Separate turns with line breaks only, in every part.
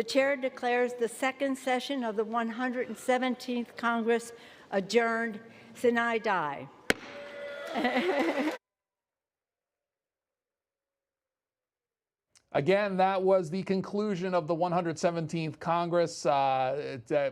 the chair declares the second session of the 117th Congress adjourned sine die.
Again, that was the conclusion of the 117th Congress,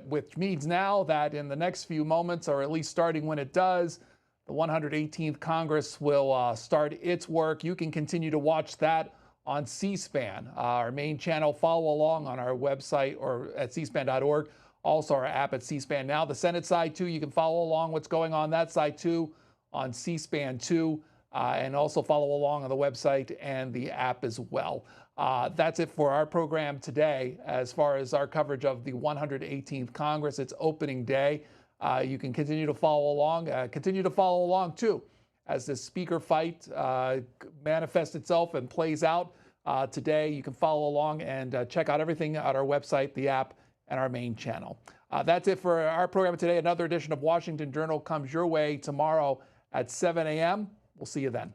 which means now that in the next few moments, or at least starting when it does, the 118th Congress will start its work. You can continue to watch that on C-SPAN, our main channel. Follow along on our website or at cspan.org. Also our app at C-SPAN Now. The Senate side, too, you can follow along what's going on that side, too, on C-SPAN 2. And also follow along on the website and the app as well. That's it for our program today. As far as our coverage of the 118th Congress, it's opening day. You can continue to follow along, too, as the speaker fight manifests itself and plays out today. You can follow along and check out everything at our website, the app, and our main channel. That's it for our program today. Another edition of Washington Journal comes your way tomorrow at 7 a.m. We'll see you then.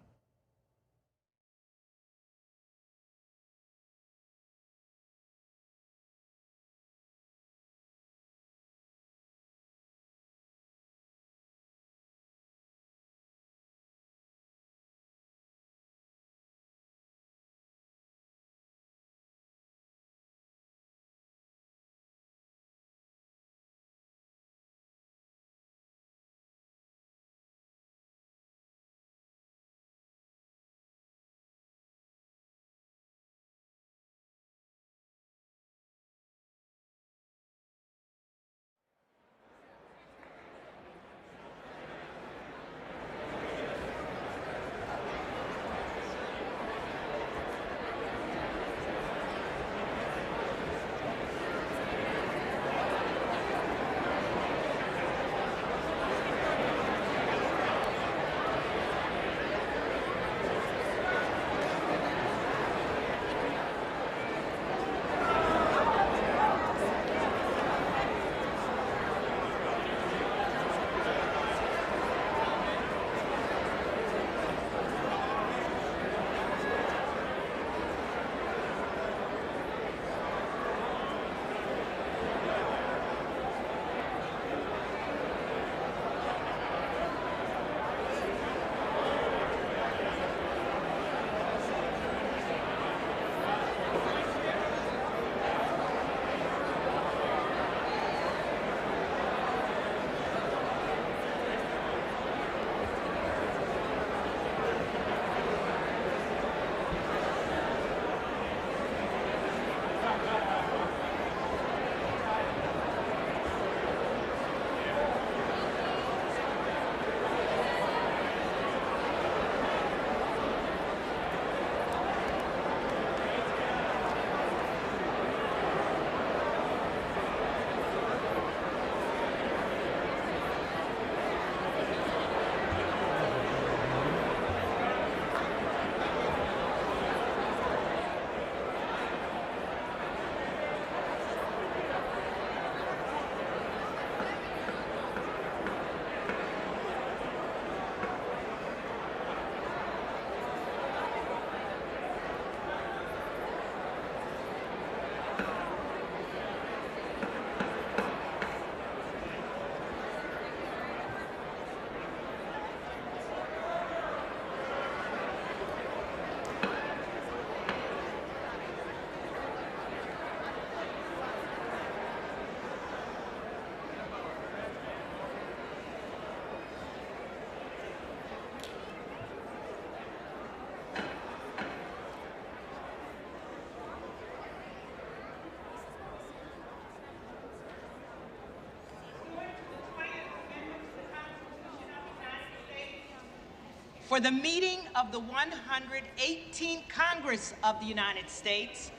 For the meeting of the 118th Congress of the United States,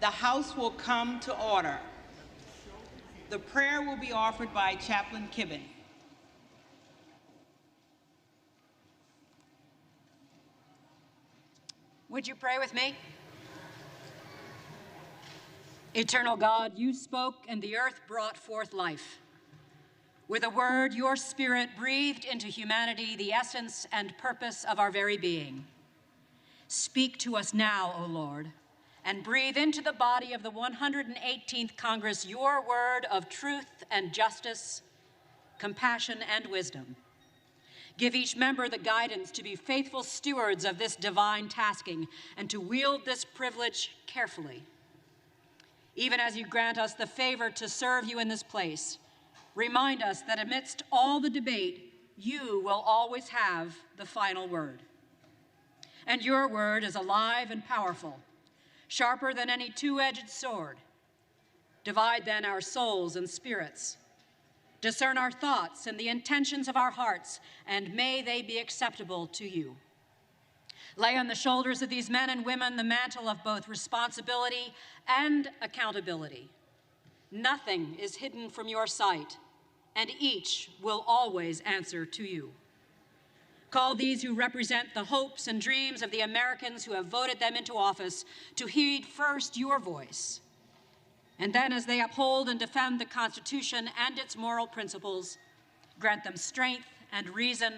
the House will come to order. The prayer will be offered by Chaplain Kibben.
Would you pray with me? Eternal God, you spoke and the earth brought forth life. With a word, your Spirit breathed into humanity the essence and purpose of our very being. Speak to us now, O Lord, and breathe into the body of the 118th Congress your word of truth and justice, compassion and wisdom. Give each member the guidance to be faithful stewards of this divine tasking and to wield this privilege carefully. Even as you grant us the favor to serve you in this place, remind us that amidst all the debate, you will always have the final word. And your word is alive and powerful, sharper than any two-edged sword. Divide then our souls and spirits. Discern our thoughts and the intentions of our hearts, and may they be acceptable to you. Lay on the shoulders of these men and women the mantle of both responsibility and accountability. Nothing is hidden from your sight, and each will always answer to you. Call these who represent the hopes and dreams of the Americans who have voted them into office to heed first your voice. And then, as they uphold and defend the Constitution and its moral principles, grant them strength and reason,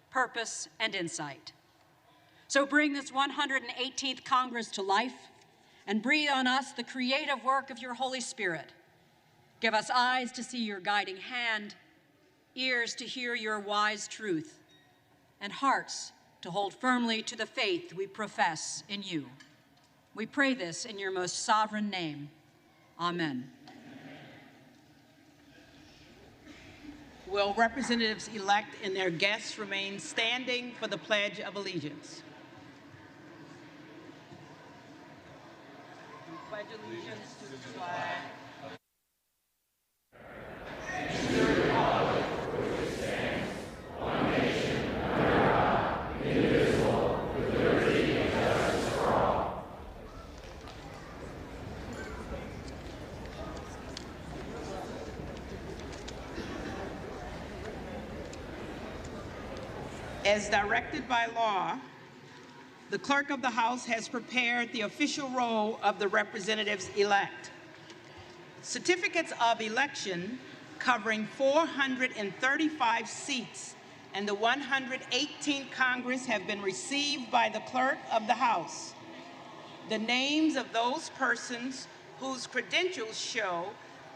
purpose and insight. So bring this 118th Congress to life and breathe on us the creative work of your Holy Spirit. Give us eyes to see your guiding hand, ears to hear your wise truth, and hearts to hold firmly to the faith we profess in you. We pray this in your most sovereign name. Amen.
Will representatives-elect and their guests remain standing for the Pledge of Allegiance? We pledge allegiance to the flag As directed by law, the Clerk of the House has prepared the official roll of the representatives-elect. Certificates of election covering 435 seats and the 118th Congress have been received by the Clerk of the House. The names of those persons whose credentials show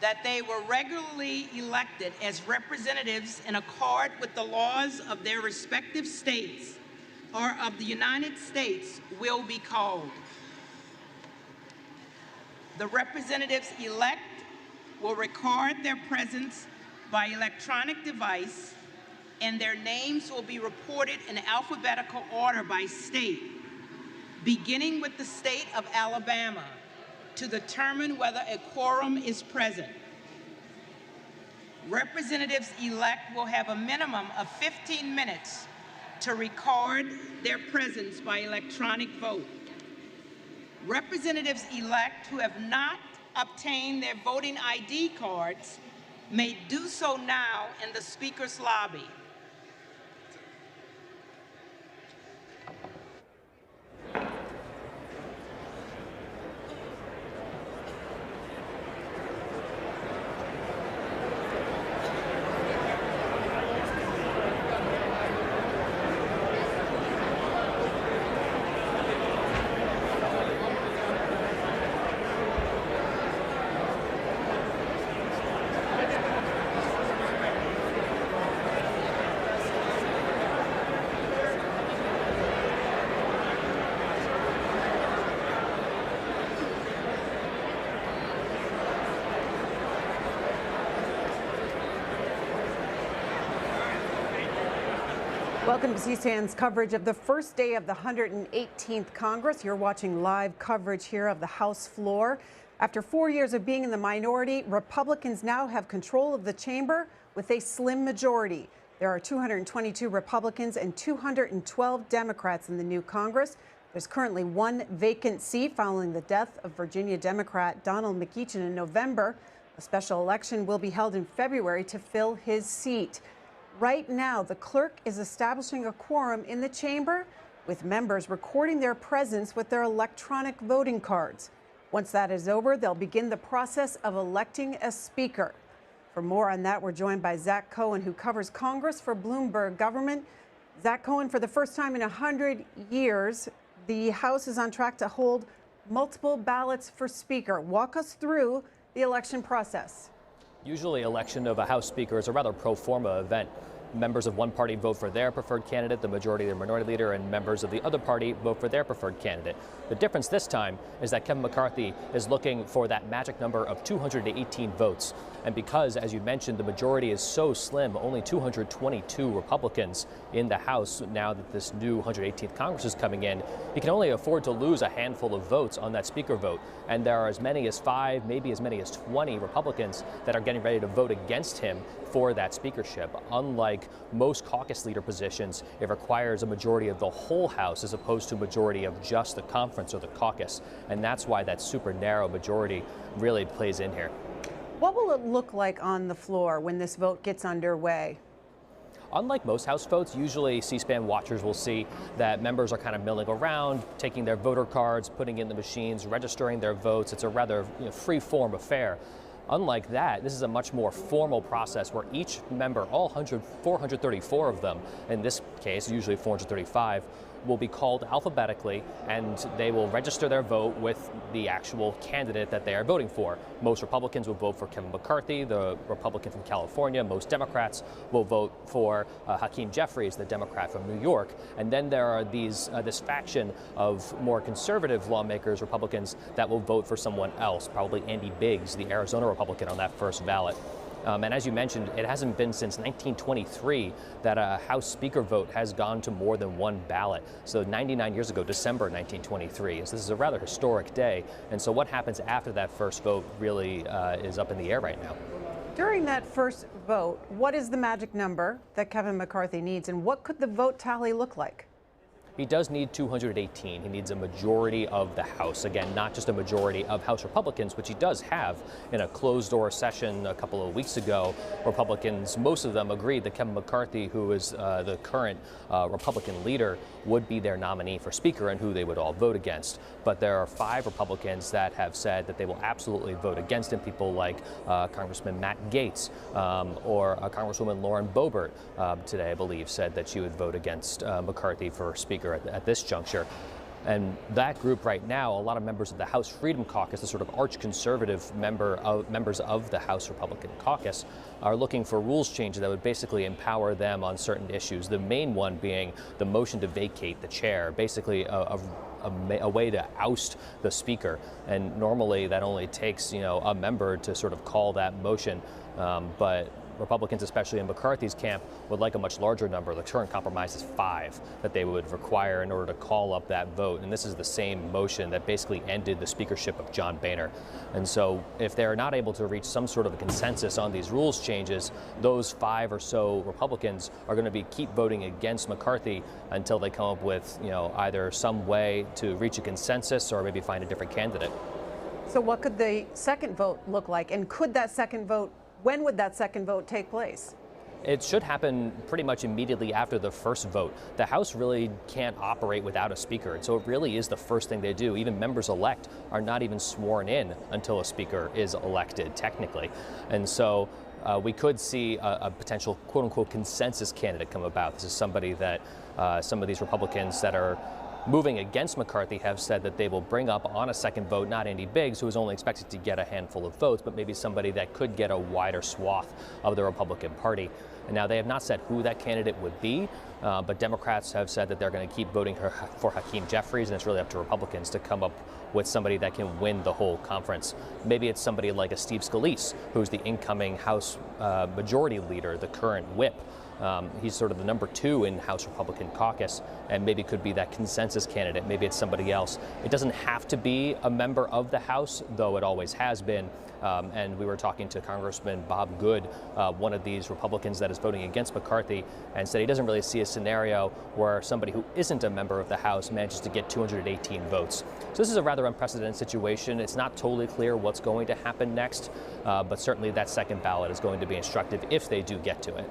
that they were regularly elected as representatives in accord with the laws of their respective states or of the United States will be called. The representatives-elect will record their presence by electronic device, and their names will be reported in alphabetical order by state, beginning with the state of Alabama, to determine whether a quorum is present. Representatives-elect will have a minimum of 15 minutes to record their presence by electronic vote. Representatives-elect who have not obtained their voting ID cards may do so now in the Speaker's lobby.
Welcome to C-SPAN's coverage of the first day of the 118th Congress. You're watching live coverage here of the House floor. After 4 years of being in the minority, Republicans now have control of the chamber with a slim majority. There are 222 Republicans and 212 Democrats in the new Congress. There's currently one vacant seat following the death of Virginia Democrat Donald McEachin in November. A special election will be held in February to fill his seat. Right now, the clerk is establishing a quorum in the chamber with members recording their presence with their electronic voting cards. Once that is over, they'll begin the process of electing a speaker. For more on that, we're joined by Zach Cohen, who covers Congress for Bloomberg Government. Zach Cohen, for the first time in 100 years, the House is on track to hold multiple ballots for Speaker. Walk us through the election process.
Usually, election of a House Speaker is a rather pro forma event. Members of one party vote for their preferred candidate, the majority of their minority leader, and members of the other party vote for their preferred candidate. The difference this time is that Kevin McCarthy is looking for that magic number of 218 votes. And because, as you mentioned, the majority is so slim, only 222 Republicans in the House now that this new 118th Congress is coming in, he can only afford to lose a handful of votes on that Speaker vote. And there are as many as 5, maybe as many as 20 Republicans that are getting ready to vote against him for that speakership. Unlike most caucus leader positions, it requires a majority of the whole House as opposed to a majority of just the conference or the caucus. And that's why that super narrow majority really plays in here.
What will it look like on the floor when this vote gets underway?
Unlike most House votes, usually C-SPAN watchers will see that members are kind of milling around, taking their voter cards, putting in the machines, registering their votes. It's a rather free-form affair. Unlike that, this is a much more formal process where each member, all 434 of them, in this case, usually 435, will be called alphabetically, and they will register their vote with the actual candidate that they are voting for. Most Republicans will vote for Kevin McCarthy, the Republican from California. Most Democrats will vote for Hakeem Jeffries, the Democrat from New York. And then there are this faction of more conservative lawmakers, Republicans, that will vote for someone else, probably Andy Biggs, the Arizona Republican, on that first ballot. And as you mentioned, it hasn't been since 1923 that a House Speaker vote has gone to more than one ballot. So 99 years ago, December 1923. So this is a rather historic day. And so what happens after that first vote really is up in the air right now.
During that first vote, what is the magic number that Kevin McCarthy needs, and what could the vote tally look like?
He does need 218. He needs a majority of the House. Again, not just a majority of House Republicans, which he does have. In a closed-door session a couple of weeks ago, Republicans, most of them agreed that Kevin McCarthy, who is the current Republican leader, would be their nominee for Speaker and who they would all vote against. But there are 5 Republicans that have said that they will absolutely vote against him. People like Congressman Matt Gaetz or Congresswoman Lauren Boebert today, I believe, said that she would vote against McCarthy for Speaker at this juncture. And that group right now, a lot of members of the House Freedom Caucus, the sort of arch-conservative members of the House Republican Caucus, are looking for rules changes that would basically empower them on certain issues. The main one being the motion to vacate the chair, basically a way to oust the Speaker. And normally that only takes, a member to sort of call that motion, but Republicans, especially in McCarthy's camp, would like a much larger number. The current compromise is 5 that they would require in order to call up that vote. And this is the same motion that basically ended the speakership of John Boehner. And so if they're not able to reach some sort of a consensus on these rules changes, those 5 or so Republicans are going to keep voting against McCarthy until they come up with, either some way to reach a consensus or maybe find a different candidate.
So what could the second vote look like? And when would that second vote take place?
It should happen pretty much immediately after the first vote. The House really can't operate without a Speaker, and so it really is the first thing they do. Even members-elect are not even sworn in until a Speaker is elected, technically. And so we could see a potential quote-unquote consensus candidate come about. This is somebody that some of these Republicans that are moving against McCarthy have said that they will bring up on a second vote, not Andy Biggs, who is only expected to get a handful of votes, but maybe somebody that could get a wider swath of the Republican Party. And now they have not said who that candidate would be, but Democrats have said that they're going to keep voting for Hakeem Jeffries, and it's really up to Republicans to come up with somebody that can win the whole conference. Maybe it's somebody like a Steve Scalise, who's the incoming House Majority Leader, the current whip. He's sort of the number 2 in House Republican Caucus, and maybe could be that consensus candidate. Maybe it's somebody else. It doesn't have to be a member of the House, though it always has been. And we were talking to Congressman Bob Good, one of these Republicans that is voting against McCarthy, and said he doesn't really see a scenario where somebody who isn't a member of the House manages to get 218 votes. So this is a rather unprecedented situation. It's not totally clear what's going to happen next, but certainly that second ballot is going to be instructive if they do get to it.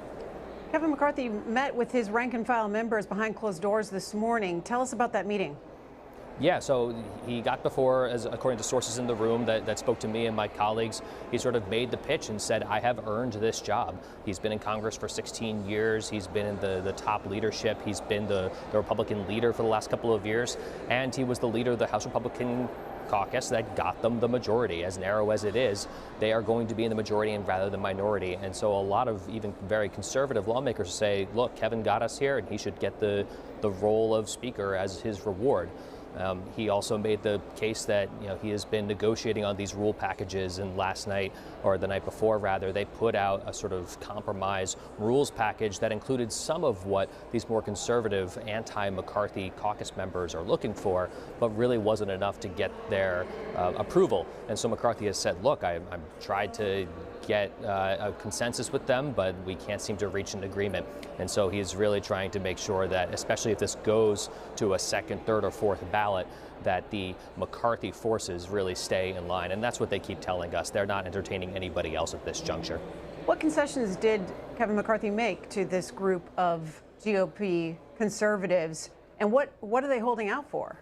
Kevin McCarthy met with his rank-and-file members behind closed doors this morning. Tell us about that meeting.
Yeah, so he got before, according to sources in the room that spoke to me and my colleagues, he sort of made the pitch and said, I have earned this job. He's been in Congress for 16 years. He's been in the top leadership. He's been the Republican leader for the last couple of years. And he was the leader of the House Republican caucus that got them the majority. As narrow as it is, they are going to be in the majority and rather than minority. And so a lot of even very conservative lawmakers say, look, Kevin got us here and he should get the role of speaker as his reward. He also made the case that he has been negotiating on these rule packages, and last night, or the night before rather, they put out a sort of compromise rules package that included some of what these more conservative anti-McCarthy caucus members are looking for, but really wasn't enough to get their approval. And so McCarthy has said, look, I've tried to get a consensus with them, but we can't seem to reach an agreement. And so he's really trying to make sure that, especially if this goes to a second, third, or fourth ballot, that the McCarthy forces really stay in line. And that's what they keep telling us. They're not entertaining anybody else at this juncture. What
concessions did Kevin McCarthy make to this group of GOP conservatives, and what are they holding out for?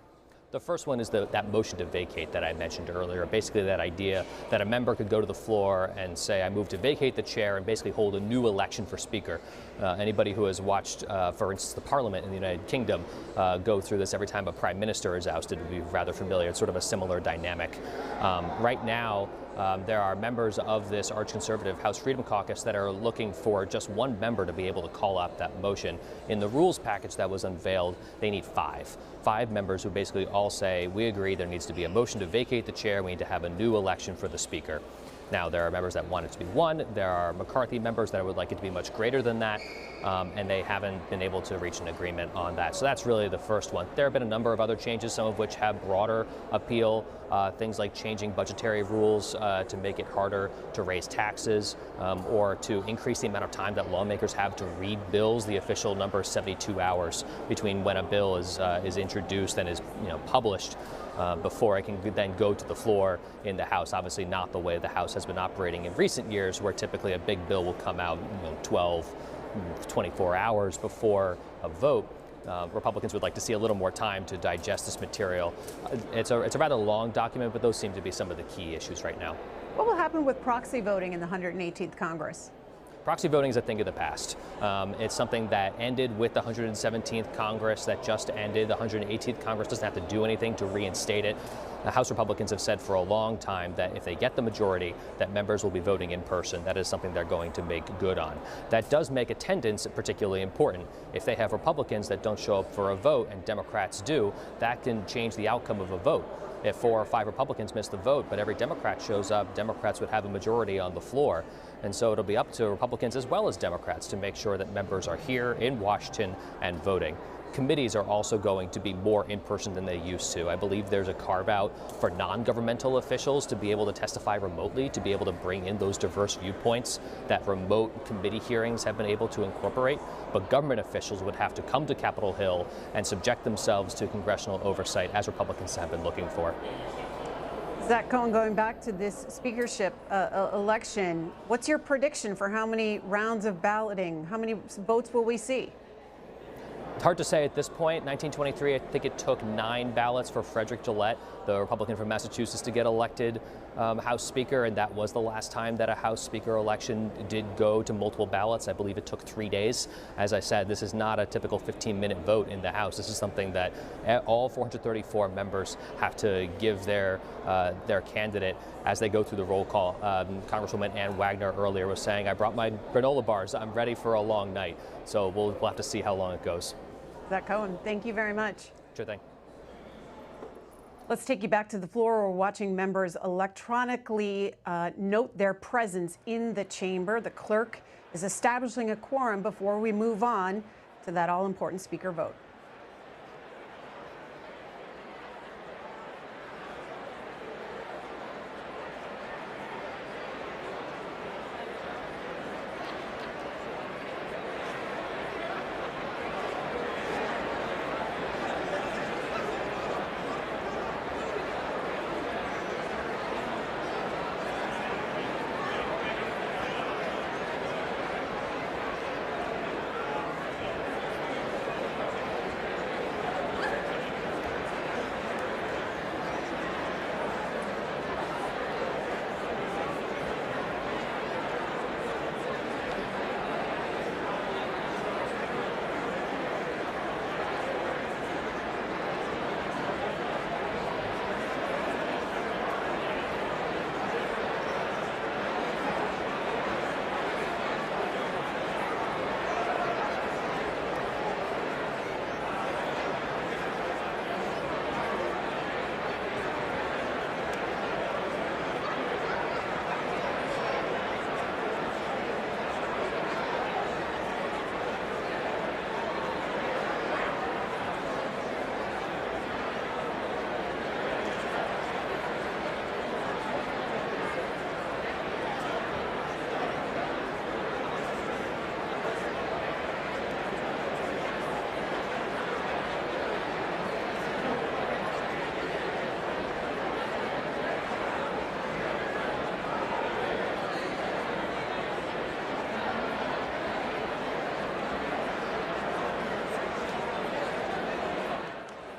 The first one is that motion to vacate that I mentioned earlier. Basically that idea that a member could go to the floor and say, I move to vacate the chair, and basically hold a new election for speaker. Anybody who has watched, for instance, the Parliament in the United Kingdom go through this every time a prime minister is ousted would be rather familiar. It's sort of a similar dynamic. Right now, there are members of this arch-conservative House Freedom Caucus that are looking for just one member to be able to call out that motion. In the rules package that was unveiled, they need five members who basically all say, we agree there needs to be a motion to vacate the chair, we need to have a new election for the speaker. Now, there are members that want it to be one. There are McCarthy members that would like it to be much greater than that, and they haven't been able to reach an agreement on that. So that's really the first one. There have been a number of other changes, some of which have broader appeal, things like changing budgetary rules to make it harder to raise taxes, or to increase the amount of time that lawmakers have to read bills. The official number is 72 hours between when a bill is introduced and is published. Before it can then go to the floor in the House. Obviously not the way the House has been operating in recent years, where typically a big bill will come out 12, 24 hours before a vote. Republicans would like to see a little more time to digest this material. It's a rather long document, but those seem to be some of the key issues right now.
What will happen with proxy voting in the 118th Congress?
Proxy voting is a thing of the past. It's something that ended with the 117th Congress that just ended. The 118th Congress doesn't have to do anything to reinstate it. The House Republicans have said for a long time that if they get the majority, that members will be voting in person. That is something they're going to make good on. That does make attendance particularly important. If they have Republicans that don't show up for a vote and Democrats do, that can change the outcome of a vote. If 4 or 5 Republicans miss the vote, but every Democrat shows up, Democrats would have a majority on the floor. And so it'll be up to Republicans as well as Democrats to make sure that members are here in Washington and voting. Committees are also going to be more in person than they used to. I believe there's a carve out for non-governmental officials to be able to testify remotely, to be able to bring in those diverse viewpoints that remote committee hearings have been able to incorporate. But government officials would have to come to Capitol Hill and subject themselves to congressional oversight, as Republicans have been looking for.
Zach Cohen, going back to this speakership election, what's your prediction for how many rounds of balloting, how many votes will we see?
It's hard to say at this point. 1923, I think it took 9 ballots for Frederick Gillette, the Republican from Massachusetts, to get elected House Speaker, and that was the last time that a House Speaker election did go to multiple ballots. I believe it took 3 days. As I said, this is not a typical 15-minute vote in the House. This is something that all 434 members have to give their candidate as they go through the roll call. Congresswoman Ann Wagner earlier was saying, I brought my granola bars. I'm ready for a long night. So we'll have to see how long it goes.
Zach Cohen, thank you very much.
Sure thing.
Let's take you back to the floor. We're watching members electronically note their presence in the chamber. The clerk is establishing a quorum before we move on to that all-important speaker vote.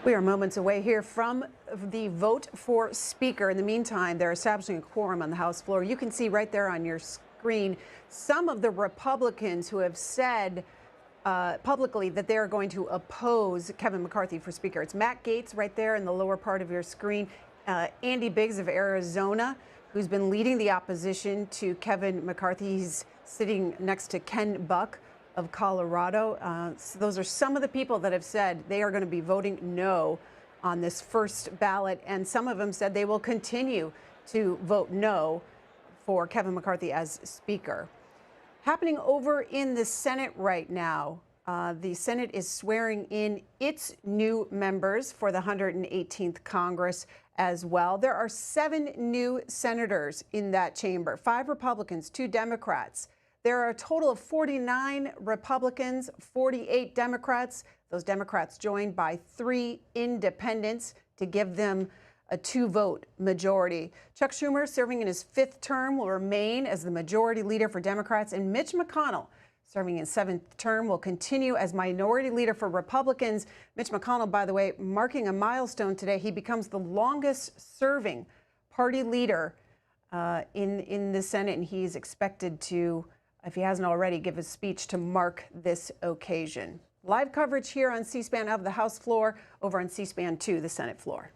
We are moments away here from the vote for Speaker. In the meantime, they're establishing a quorum on the House floor. You can see right there on your screen some of the Republicans who have said publicly that they are going to oppose Kevin McCarthy for Speaker. It's Matt Gaetz right there in the lower part of your screen, Andy Biggs of Arizona, who's been leading the opposition to Kevin McCarthy. He's sitting next to Ken Buck of Colorado. So those are some of the people that have said they are going to be voting no on this first ballot, and some of them said they will continue to vote no for Kevin McCarthy as Speaker. Happening over in the Senate right now, the Senate is swearing in its new members for the 118th Congress as well. There are 7 new senators in that chamber, 5 Republicans, 2 Democrats. There are a total of 49 Republicans, 48 Democrats. Those Democrats joined by 3 independents to give them a 2-vote majority. Chuck Schumer, serving in his 5th term, will remain as the majority leader for Democrats, and Mitch McConnell, serving in 7th term, will continue as minority leader for Republicans. Mitch McConnell, by the way, marking a milestone today. He becomes the longest serving party leader in the Senate, and he's expected to, if he hasn't already, give a speech to mark this occasion. Live coverage here on C-SPAN of the House floor, over on C-SPAN 2, the Senate floor.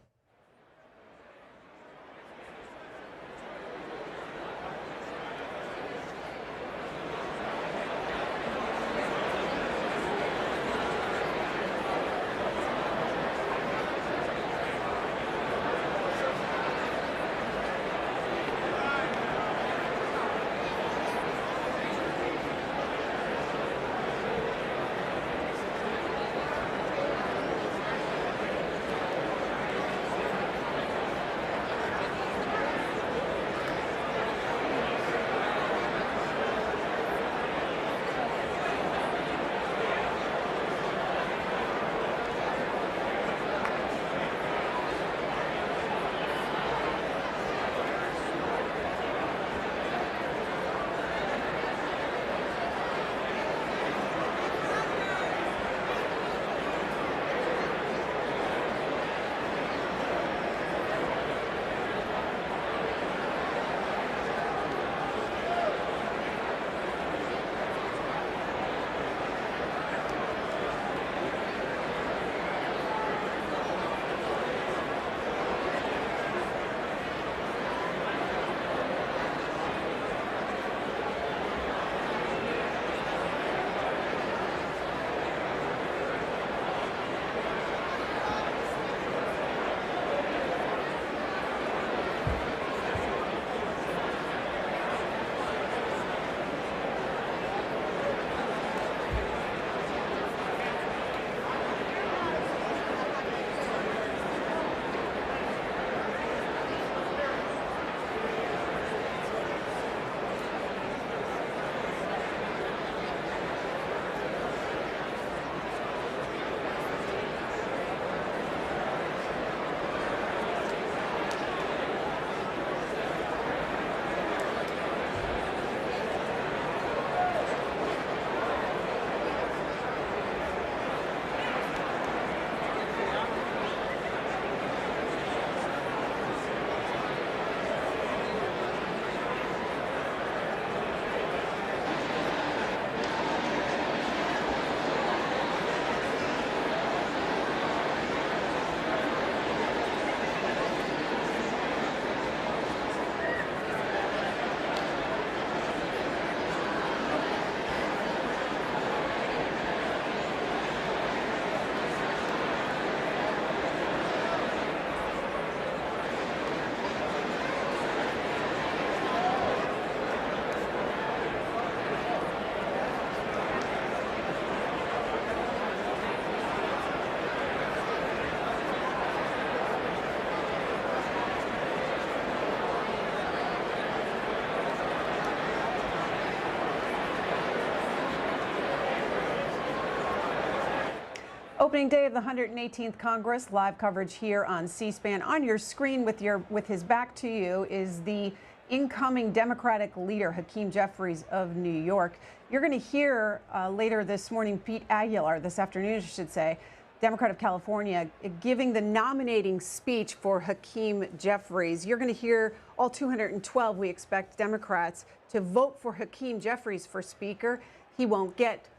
Opening day of the 118th Congress, live coverage here on C-SPAN. On your screen with his back to you is the incoming Democratic leader, Hakeem Jeffries of New York. You're going to hear later this morning Pete Aguilar, this afternoon, I should say, Democrat of California, giving the nominating speech for Hakeem Jeffries. You're going to hear all 212, we expect, Democrats to vote for Hakeem Jeffries for Speaker. He won't get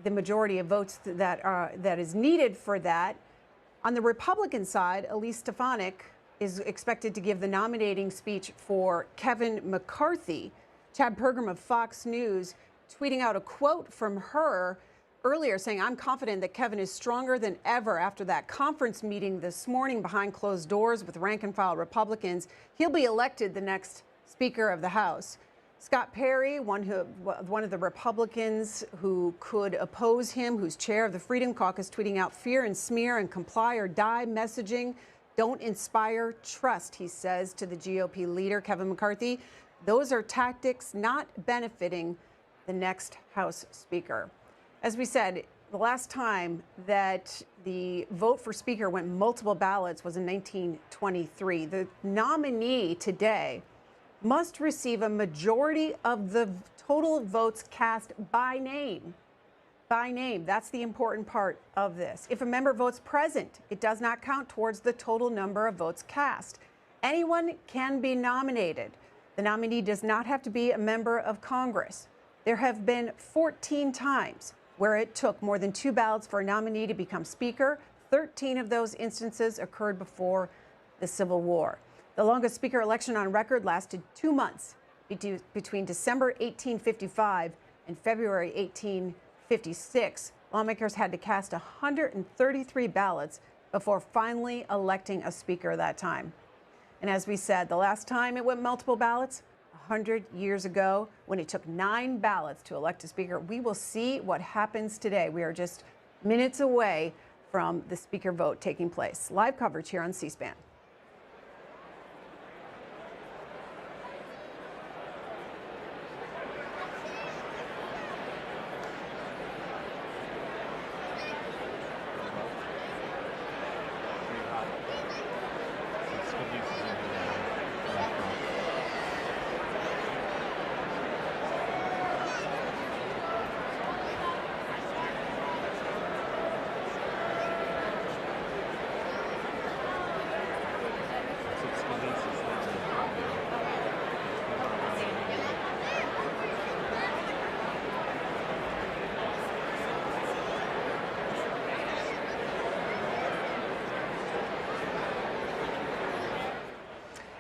the majority of votes that is needed for that. On the Republican side, Elise Stefanik is expected to give the nominating speech for Kevin McCarthy. Chad Pergram of Fox News tweeting out a quote from her earlier saying, "I'm confident that Kevin is stronger than ever after that conference meeting this morning behind closed doors with rank and file Republicans. He'll be elected the next Speaker of the House." Scott Perry, one of the Republicans who could oppose him, who's chair of the Freedom Caucus, tweeting out, "Fear and smear and comply or die messaging don't inspire trust," he says to the GOP leader, Kevin McCarthy. Those are tactics not benefiting the next House Speaker. As we said, the last time that the vote for Speaker went multiple ballots was in 1923. The nominee today must receive a majority of the total votes cast by name. By name. That's the important part of this. If a member votes present, it does not count towards the total number of votes cast. Anyone can be nominated. The nominee does not have to be a member of Congress. There have been 14 times where it took more than 2 ballots for a nominee to become Speaker. 13 of those instances occurred before the Civil War. The longest Speaker election on record lasted 2 months between December 1855 and February 1856. Lawmakers had to cast 133 ballots before finally electing a Speaker that time. And as we said, the last time it went multiple ballots, 100 years ago, when it took 9 ballots to elect a Speaker. We will see what happens today. We are just minutes away from the Speaker vote taking place. Live coverage here on C-SPAN.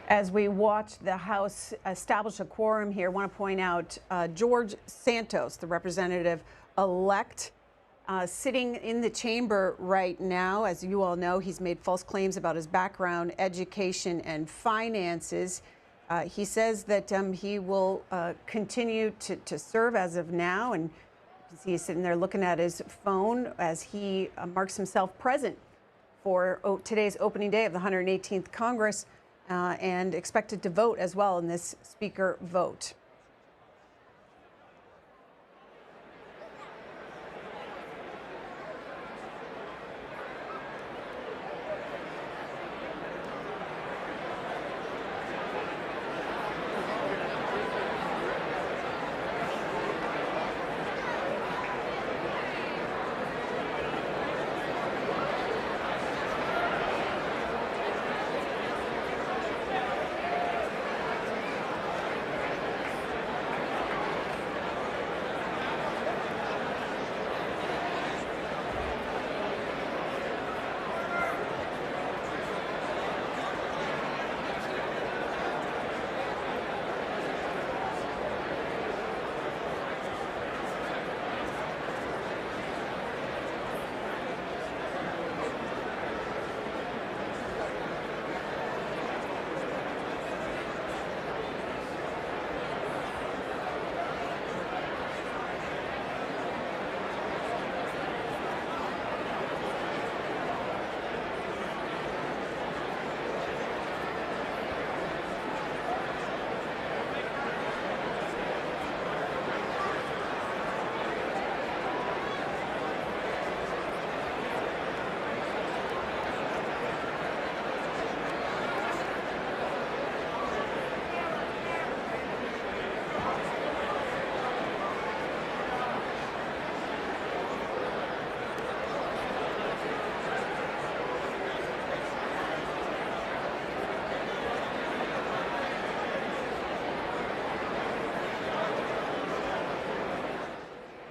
As we watch the House establish a quorum here, I want to point out George Santos, the representative-elect, sitting in the chamber right now. As you all know, he's made false claims about his background, education, and finances. He says that he will continue to serve as of now, and you can see he's sitting there looking at his phone as he marks himself present for today's opening day of the 118th Congress. And expected to vote as well in this Speaker vote.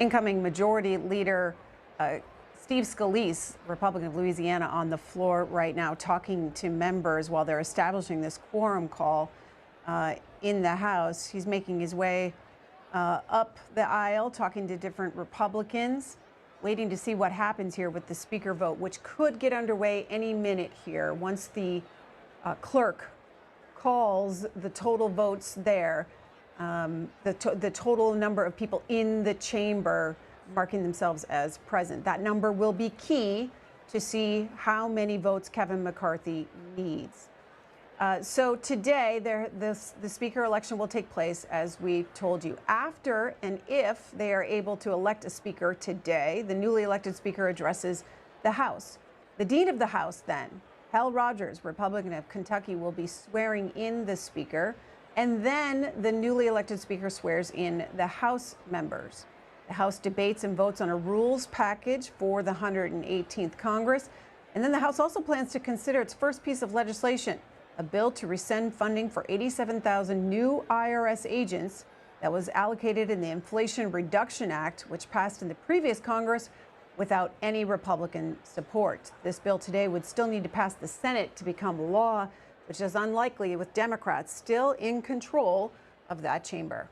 Incoming Majority Leader Steve Scalise, Republican of Louisiana, on the floor right now talking to members while they're establishing this quorum call in the House. He's making his way up the aisle, talking to different Republicans, waiting to see what happens here with the speaker vote, which could get underway any minute here once the clerk calls the total votes there, the total number of people in the chamber marking themselves as present. That number will be key to see how many votes Kevin McCarthy needs. So today, the speaker election will take place, as we told you. After and if they are able to elect a speaker today, the newly elected speaker addresses the House. The dean of the House then, Hal Rogers, Republican of Kentucky, will be swearing in the speaker, and then the newly elected speaker swears in the House members. The House debates and votes on a rules package for the 118th Congress, and then the House also plans to consider its first piece of legislation, a bill to rescind funding for 87,000 new IRS agents that was allocated in the Inflation Reduction Act, which passed in the previous Congress without any Republican support. This bill today would still need to pass the Senate to become law, which is unlikely with Democrats still in control of that chamber.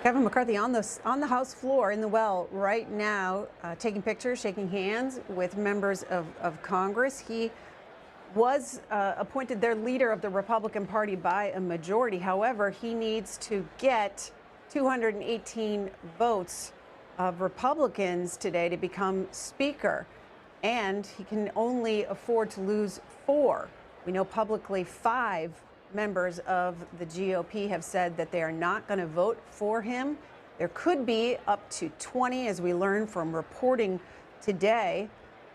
Kevin McCarthy on the House floor in the well right now, taking pictures, shaking hands with members of Congress. He was appointed their leader of the Republican Party by a majority. However, he needs to get 218 votes of Republicans today to become Speaker, and he can only afford to lose 4. We know publicly 5 members of the GOP have said that they are not going to vote for him. There could be up to 20, as we learned from reporting today,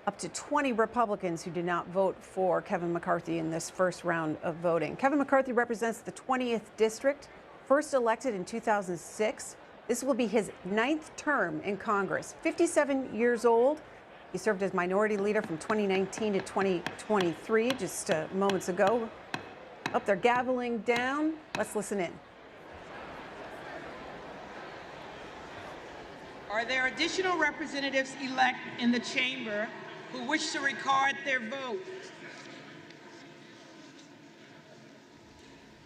up to 20 Republicans who did not vote for Kevin McCarthy in this first round of voting. Kevin McCarthy represents the 20th district, first elected in 2006. This will be his 9th term in Congress. 57 years old. He served as minority leader from 2019 to 2023, just moments ago. Up there gaveling down. Let's listen in.
Are there additional representatives elect in the chamber who wish to record their vote?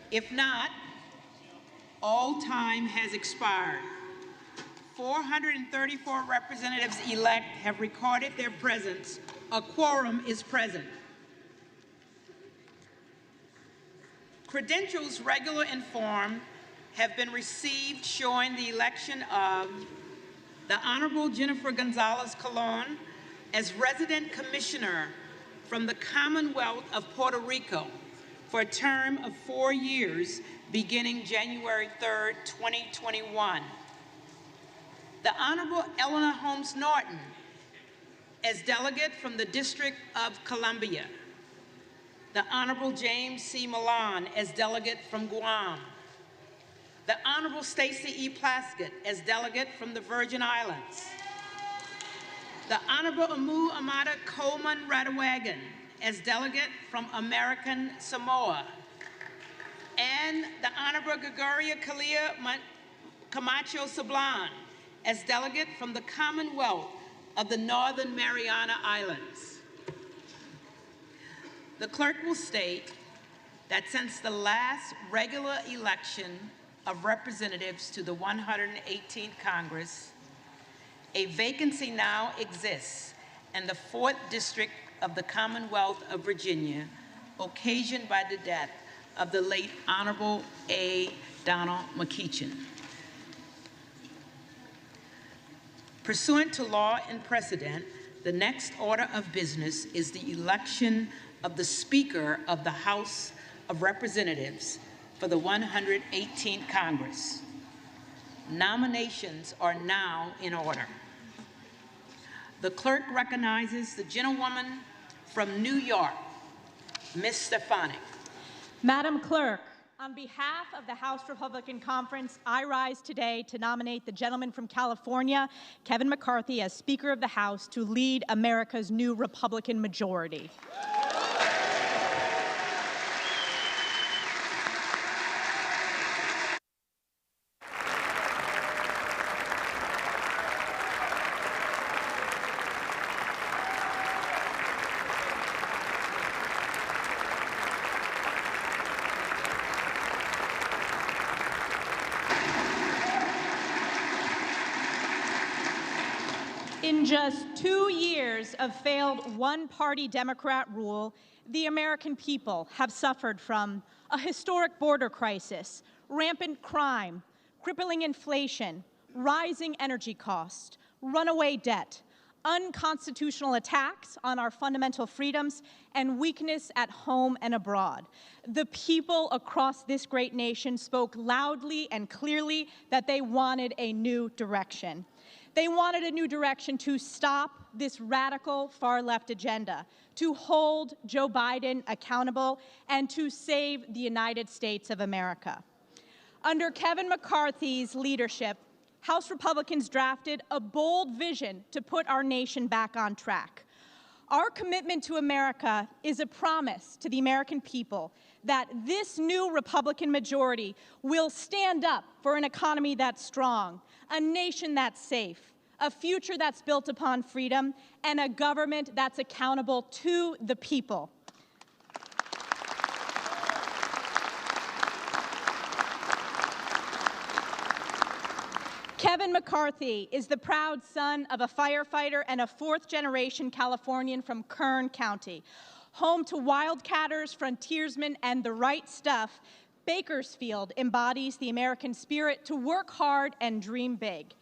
If not, all time has expired. 434 representatives elect have recorded their presence. A quorum is present. Credentials, regular and form, have been received showing the election of the Honorable Jennifer Gonzalez Colon as resident commissioner from the Commonwealth of Puerto Rico for a term of 4 years beginning January 3rd, 2021. The Honorable Eleanor Holmes Norton as delegate from the District of Columbia. The Honorable James C. Milan as delegate from Guam. The Honorable Stacey E. Plaskett as delegate from the Virgin Islands. The Honorable Amu Amada Coleman Radawagan as delegate from American Samoa. And the Honorable Gregoria Kalia Camacho Sablan as delegate from the Commonwealth of the Northern Mariana Islands. The clerk will state that since the last regular election of Representatives to the 118th Congress, a vacancy now exists in the 4th District of the Commonwealth of Virginia, occasioned by the death of the late Honorable A. Donald McEachin. Pursuant to law and precedent, the next order of business is the election of the Speaker of the House of Representatives for the 118th Congress. Nominations are now in order. The clerk recognizes the gentlewoman from New York, Ms. Stefanik.
Madam Clerk, on behalf of the House Republican Conference, I rise today to nominate the gentleman from California, Kevin McCarthy, as Speaker of the House to lead America's new Republican majority. In just 2 years of failed one-party Democrat rule, the American people have suffered from a historic border crisis, rampant crime, crippling inflation, rising energy costs, runaway debt, unconstitutional attacks on our fundamental freedoms, and weakness at home and abroad. The people across this great nation spoke loudly and clearly that they wanted a new direction. They wanted a new direction to stop this radical far-left agenda, to hold Joe Biden accountable, and to save the United States of America. Under Kevin McCarthy's leadership, House Republicans drafted a bold vision to put our nation back on track. Our commitment to America is a promise to the American people that this new Republican majority will stand up for an economy that's strong, a nation that's safe, a future that's built upon freedom, and a government that's accountable to the people. Kevin McCarthy is the proud son of a firefighter and a fourth-generation Californian from Kern County. Home to wildcatters, frontiersmen, and the right stuff, Bakersfield embodies the American spirit to work hard and dream big.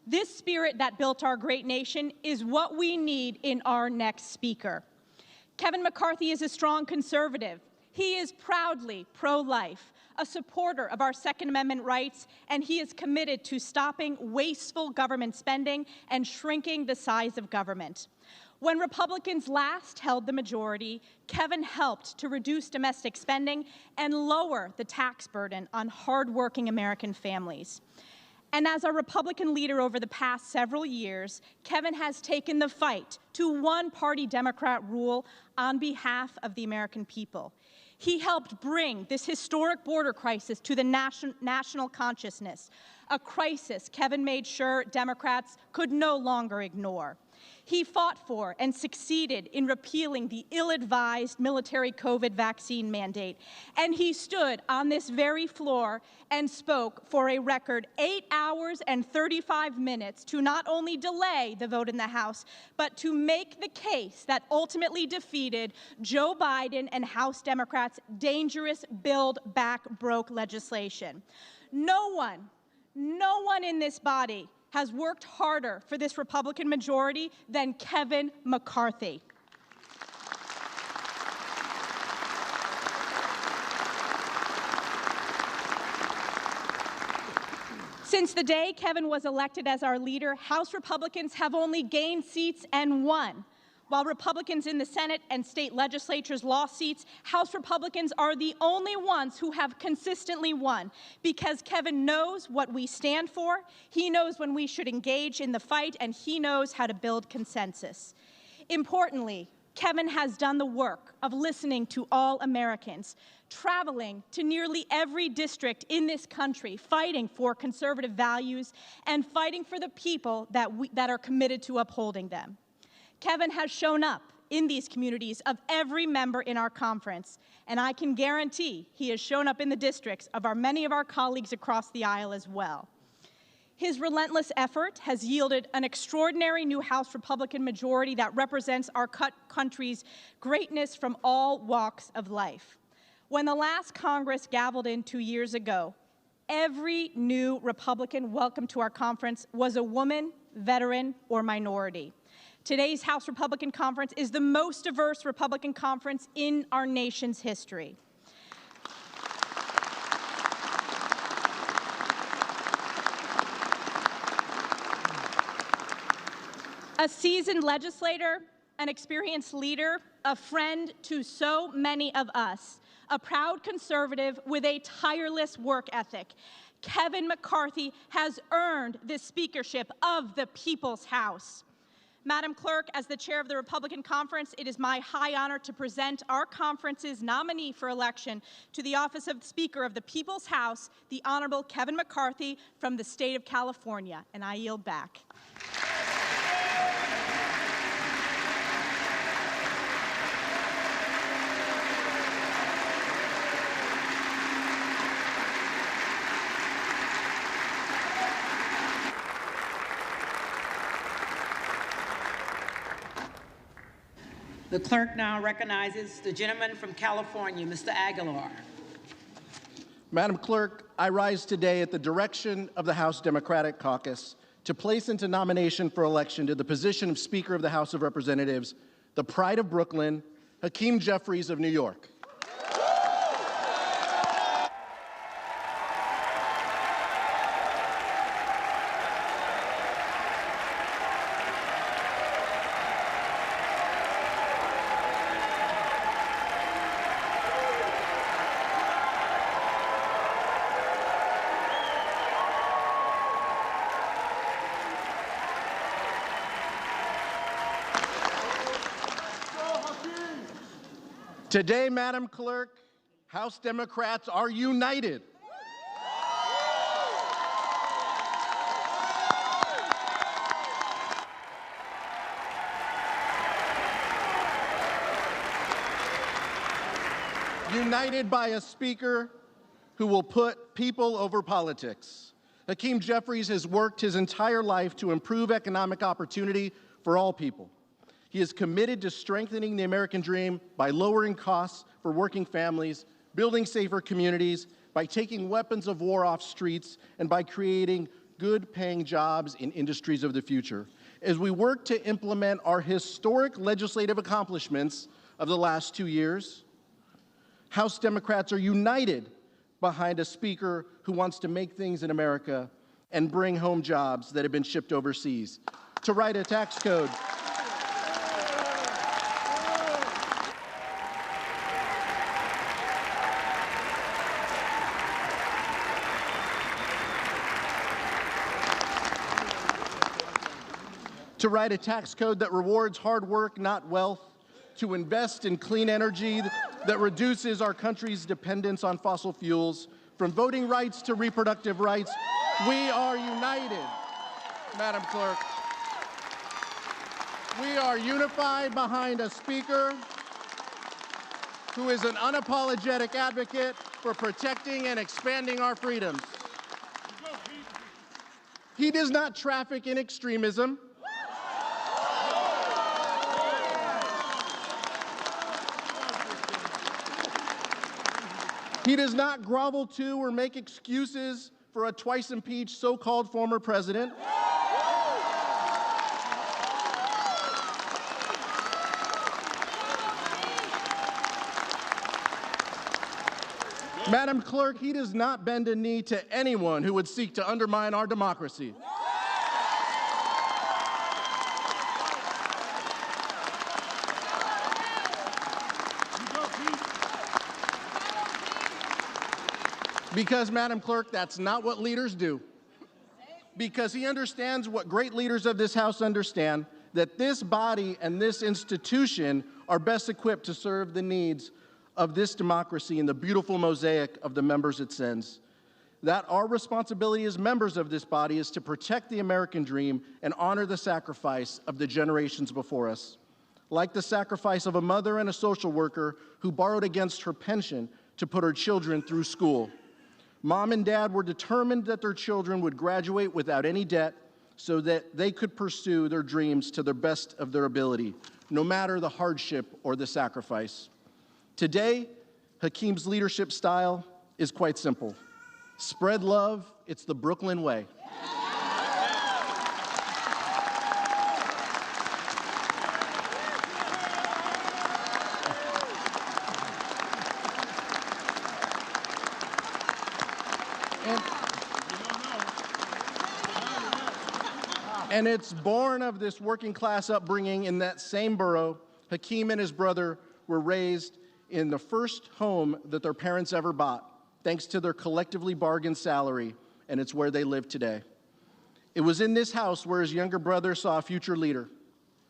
This spirit that built our great nation is what we need in our next speaker. Kevin McCarthy is a strong conservative. He is proudly pro-life, a supporter of our Second Amendment rights, and he is committed to stopping wasteful government spending and shrinking the size of government. When Republicans last held the majority, Kevin helped to reduce domestic spending and lower the tax burden on hardworking American families. And as a Republican leader over the past several years, Kevin has taken the fight to one-party Democrat rule on behalf of the American people. He helped bring this historic border crisis to the national consciousness, a crisis Kevin made sure Democrats could no longer ignore. He fought for and succeeded in repealing the ill-advised military COVID vaccine mandate. And he stood on this very floor and spoke for a record 8 hours and 35 minutes to not only delay the vote in the House, but to make the case that ultimately defeated Joe Biden and House Democrats' dangerous Build Back Broke legislation. No one in this body has worked harder for this Republican majority than Kevin McCarthy. Since the day Kevin was elected as our leader, House Republicans have only gained seats and won. While Republicans in the Senate and state legislatures lost seats, House Republicans are the only ones who have consistently won because Kevin knows what we stand for, he knows when we should engage in the fight, and he knows how to build consensus. Importantly, Kevin has done the work of listening to all Americans, traveling to nearly every district in this country, fighting for conservative values and fighting for the people that are committed to upholding them. Kevin has shown up in these communities of every member in our conference, and I can guarantee he has shown up in the districts of many of our colleagues across the aisle as well. His relentless effort has yielded an extraordinary new House Republican majority that represents our country's greatness from all walks of life. When the last Congress gavelled in 2 years ago, every new Republican welcomed to our conference was a woman, veteran, or minority. Today's House Republican Conference is the most diverse Republican conference in our nation's history. A seasoned legislator, an experienced leader, a friend to so many of us, a proud conservative with a tireless work ethic, Kevin McCarthy has earned this speakership of the People's House. Madam Clerk, as the chair of the Republican Conference, it is my high honor to present our conference's nominee for election to the office of Speaker of the People's House, the Honorable Kevin McCarthy from the state of California, and I yield back.
The clerk now recognizes the gentleman from California, Mr. Aguilar.
Madam Clerk, I rise today at the direction of the House Democratic Caucus to place into nomination for election to the position of Speaker of the House of Representatives the pride of Brooklyn, Hakeem Jeffries of New York. Today, Madam Clerk, House Democrats are united. United by a Speaker who will put people over politics. Hakeem Jeffries has worked his entire life to improve economic opportunity for all people. He is committed to strengthening the American dream by lowering costs for working families, building safer communities, by taking weapons of war off streets, and by creating good-paying jobs in industries of the future. As we work to implement our historic legislative accomplishments of the last 2 years, House Democrats are united behind a Speaker who wants to make things in America and bring home jobs that have been shipped overseas, to write a tax code that rewards hard work, not wealth, to invest in clean energy that reduces our country's dependence on fossil fuels, from voting rights to reproductive rights. We are united, Madam Clerk. We are unified behind a Speaker who is an unapologetic advocate for protecting and expanding our freedoms. He does not traffic in extremism. He does not grovel to or make excuses for a twice-impeached so-called former president. Madam Clerk, he does not bend a knee to anyone who would seek to undermine our democracy. Because, Madam Clerk, that's not what leaders do. Because he understands what great leaders of this House understand, that this body and this institution are best equipped to serve the needs of this democracy and the beautiful mosaic of the members it sends. That our responsibility as members of this body is to protect the American dream and honor the sacrifice of the generations before us. like the sacrifice of a mother and a social worker who borrowed against her pension to put her children through school. Mom and dad were determined that their children would graduate without any debt so that they could pursue their dreams to the best of their ability, no matter the hardship or the sacrifice. Today, Hakeem's leadership style is quite simple. Spread love, it's the Brooklyn way. And it's born of this working class upbringing in that same borough. Hakeem and his brother were raised in the first home that their parents ever bought, thanks to their collectively bargained salary, and it's where they live today. It was in this house where his younger brother saw a future leader,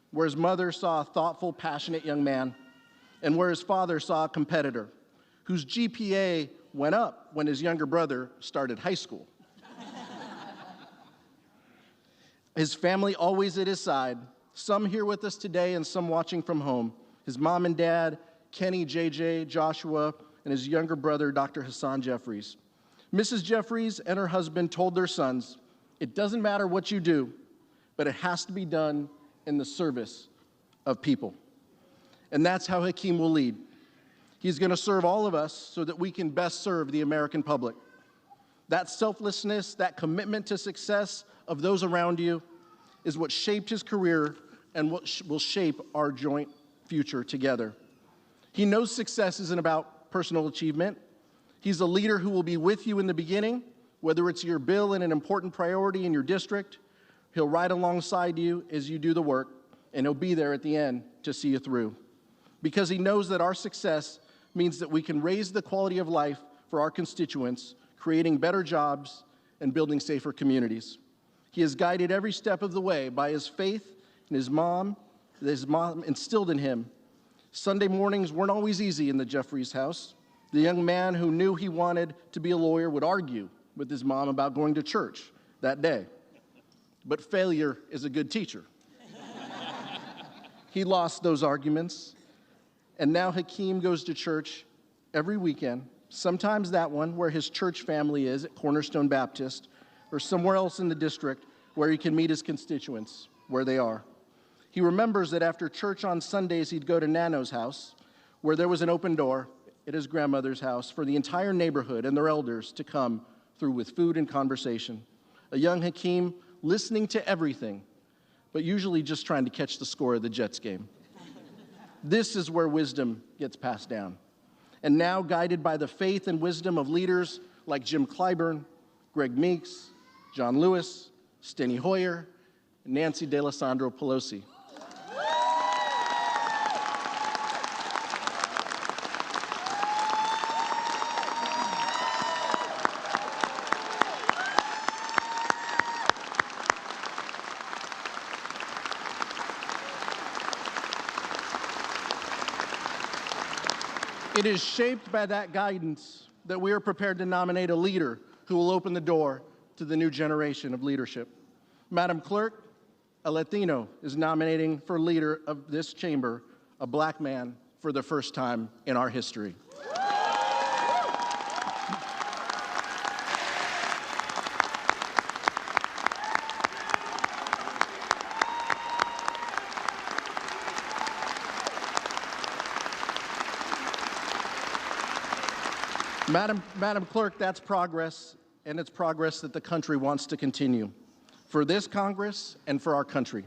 where his mother saw a thoughtful, passionate young man, and where his father saw a competitor whose GPA went up when his younger brother started high school. His family always at his side, some here with us today and some watching from home. His mom and dad, Kenny, JJ, Joshua, and his younger brother, Dr. Hassan Jeffries. Mrs. Jeffries and her husband told their sons, it doesn't matter what you do, but it has to be done in the service of people. And that's how Hakeem will lead. He's going to serve all of us so that we can best serve the American public. That selflessness, that commitment to success of those around you is what shaped his career and what will shape our joint future together. He knows success isn't about personal achievement. He's a leader who will be with you in the beginning, whether it's your bill and an important priority in your district. He'll ride alongside you as you do the work, and he'll be there at the end to see you through. Because he knows that our success means that we can raise the quality of life for our constituents, creating better jobs and building safer communities. He has guided every step of the way by his faith and his mom instilled in him. Sunday mornings weren't always easy in the Jeffries house. The young man who knew he wanted to be a lawyer would argue with his mom about going to church that day. But failure is a good teacher. He lost those arguments, and now Hakeem goes to church every weekend, sometimes that one where his church family is at Cornerstone Baptist, or somewhere else in the district where he can meet his constituents where they are. He remembers that after church on Sundays, he'd go to Nano's house, where there was an open door at his grandmother's house for the entire neighborhood and their elders to come through with food and conversation. A young Hakeem listening to everything, but usually just trying to catch the score of the Jets game. This is where wisdom gets passed down. And now, guided by the faith and wisdom of leaders like Jim Clyburn, Greg Meeks, John Lewis, Steny Hoyer, and Nancy D'Alessandro Pelosi. It is shaped by that guidance that we are prepared to nominate a leader who will open the door to the new generation of leadership. Madam Clerk, a Latino is nominating for leader of this chamber, a black man for the first time in our history. Madam Clerk, that's progress, and it's progress that the country wants to continue, for this Congress and for our country.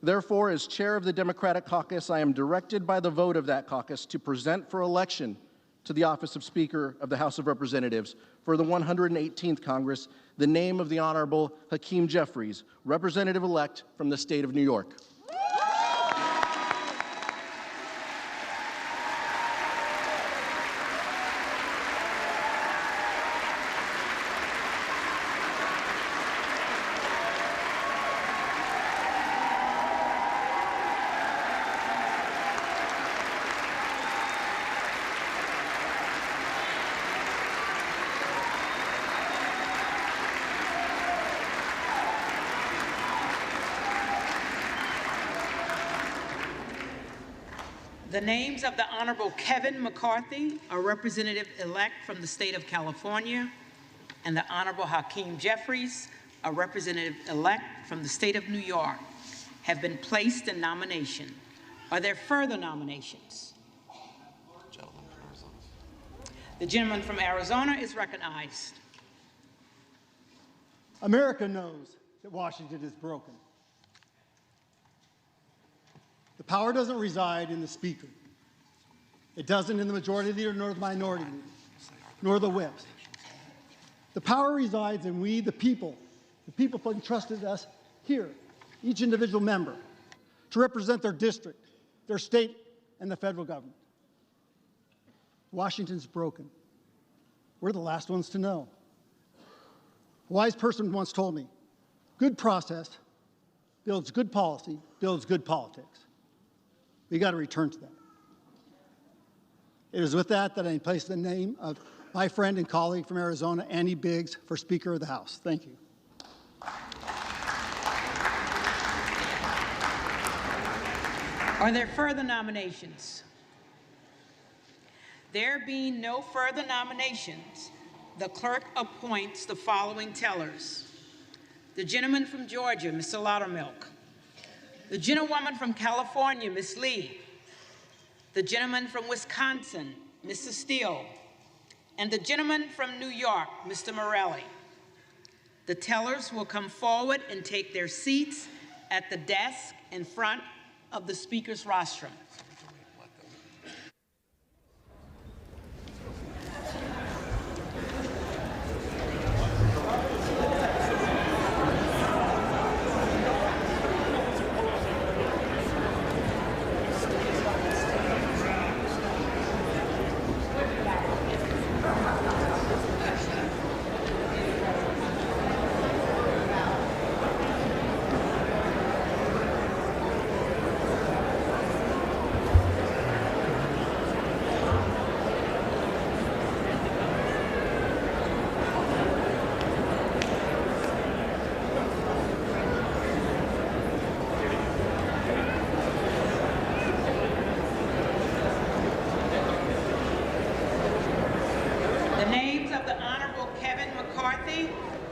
Therefore, as chair of the Democratic Caucus, I am directed by the vote of that caucus to present for election to the office of Speaker of the House of Representatives for the 118th Congress the name of the Honorable Hakeem Jeffries, Representative-elect from the state of New York.
The names of the Honorable Kevin McCarthy, a representative-elect from the state of California, and the Honorable Hakeem Jeffries, a representative-elect from the state of New York, have been placed in nomination. Are there further nominations? The gentleman from Arizona is recognized.
America knows that Washington is broken. The power doesn't reside in the Speaker. It doesn't in the Majority Leader nor the Minority Leader, nor the whips. The power resides in we, the people. The people entrusted us here, each individual member, to represent their district, their state, and the federal government. Washington's broken. We're the last ones to know. A wise person once told me, good process builds good policy, builds good politics. We got to return to that. It is with that that I place the name of my friend and colleague from Arizona, Andy Biggs, for Speaker of the House. Thank you.
Are there further nominations? There being no further nominations, the clerk appoints the following tellers. The gentleman from Georgia, Mr. Loudermilk. The gentlewoman from California, Ms. Lee. The gentleman from Wisconsin, Mr. Steele. And the gentleman from New York, Mr. Morelli. The tellers will come forward and take their seats at the desk in front of the Speaker's rostrum.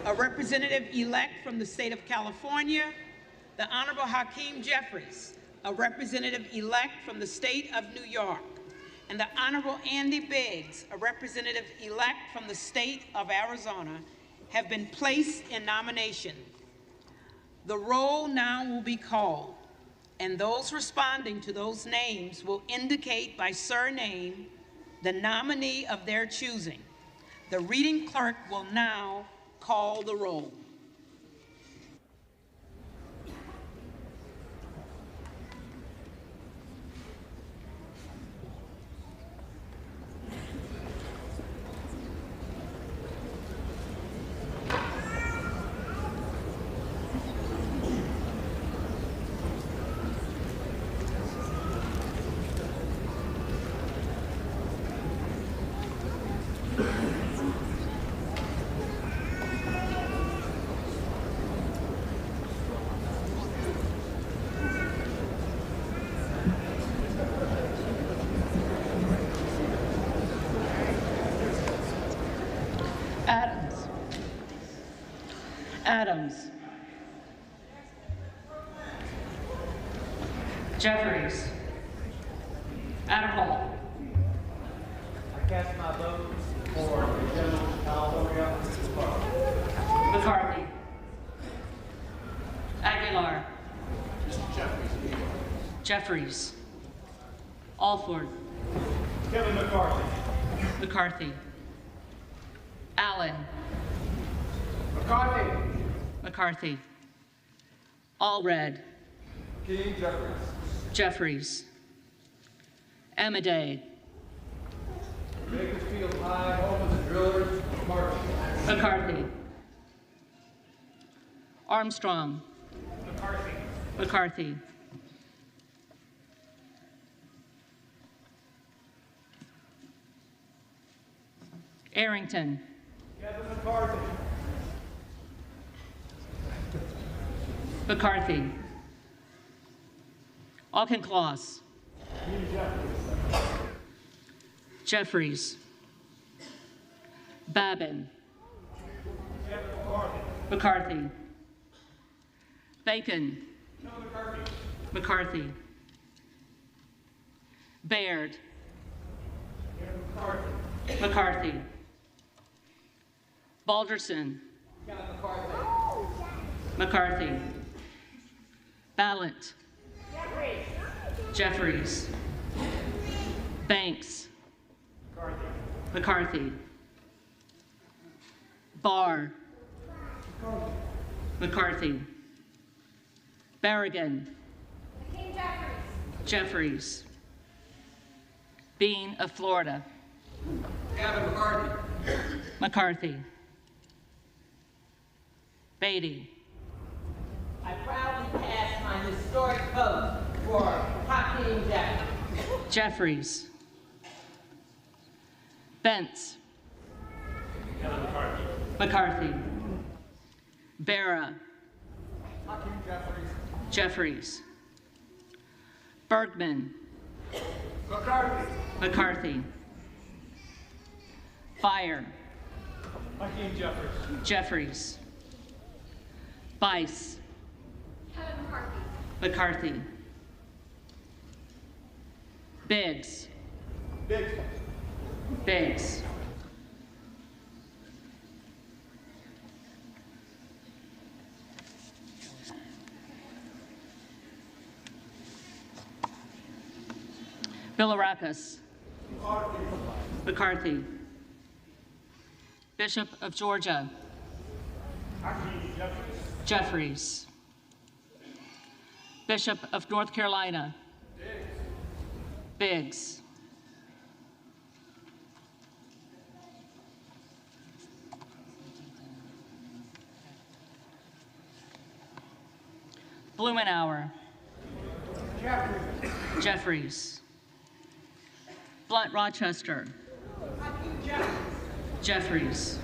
A representative-elect from the state of California, the Honorable Hakeem Jeffries, a representative-elect from the state of New York, and the Honorable Andy Biggs, a representative-elect from the state of Arizona, have been placed in nomination. The roll now will be called, and those responding to those names will indicate by surname the nominee of their choosing. The reading clerk will now call the roll. Adams. Jeffries. Adderhall.
I cast my vote for the gentleman from California,
McCarthy. Aguilar. Jeffries. Alford.
Kevin McCarthy.
McCarthy. Allen.
McCarthy.
McCarthy. Allred.
King Jeffries.
Jeffries. Amadei.
Bakersfield High, home of the drillers, Martin.
McCarthy. Armstrong.
McCarthy.
McCarthy. Arrington.
Kevin McCarthy.
McCarthy. Auchincloss.
Jeffries. Babin. McCarthy. Bacon. McCarthy. Baird. McCarthy. Balderson. McCarthy. Ballot. Jeffries. Banks. McCarthy. Barr. McCarthy. Berrigan. Jeffries. Bean of Florida. McCarthy. Beatty.
I proudly pass my historic vote for Hakeem Jeffries.
Jeffries. Bentz. McCarthy. Barra. Jeffries. Bergman. McCarthy. Fire. Jeffries. Bice. McCarthy. Biggs. Biggs. Bilirakis. McCarthy. Bishop of Georgia. Jeffries. Bishop of North Carolina. Biggs. Blumenauer. Jeffries. Blunt Rochester. Jeffries.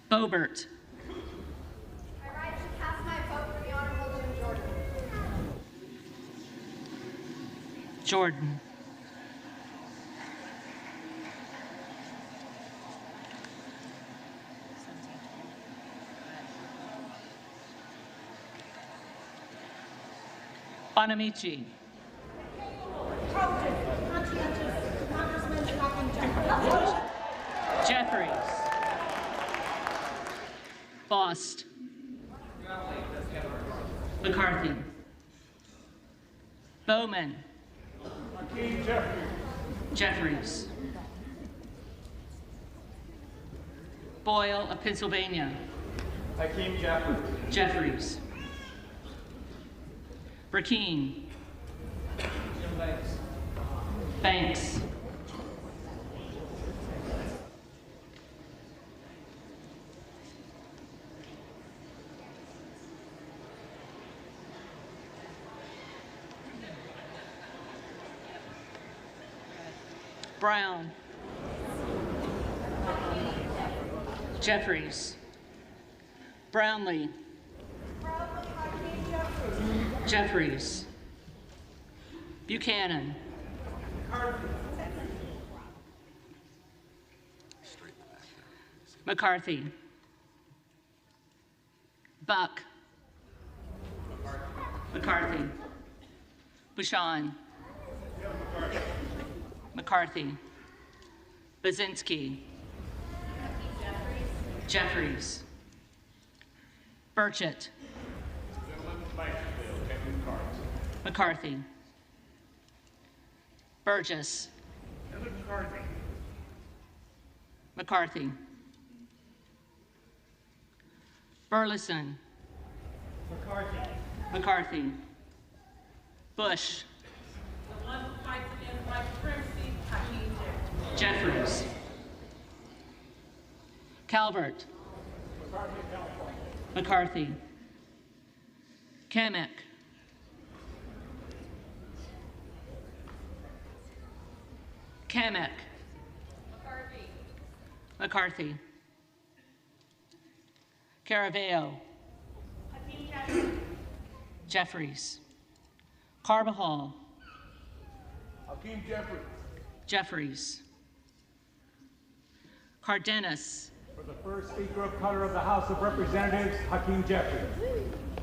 Boebert.
I rise to cast my vote for the Honorable Jordan.
Jordan. Bonamici. Jeffries. Bost. McCarthy. Bowman. Jeffries. Boyle of Pennsylvania.
Hakeem Jeffries.
Jeffries. Burkeen. Banks. Brown. Jeffries. Brownlee. Jeffries. Buchanan. McCarthy. Buck. McCarthy. Bouchon. McCarthy. Baczynski. Jeffries. Burchett. McCarthy. Burgess. McCarthy. Burleson. McCarthy. Bush.
The one who fights against white supremacy, Hakeem
Jeffries.
Jeffries.
Calvert. McCarthy. Kamek. Kamek. McCarthy. Caraveo. Jeffries. Carbajal.
Hakeem Jeffries.
Jeffries. Cardenas.
For the first Speaker of color of the House of Representatives, Hakeem Jeffries.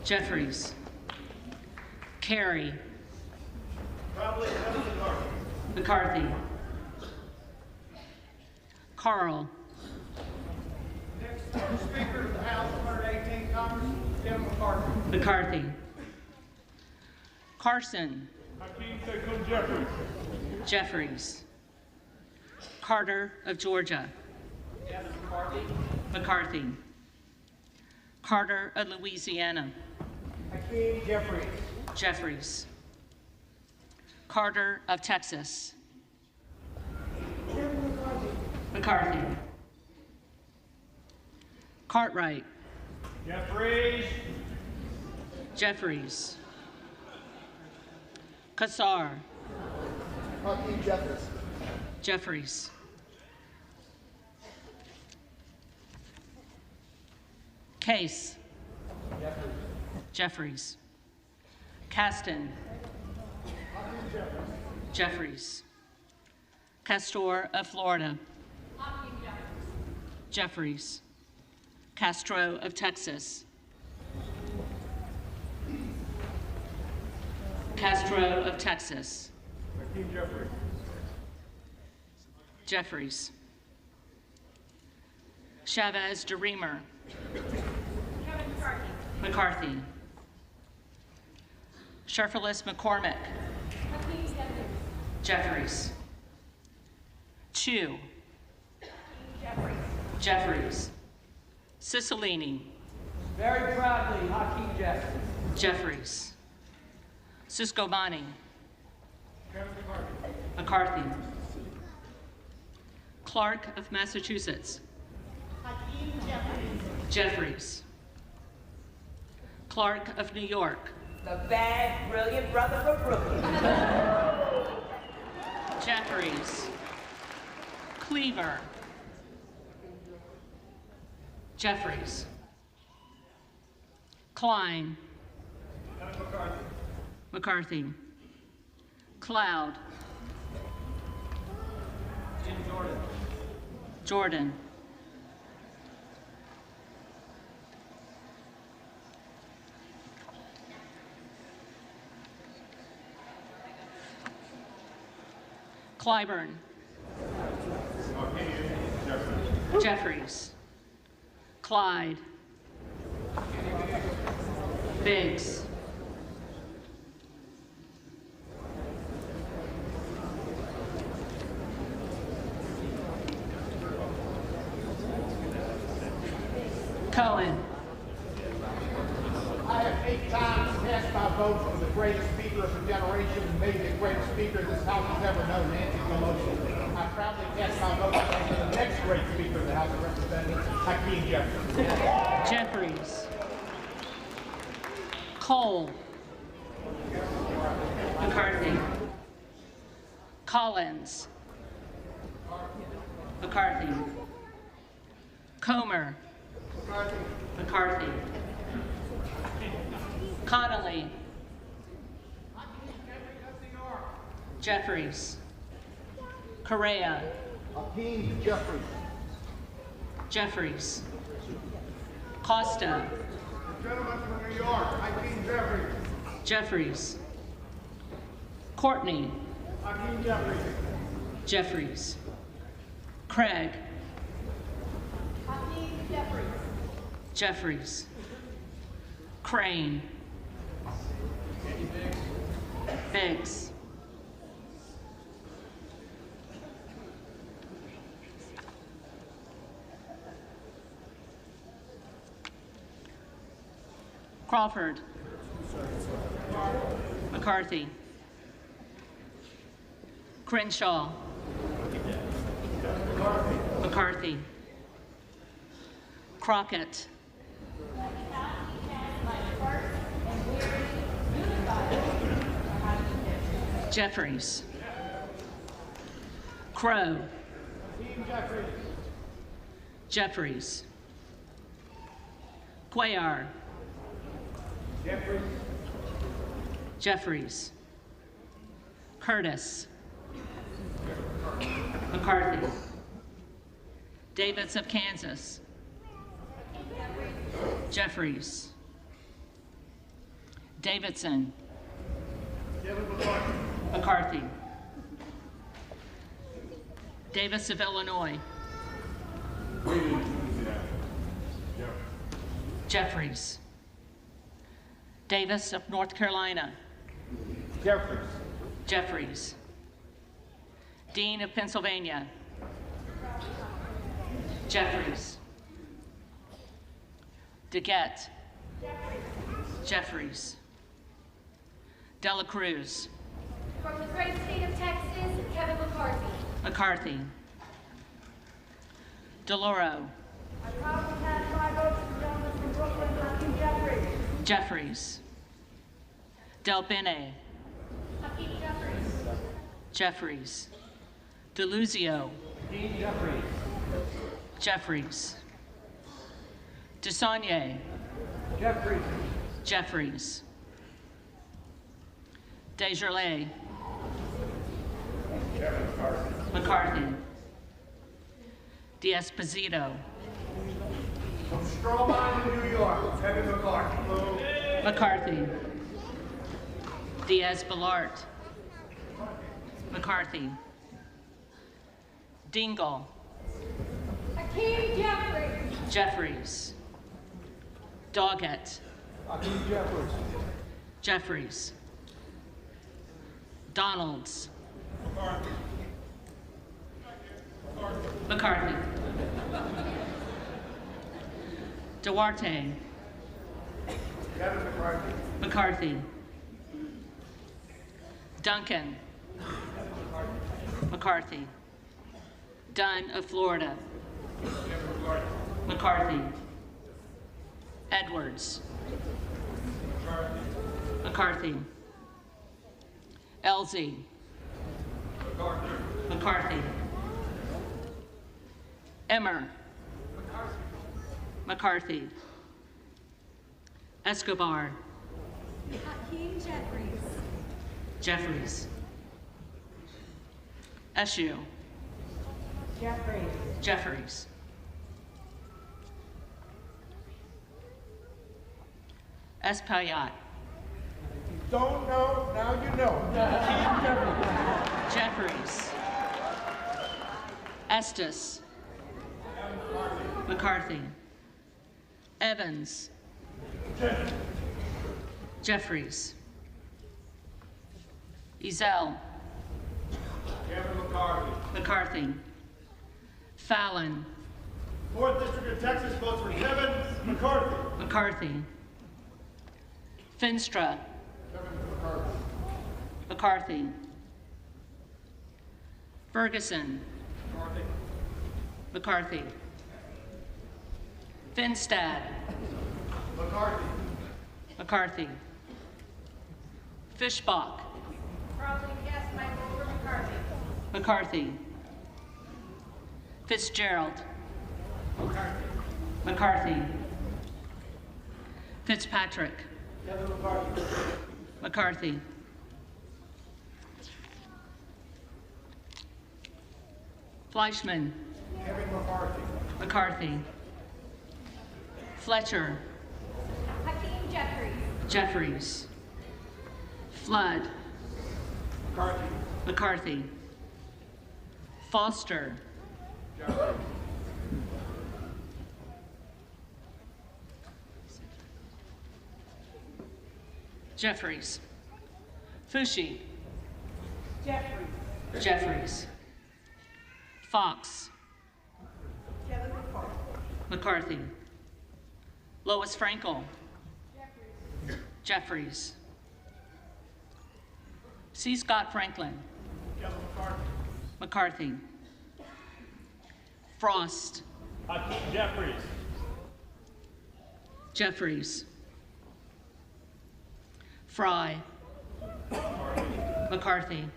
Jeffries. Carey. McCarthy. Carl.
Next Speaker of the House of 118th Congress, Tim McCarthy.
McCarthy. Carson.
Hakeem Sekou Jeffries.
Jeffries. Carter of Georgia. McCarthy. Carter of Louisiana.
Hakeem Jeffries.
Jeffries. Carter of Texas. McCarthy. Cartwright.
Jeffries.
Jeffries. Kassar.
Hakeem Jeffries.
Jeffries. Case. Jeffries. Caston. Jeffries. Castor of Florida. Jeffries. Castro of Texas. Castro of Texas.
Hakeem Jeffries.
Jeffries. Chavez DeReamer. McCarthy. Sherfilis McCormick. Jeffries. Chu. Jeffries. Cicilline.
Very proudly, Hakeem Jeffries.
Jeffries. Siscobani. McCarthy. Clark of Massachusetts. Jeffries. Clark of New York.
The bad, brilliant brother of Brooklyn.
Jeffries. Cleaver. Jeffries. Klein. McCarthy. Cloud. Jordan. Clyburn. Jeffries. Clyde. Biggs. Cohen.
I have 8 times cast my vote for the greatest speaker of the generation and maybe the greatest speaker this House has ever known, Nancy Pelosi. I proudly cast my vote for the next great speaker of the House of Representatives, Hakeem Jeffries.
Jeffries. Cole. McCarthy. Collins. McCarthy. Comer. McCarthy. Connolly. Jeffries. Correa.
Hakeem Jeffries.
Jeffries. Costa.
The gentleman from New York, Hakeem Jeffries.
Jeffries. Courtney.
Hakeem Jeffries.
Jeffries. Craig.
Hakeem Jeffries.
Jeffries. Crane. Biggs. Crawford. McCarthy. Crenshaw. McCarthy. Crockett. Jeffries. Crow. Jeffries. Cuellar. Jeffries. Curtis.
McCarthy. Davis of Kansas. Jeffries. Davidson. McCarthy. Davis of Illinois. Jeffries. Davis of North Carolina.
Jeffries.
Jeffries. Dean of Pennsylvania. Jeffries. DeGette. Jeffries. Dela Cruz.
From the great state of Texas, Kevin McCarthy.
McCarthy. DeLauro.
I proudly cast my vote for the gentleman from Brooklyn, Hakeem Jeffries.
Jeffries. Del Bene.
Hakeem Jeffries.
Jeffries. DeLuzio.
Dean Jeffries.
Jeffries. DeSaulnier.
Jeffries.
Jeffries. Desjardins. McCarthy. D'Esposito.
From Strawmine, New York, Kevin McCarthy.
McCarthy. Diaz-Balart. McCarthy. Dingle.
Hakeem Jeffries.
Jeffries. Doggett.
Hakeem Jeffries.
Jeffries. Donalds. McCarthy. Duarte.
Kevin McCarthy.
McCarthy. Duncan. McCarthy. Dunn of Florida. McCarthy. Edwards. McCarthy. Elsie. McCarthy. Emmer. McCarthy. Escobar.
Hakeem Jeffries.
Jeffries. Eshue.
Jeffries.
Jeffries. Espaillat.
Don't know, now you know.
Jeffries. Estes. McCarthy. Evans. Jeffries. Ezell.
Kevin McCarthy.
McCarthy. Fallon.
4th District of Texas votes for Kevin McCarthy.
McCarthy. Finstra. McCarthy. Ferguson. McCarthy. Finstad.
McCarthy.
McCarthy. Fishbach.
Proudly cast my vote for McCarthy.
McCarthy. Fitzgerald. McCarthy. Fitzpatrick.
Kevin McCarthy.
McCarthy. Fleischman.
Kevin McCarthy.
McCarthy. Fletcher.
Hakeem Jeffries.
Jeffries. Flood.
McCarthy.
McCarthy. Foster. Jeffries. Fushi.
Jeffries.
Jeffries. Fox.
Kevin McCarthy.
McCarthy. Lois Frankel. Jeffries. C. Scott Franklin.
Kevin McCarthy.
McCarthy. Frost.
Hakeem Jeffries.
Jeffries. Fry. McCarthy.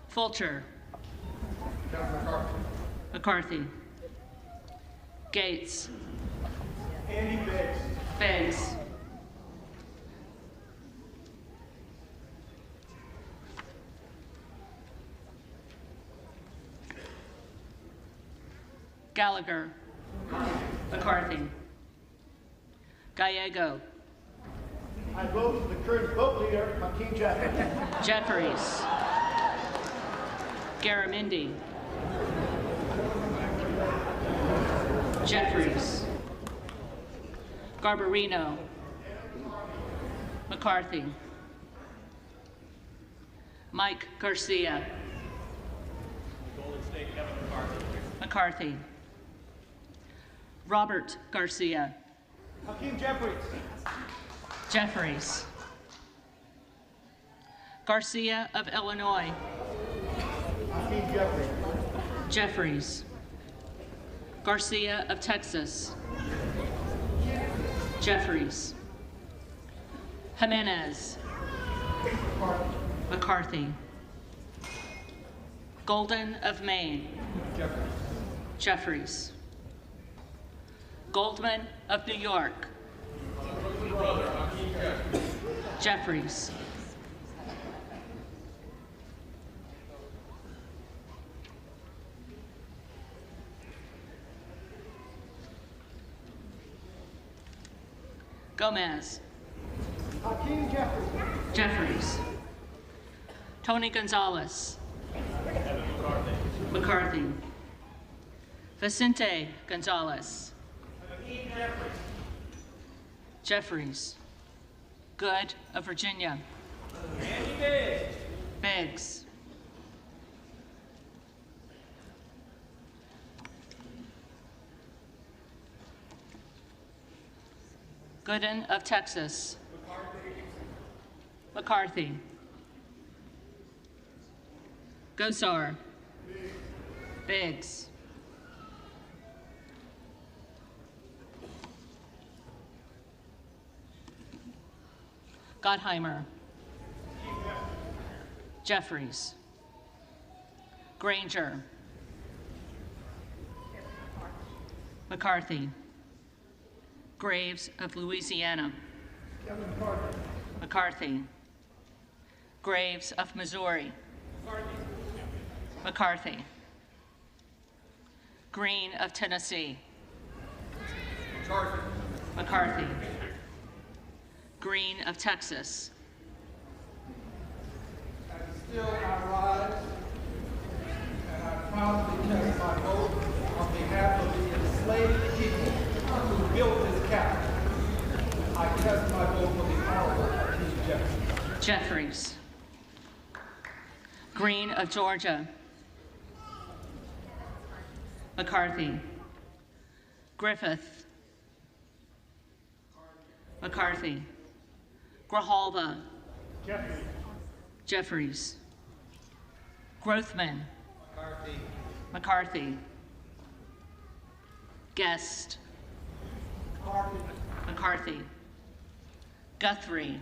Fulcher.
Kevin McCarthy.
McCarthy. Gates.
Andy Biggs.
Biggs. Gallagher. McCarthy. Gallego.
I vote for the current vote leader, Hakeem Jeffries.
Jeffries. Garamendi. Jeffries. Garbarino. McCarthy. Mike Garcia. McCarthy. Robert Garcia.
Hakeem Jeffries.
Jeffries. Garcia of Illinois.
Hakeem Jeffries.
Jeffries. Garcia of Texas. Jeffries. Jimenez. McCarthy. Golden of Maine. Jeffries. Goldman of New York. Jeffries. Gomez.
Hakeem Jeffries.
Jeffries. Tony Gonzalez. McCarthy. Vicente Gonzalez. Jeffries. Good of Virginia. Biggs. Gooden of Texas. McCarthy. Gosar. Biggs. Gottheimer. Jeffries. Granger. McCarthy. Graves of Louisiana. McCarthy. Graves of Missouri. McCarthy. Green of Tennessee. McCarthy. Green of Texas.
And still I rise, and I proudly cast my vote on behalf of the enslaved people who built this capital. I cast my vote for the honorable Hakeem Jeffries.
Jeffries. Green of Georgia. McCarthy. Griffith. McCarthy. Grijalva. Jeffries. Grothman. McCarthy. Guest. McCarthy. Guthrie.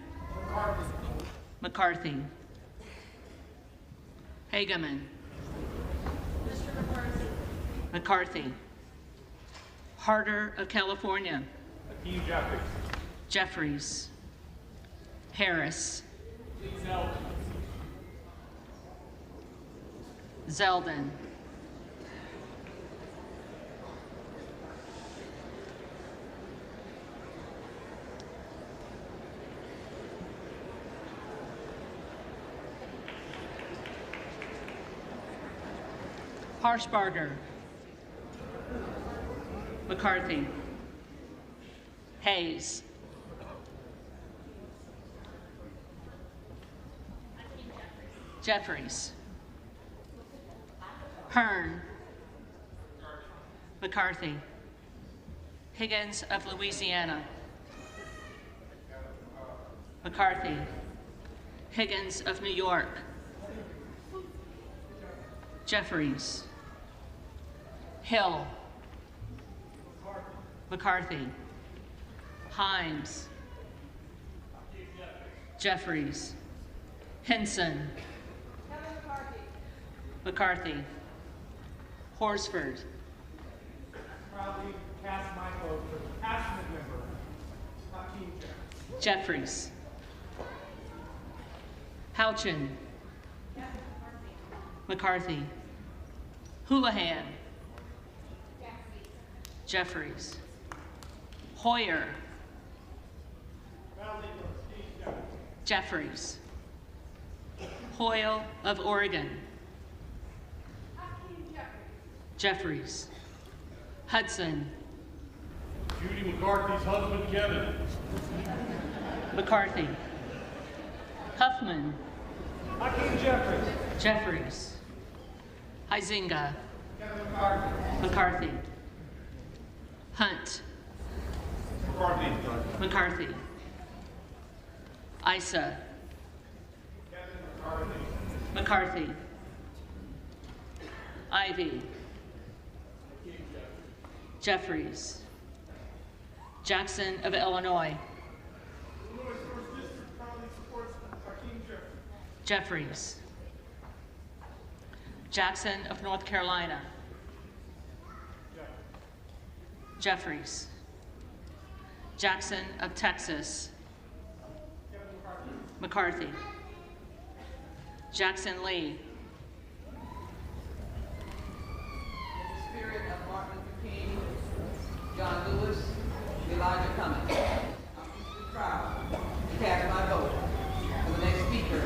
McCarthy. Hageman. McCarthy. Harder of California.
Hakeem Jeffries.
Jeffries. Harris. Zeldin. Harshbarger. McCarthy. Hayes. Jeffries. Hearn. McCarthy. Higgins of Louisiana. McCarthy. Higgins of New York. Jeffries. Hill. McCarthy. Himes. Jeffries. Henson. McCarthy. Horsford.
Proudly cast my vote for the passionate member, Hakeem Jeffries.
Jeffries. Houchin. McCarthy. Houlihan. Jeffries. Hoyer. Jeffries. Hoyle of Oregon. Jeffries. Hudson.
Judy McCarthy's husband, Kevin.
McCarthy. Huffman.
Hakeem Jeffries.
Jeffries. Huizinga. McCarthy. Hunt.
McCarthy.
McCarthy. Issa. McCarthy. Ivy. Jeffries. Jackson of Illinois. Jeffries. Jackson of North Carolina. Jeffries. Jackson of Texas. McCarthy. Jackson Lee.
Spirit of Martin Luther King, John Lewis, Elijah Cummings. I'm deeply proud to cast my vote for the next speaker,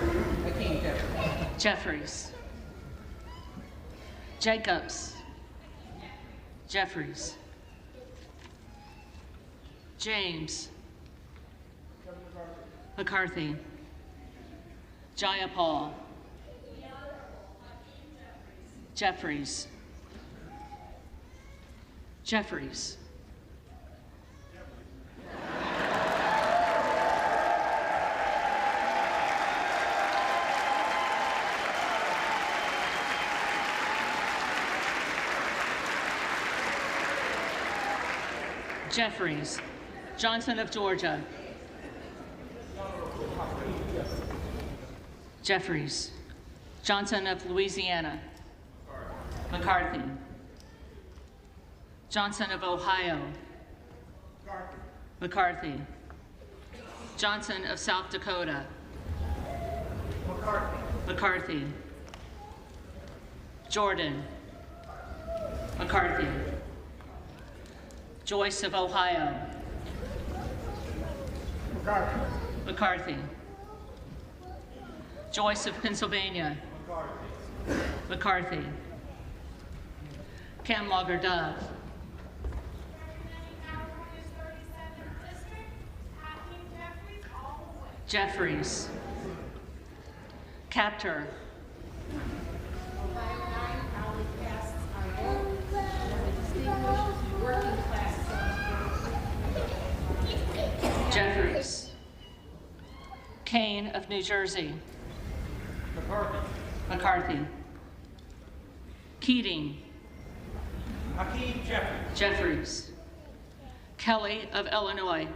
Hakeem Jeffries.
Jeffries. Jacobs. Jeffries. James. McCarthy. Jayapal. Jeffries. Jeffries. Jeffries. Johnson of Georgia. Jeffries. Johnson of Louisiana. McCarthy. Johnson of Ohio. McCarthy. Johnson of South Dakota. McCarthy. Jordan. McCarthy. Joyce of Ohio. McCarthy. Joyce of Pennsylvania. McCarthy. Camlogger Dove. Jeffries. Captor. Jeffries. Kane of New Jersey. McCarthy. Keating.
Hakeem Jeffries.
Jeffries. Kelly of Illinois.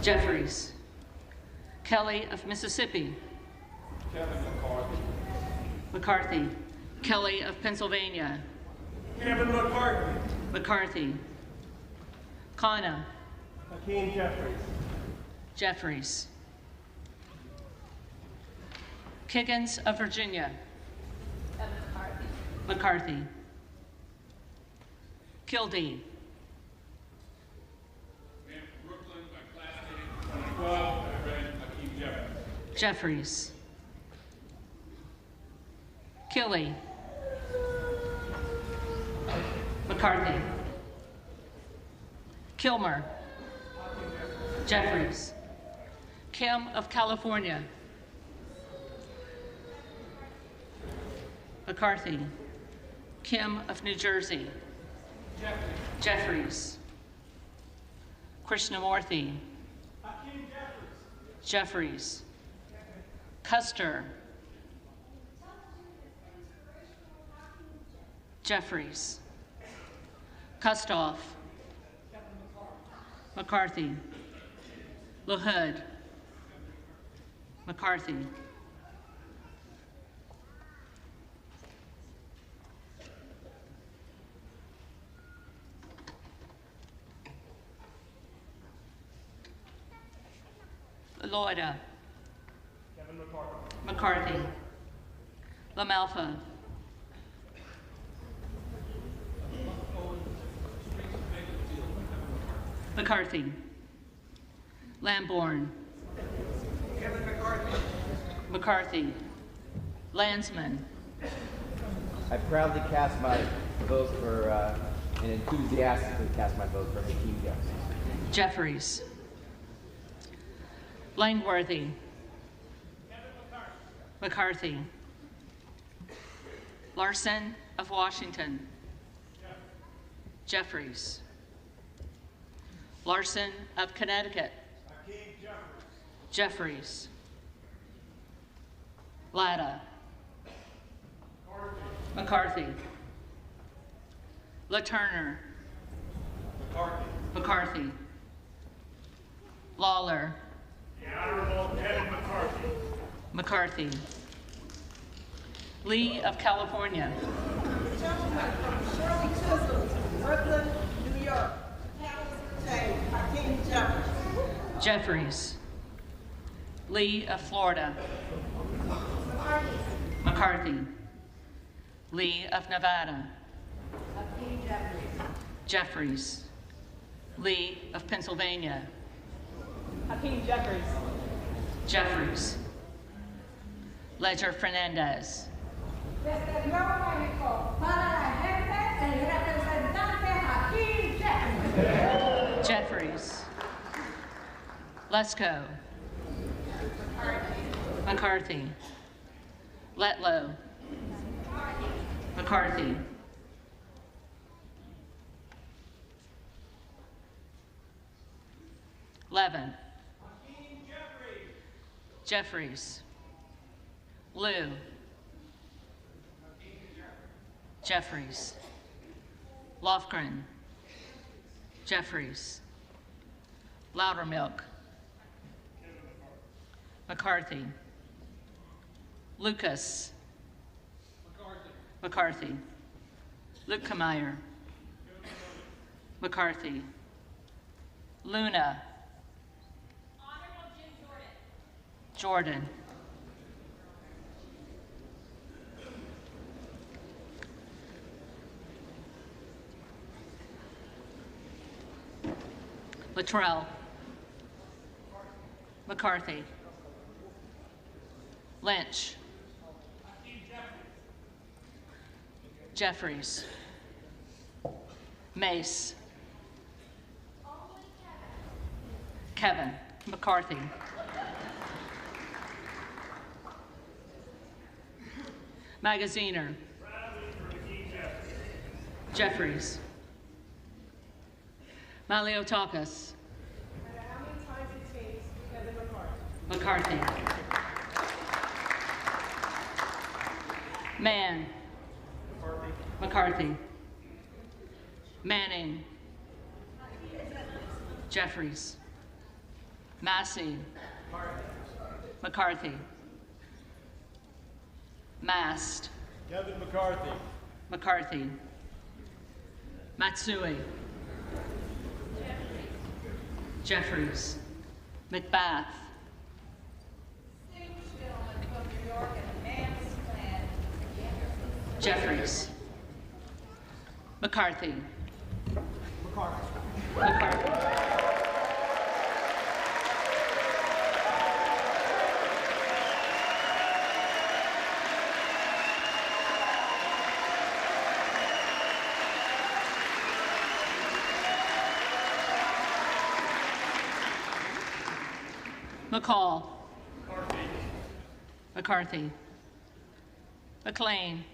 Jeffries. Kelly of Mississippi.
Kevin McCarthy.
McCarthy. Kelly of Pennsylvania.
Kevin McCarthy.
McCarthy. Kana.
Hakeem Jeffries.
Jeffries. Kiggins of Virginia. McCarthy. Kildee.
Brooklyn, my classmate, 2012, I read Hakeem Jeffries.
Jeffries. Killy. McCarthy. Kilmer. Jeffries. Kim of California. McCarthy. Kim of New Jersey. Jeffries. Krishnamurthy. Jeffries. Custer. Jeffries. Kustoff. McCarthy. LaHood. McCarthy. Loida.
Kevin McCarthy.
McCarthy. LaMalfa. McCarthy. Lamborn. McCarthy. Landsman.
I proudly cast my vote for, and enthusiastically cast my vote for Hakeem Jeffries.
Jeffries. Langworthy. McCarthy. Larson of Washington. Jeffries. Larson of Connecticut. Jeffries. Latta. McCarthy. LaTurner. McCarthy. Lawler.
The Honorable Kevin McCarthy.
McCarthy. Lee of California.
Brooklyn, New York. Hakeem Jeffries.
Jeffries. Lee of Florida. McCarthy. Lee of Nevada. Jeffries. Lee of Pennsylvania.
Hakeem Jeffries.
Jeffries. Ledger Fernandez.
Desde Nuevo México, para la gente, el representante Hakeem Jeffries.
Jeffries. Lesko. McCarthy. Letlow. McCarthy. Levin. Jeffries. Liu. Jeffries. Lofgren. Jeffries. Loudermilk. McCarthy. Lucas. McCarthy. Lukemeyer. McCarthy. Luna. Jordan. Luttrell. McCarthy. Lynch. Jeffries. Mace. Kevin McCarthy. Magaziner. Jeffries. Maliotakis. McCarthy. Mann. McCarthy. Manning. Jeffries. Massey. McCarthy. Mast.
Kevin McCarthy.
McCarthy. Matsui. Jeffries. McBath. Jeffries. McCarthy. McCarthy. McCall. McCarthy. McLean.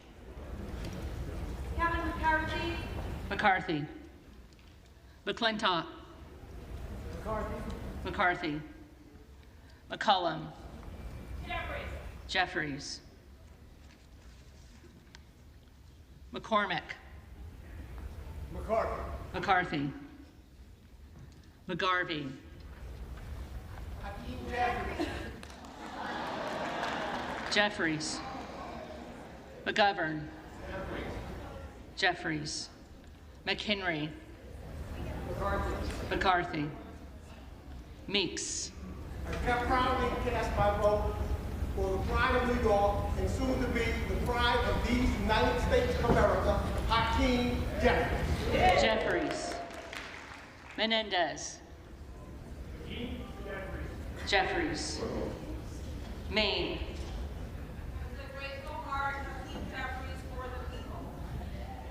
Kevin McCarthy.
McCarthy. McClintock. McCarthy. McCullum. Jeffries. McCormick. McCarthy. McGarvey. Jeffries. McGovern. Jeffries. McHenry. McCarthy. Meeks.
I proudly cast my vote for the pride of New York and soon to be the pride of these United States of America, Hakeem Jeffries.
Jeffries. Menendez. Jeffries. Maine.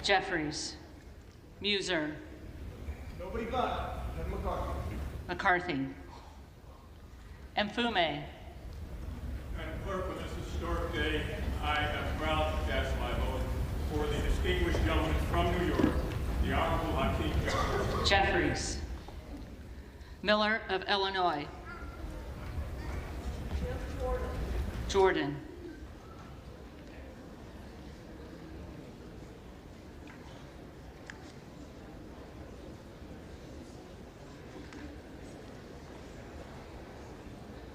Jeffries. Muser.
Nobody but McCarthy.
McCarthy. Mfume.
Madam Clerk, on this historic day, I am proud to cast my vote for the distinguished gentleman from New York, the Honorable Hakeem Jeffries.
Jeffries. Miller of Illinois. Jordan.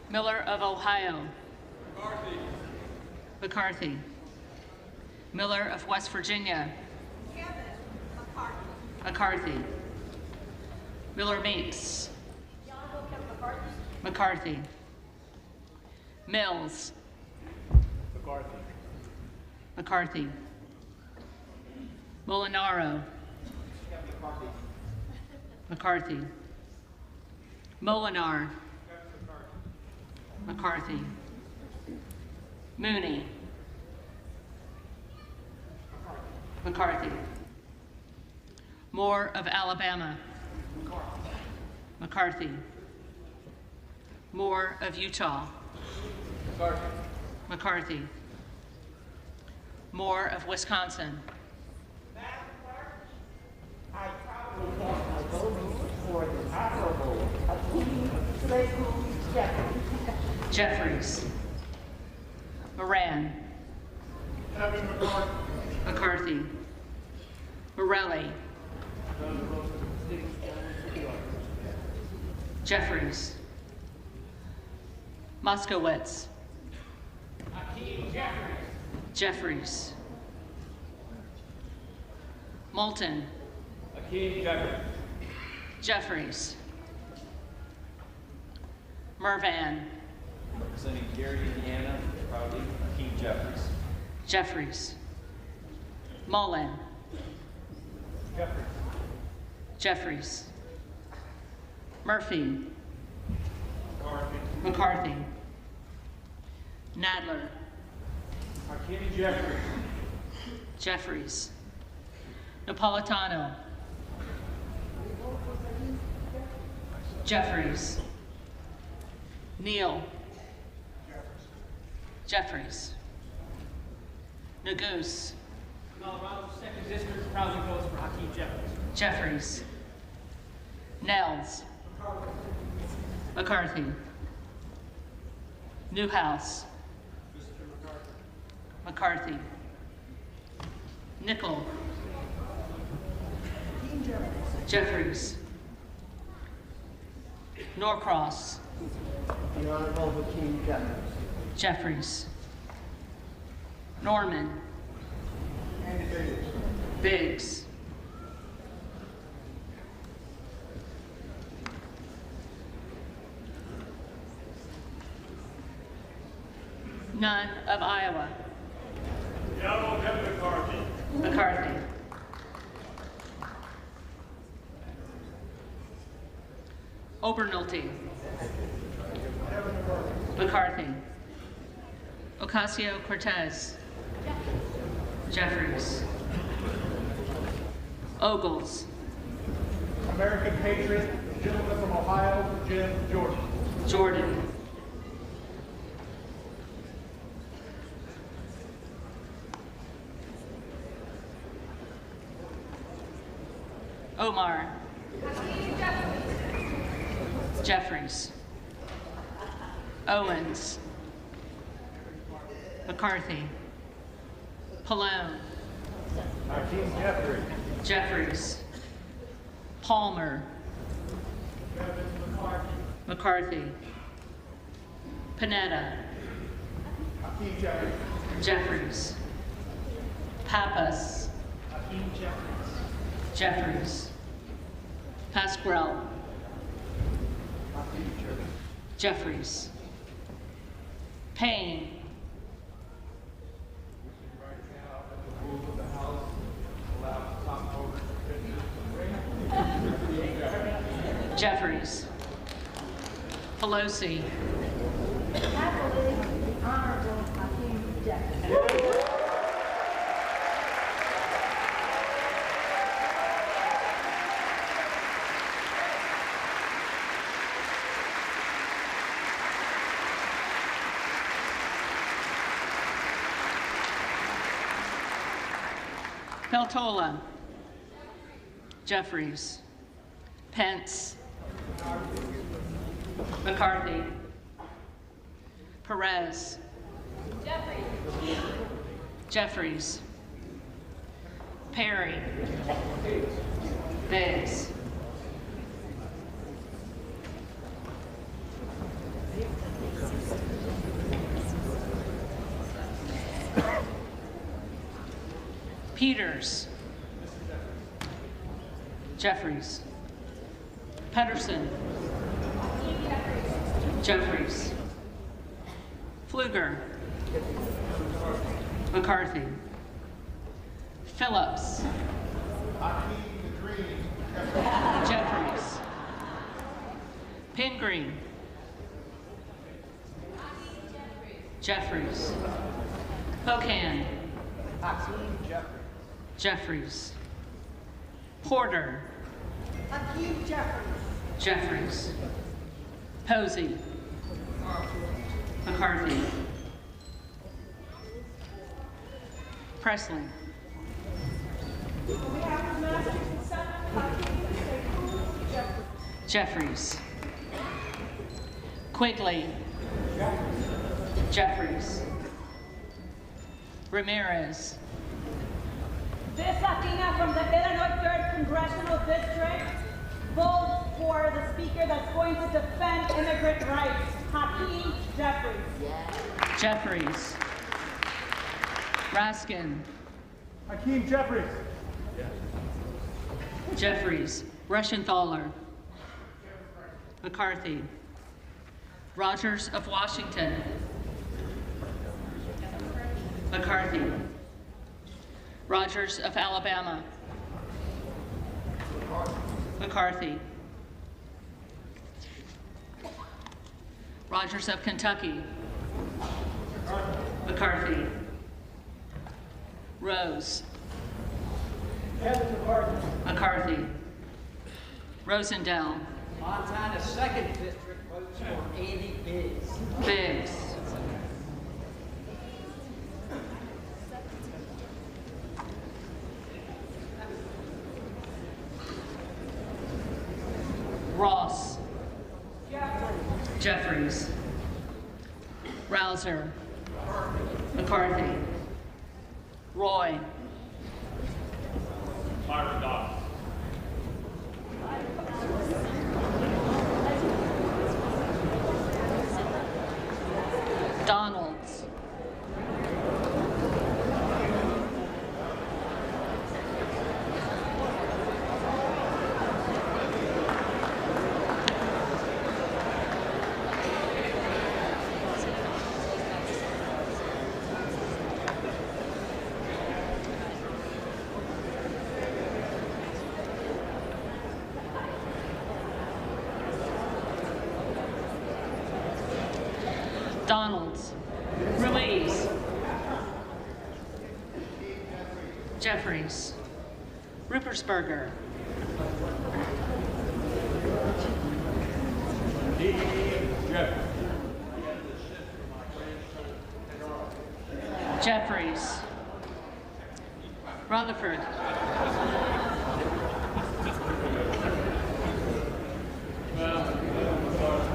Miller of Ohio.
McCarthy.
McCarthy. Miller of West Virginia. McCarthy. Miller Meeks. McCarthy. Mills.
McCarthy.
McCarthy. Molinaro. McCarthy. Molinar. McCarthy. Mooney. McCarthy. Moore of Alabama. McCarthy. Moore of Utah. McCarthy. Moore of Wisconsin.
I proudly cast my vote for the Honorable Hakeem Jeffries.
Jeffries. Moran.
Kevin McCarthy.
McCarthy. Morelli. Jeffries. Moskowitz. Jeffries. Moulton.
Hakeem Jeffries.
Jeffries. Mervan.
Representing Gary, Indiana, proudly, Hakeem Jeffries.
Jeffries. Mullen.
Jeffries.
Jeffries. Murphy.
McCarthy.
McCarthy. Nadler.
Hakeem Jeffries.
Jeffries. Napolitano. Jeffries. Neal. Jeffries. Nagoose.
Colorado 2nd District proudly votes for Hakeem Jeffries.
Jeffries. Nels. McCarthy. Newhouse. McCarthy. Nickel. Jeffries. Norcross.
The Honorable Hakeem Jeffries.
Jeffries. Norman. Biggs. None of Iowa.
The Honorable Kevin McCarthy.
McCarthy. Obernolte. McCarthy. Ocasio-Cortez. Jeffries. Ogles.
American patriot, gentleman from Ohio, Jim Jordan.
Jordan. Omar. Jeffries. Owens. McCarthy. Pallone.
Hakeem Jeffries.
Jeffries. Palmer. McCarthy. Panetta.
Hakeem Jeffries.
Jeffries. Pappas.
Hakeem Jeffries.
Jeffries. Pasquale. Jeffries. Payne. Jeffries. Pelosi.
Happily, the Honorable Hakeem Jeffries.
Peltola. Jeffries. Pence. McCarthy. Perez. Jeffries. Perry. Biggs. Peters. Jeffries. Pedersen. Jeffries. Pfluger. McCarthy. Phillips. Jeffries. Pingree. Jeffries. Pocan. Jeffries. Porter.
Hakeem Jeffries.
Jeffries. Posey. McCarthy. Presley. Jeffries. Quigley. Jeffries. Ramirez.
This Latina from the Illinois 3rd Congressional District votes for the speaker that's going to defend immigrant rights, Hakeem Jeffries.
Jeffries. Raskin.
Hakeem Jeffries.
Jeffries. Rushenthaler. McCarthy. Rogers of Washington. McCarthy. Rogers of Alabama. McCarthy. Rogers of Kentucky. McCarthy. Rose. McCarthy. Rosendale.
Montana 2nd District votes for Andy Biggs.
Biggs. Ross. Jeffries. Rouser. McCarthy. Roy.
Myron Dobbs.
Donalds. Donalds. Ruiz. Jeffries. Ruppersberger. Jeffries. Rutherford.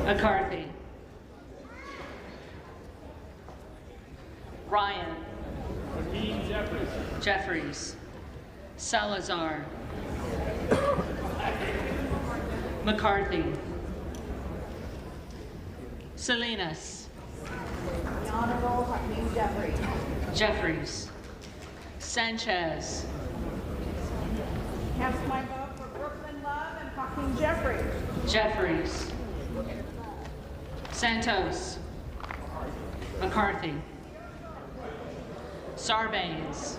McCarthy. Ryan. Jeffries. Salazar. McCarthy. Salinas.
The Honorable Hakeem Jeffries.
Jeffries. Sanchez.
Cast my vote for Brooklyn Love and Hakeem Jeffries.
Jeffries. Santos. McCarthy. Sarbanes.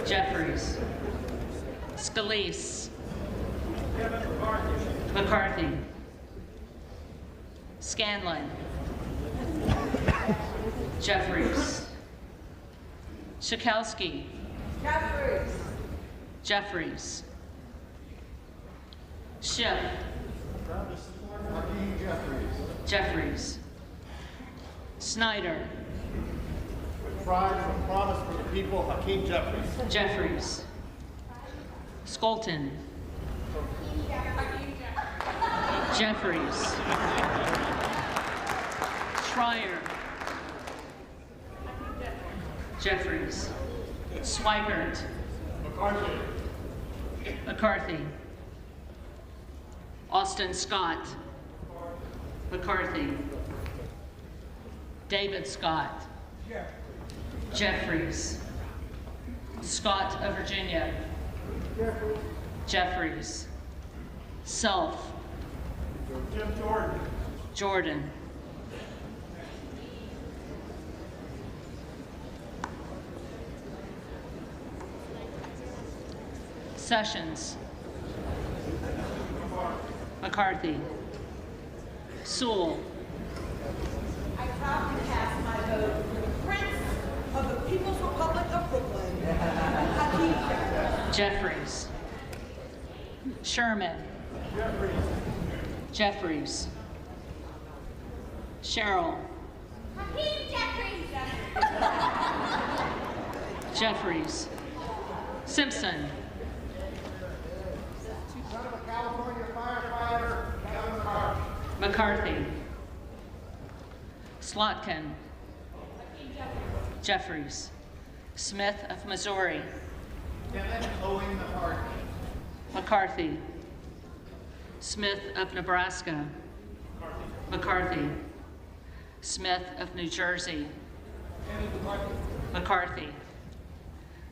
Jeffries. Scalise. McCarthy. Scanlon. Jeffries. Schakowsky. Jeffries. Schiff. Jeffries. Snyder.
With pride and promise for the people, Hakeem Jeffries.
Jeffries. Skolton. Jeffries. Schreier. Jeffries. Swigert. McCarthy. Austin Scott. McCarthy. David Scott. Jeffries. Scott of Virginia. Jeffries. Self.
Jim Jordan.
Jordan. Sessions. McCarthy. Sewell.
I proudly cast my vote for the Prince of the People's Republic of Brooklyn, Hakeem
Jeffries. Sherman. Jeffries. Sherrill.
Hakeem Jeffries.
Jeffries. Simpson.
Son of a California firefighter, Kevin McCarthy.
McCarthy. Slotkin. Jeffries. Smith of Missouri.
Kevin Owen McCarthy.
McCarthy. Smith of Nebraska. McCarthy. Smith of New Jersey. McCarthy.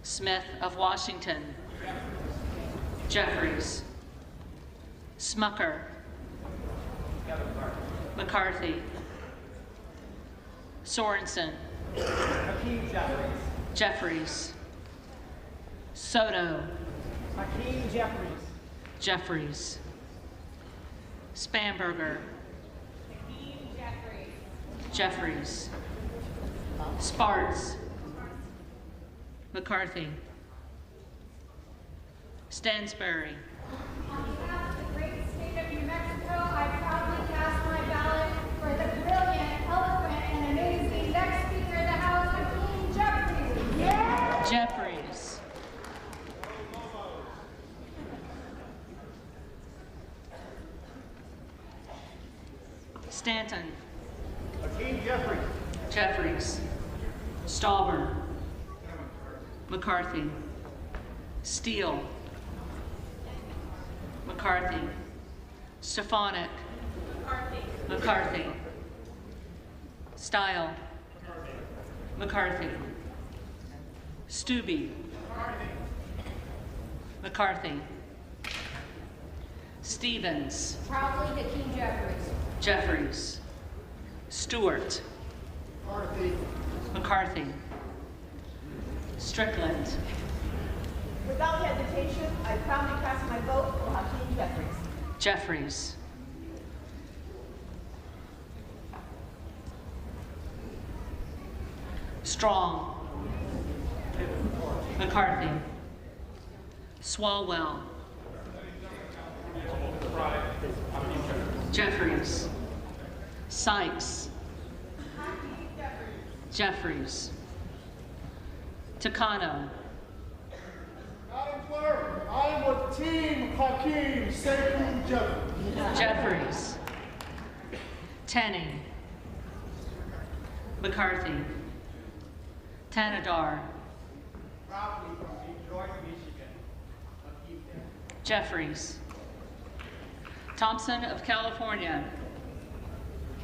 Smith of Washington. Jeffries. Smucker. McCarthy. Sorensen.
Hakeem Jeffries.
Jeffries. Soto.
Hakeem Jeffries.
Jeffries. Spanberger. Jeffries. Sparts. McCarthy. Stansberry.
On behalf of the great state of New Mexico, I proudly cast my ballot for the brilliant, eloquent, and amazing next Speaker of the House, Hakeem Jeffries. Yeah!
Jeffries. Stanton.
Hakeem Jeffries.
Jeffries. Stauber. McCarthy. Steele. McCarthy. Stefanik. McCarthy. Stile. McCarthy. Stubbe. McCarthy. Stevens.
Proudly, Hakeem Jeffries.
Jeffries. Stewart. McCarthy. Strickland.
Without hesitation, I proudly cast my vote for Hakeem Jeffries.
Jeffries. Strong. McCarthy. Swalwell. Jeffries. Sykes. Jeffries. Takano.
Madam Clerk, I am with Team Hakeem Sekou Jeffries.
Jeffries. Tenning. McCarthy. Tanadar.
Proudly from Detroit, Michigan. Hakeem
Jeffries. Thompson of California.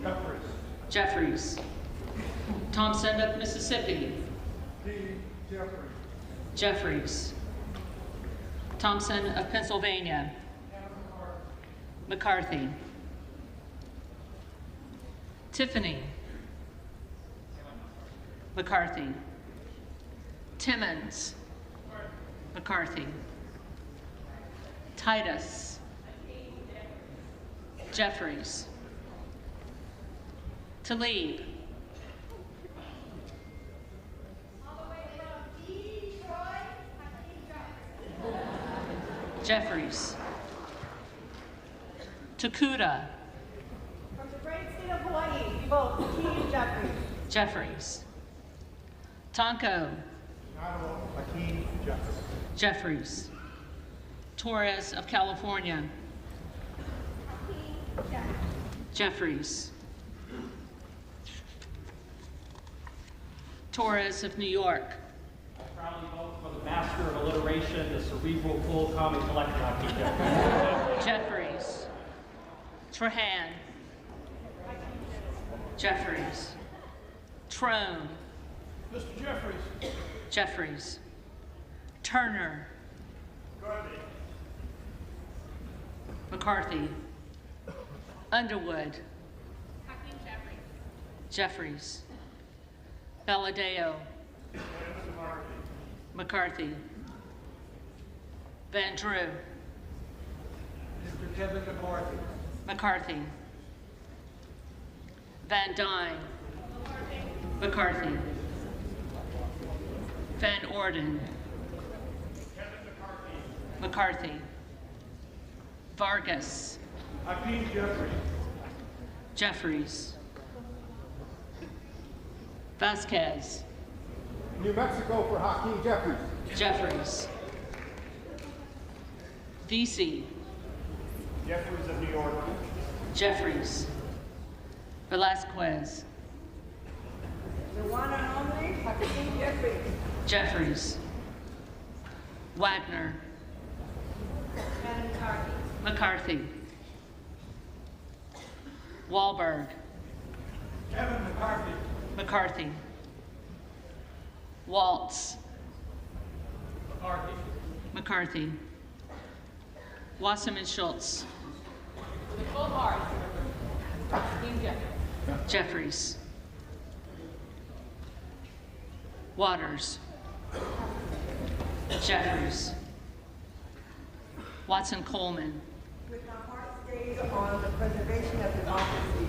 Jeffries.
Jeffries. Thompson of Mississippi.
Team Jeffries.
Jeffries. Thompson of Pennsylvania. McCarthy. Tiffany. McCarthy. Timmons. McCarthy. Titus. Jeffries. Tlaib. Jeffries. Takuda.
From the great state of Hawaii, we vote Hakeem Jeffries.
Jeffries. Tonko.
Honorable Hakeem Jeffries.
Jeffries. Torres of California. Jeffries. Torres of New York.
I proudly vote for the master of alliteration, the cerebral full comic collector, Hakeem Jeffries.
Jeffries. Trahan. Jeffries. Trone.
Mr. Jeffries.
Jeffries. Turner. McCarthy. Underwood. Jeffries. Valadeo. McCarthy. Van Drew.
Mr. Kevin McCarthy.
McCarthy. Van Dyne. McCarthy. Van Orden. McCarthy. Vargas.
Hakeem Jeffries.
Jeffries. Vasquez.
New Mexico for Hakeem Jeffries.
Jeffries. VC.
Jeffries of New York.
Jeffries. Velasquez.
The one and only Hakeem Jeffries.
Jeffries. Wagner.
And McCarthy.
McCarthy. Wahlberg.
Kevin McCarthy.
McCarthy. Waltz.
McCarthy.
McCarthy. Wasserman Schultz.
The full heart. Hakeem Jeffries.
Jeffries. Waters. Jeffries. Watson Coleman.
With my heart stayed on the preservation of democracy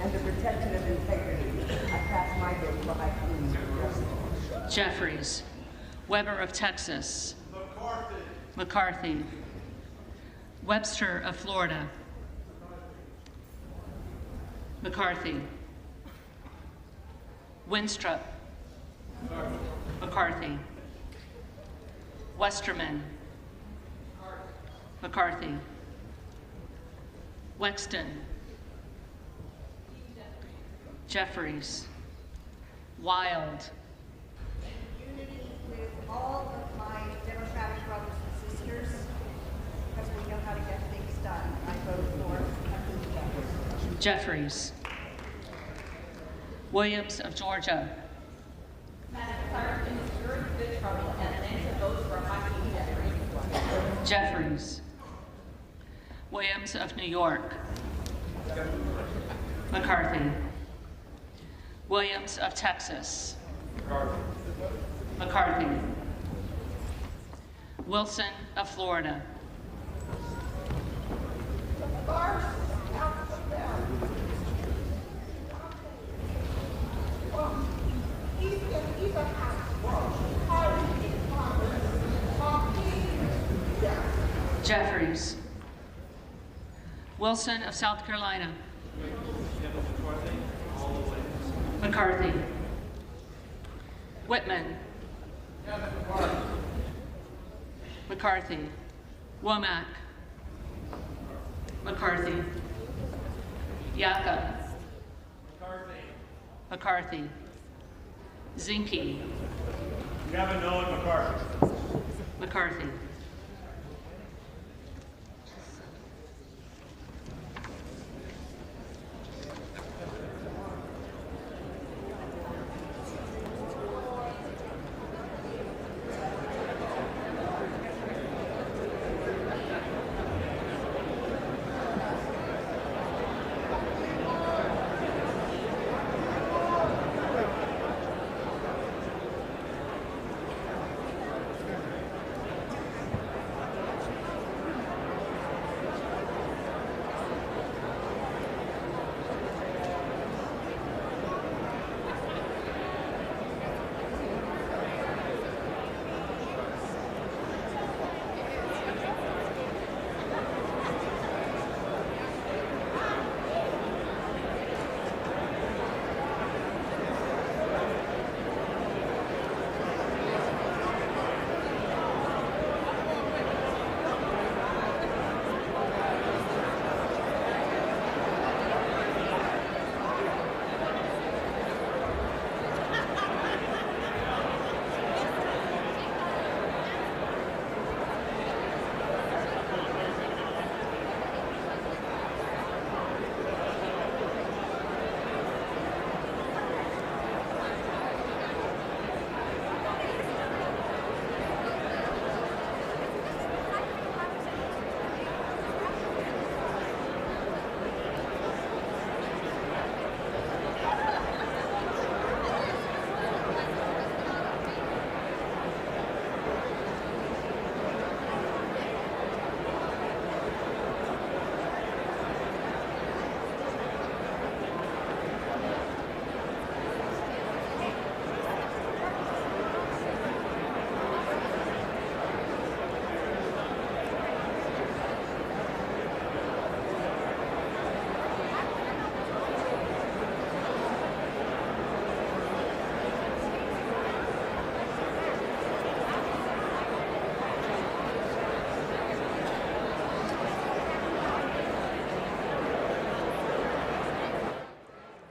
and the protection of integrity, I pass my vote for Hakeem Jeffries.
Jeffries. Weber of Texas. McCarthy. Webster of Florida. McCarthy. Winstrup. McCarthy. Westerman. McCarthy. Wexton. Jeffries. Wild.
Unity with all of my Democratic brothers and sisters, because we know how to get things done. I vote for Hakeem Jeffries.
Jeffries. Williams of Georgia.
Madam Clerk, in the spirit of good trouble, and an answer vote for Hakeem Jeffries.
Jeffries. Williams of New York. McCarthy. Williams of Texas. McCarthy. Wilson of Florida. Jeffries. Wilson of South Carolina. McCarthy. Whitman. McCarthy. Womack. McCarthy. Yaka. McCarthy. Zinke.
Kevin Nolan McCarthy.
McCarthy.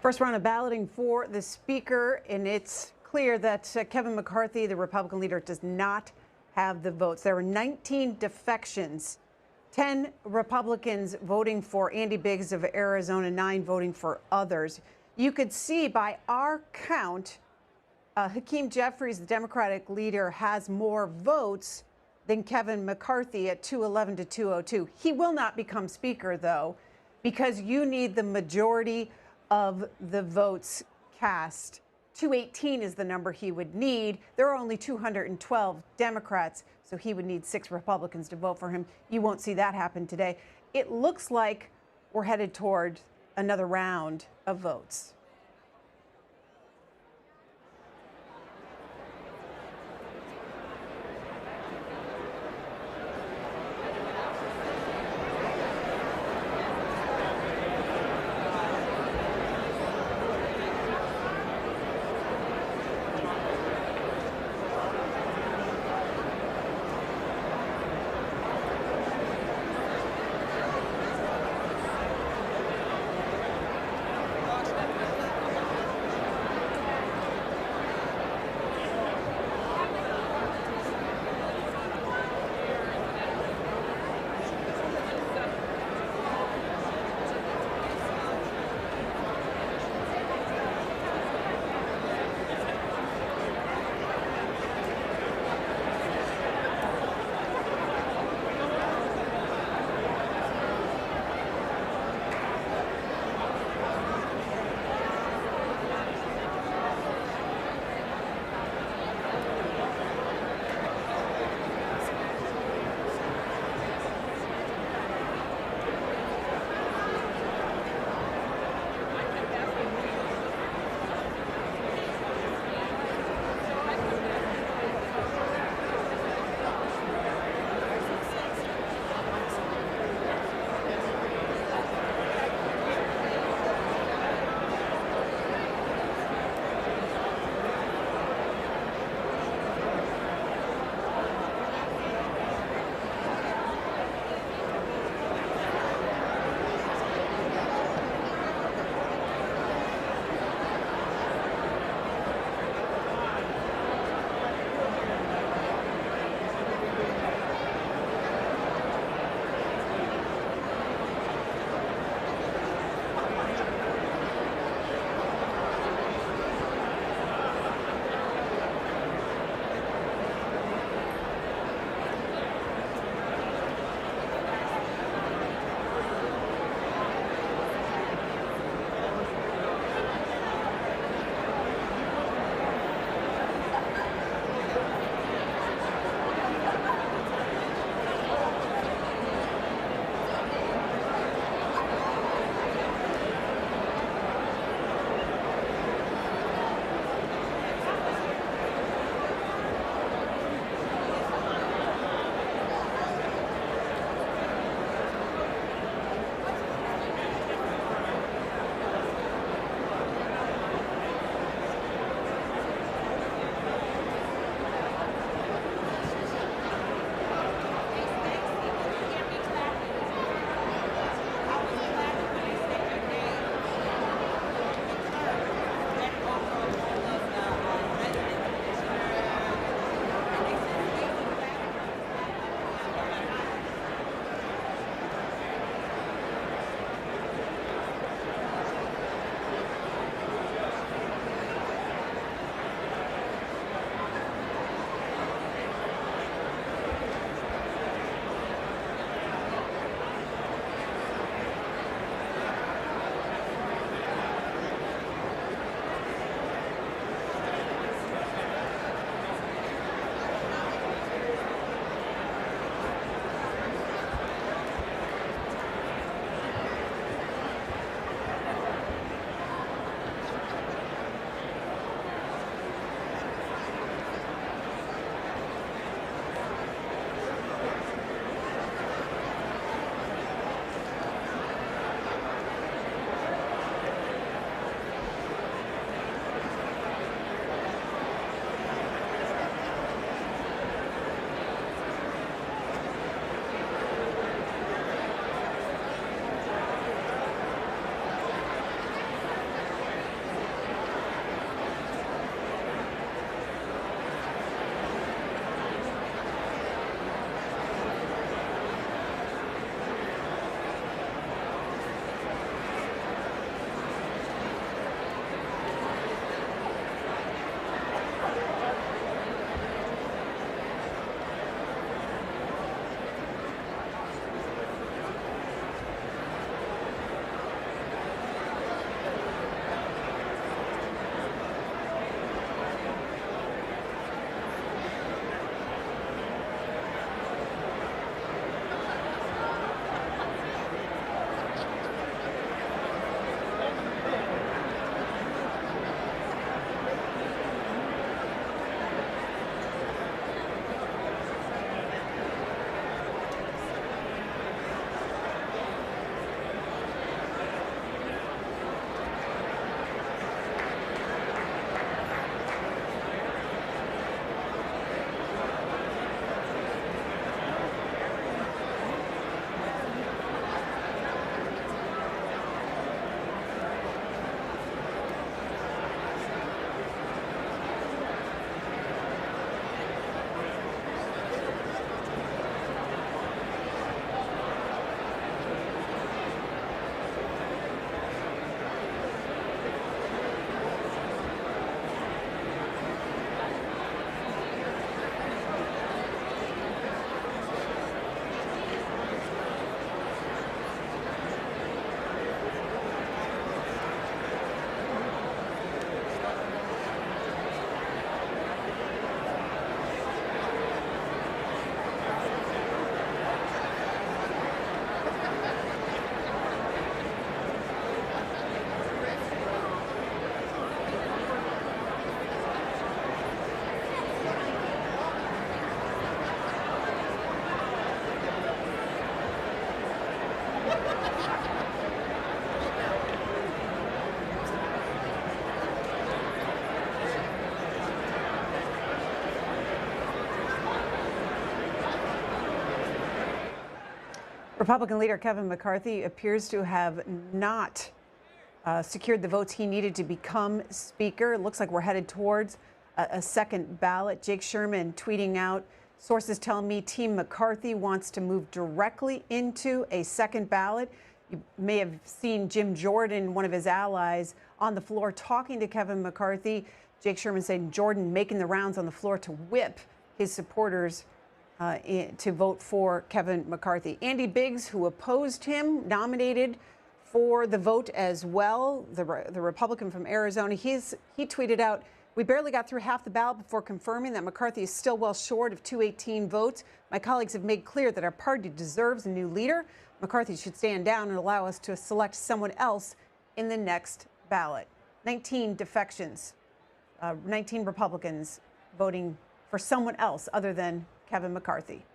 First round of balloting for the Speaker, and it's clear that Kevin McCarthy, the Republican leader, does not have the votes. There were 19 defections, 10 Republicans voting for Andy Biggs of Arizona, 9 voting for others. You could see by our count, Hakeem Jeffries, the Democratic leader, has more votes than Kevin McCarthy at 211 to 202. He will not become Speaker, though, because you need the majority of the votes cast. 218 is the number he would need. There are only 212 Democrats, so he would need 6 Republicans to vote for him. You won't see that happen today. It looks like we're headed toward another round of votes. Republican leader Kevin McCarthy appears to have not secured the votes he needed to become Speaker. It looks like we're headed towards a second ballot. Jake Sherman tweeting out, sources tell me Team McCarthy wants to move directly into a second ballot. You may have seen Jim Jordan, one of his allies, on the floor talking to Kevin McCarthy. Jake Sherman saying Jordan making the rounds on the floor to whip his supporters to vote for Kevin McCarthy. Andy Biggs, who opposed him, nominated for the vote as well, the Republican from Arizona. He tweeted out, we barely got through half the ballot before confirming that McCarthy is still well short of 218 votes. My colleagues have made clear that our party deserves a new leader. McCarthy should stand down and allow us to select someone else in the next ballot. 19 defections, 19 Republicans voting for someone else other than Kevin McCarthy.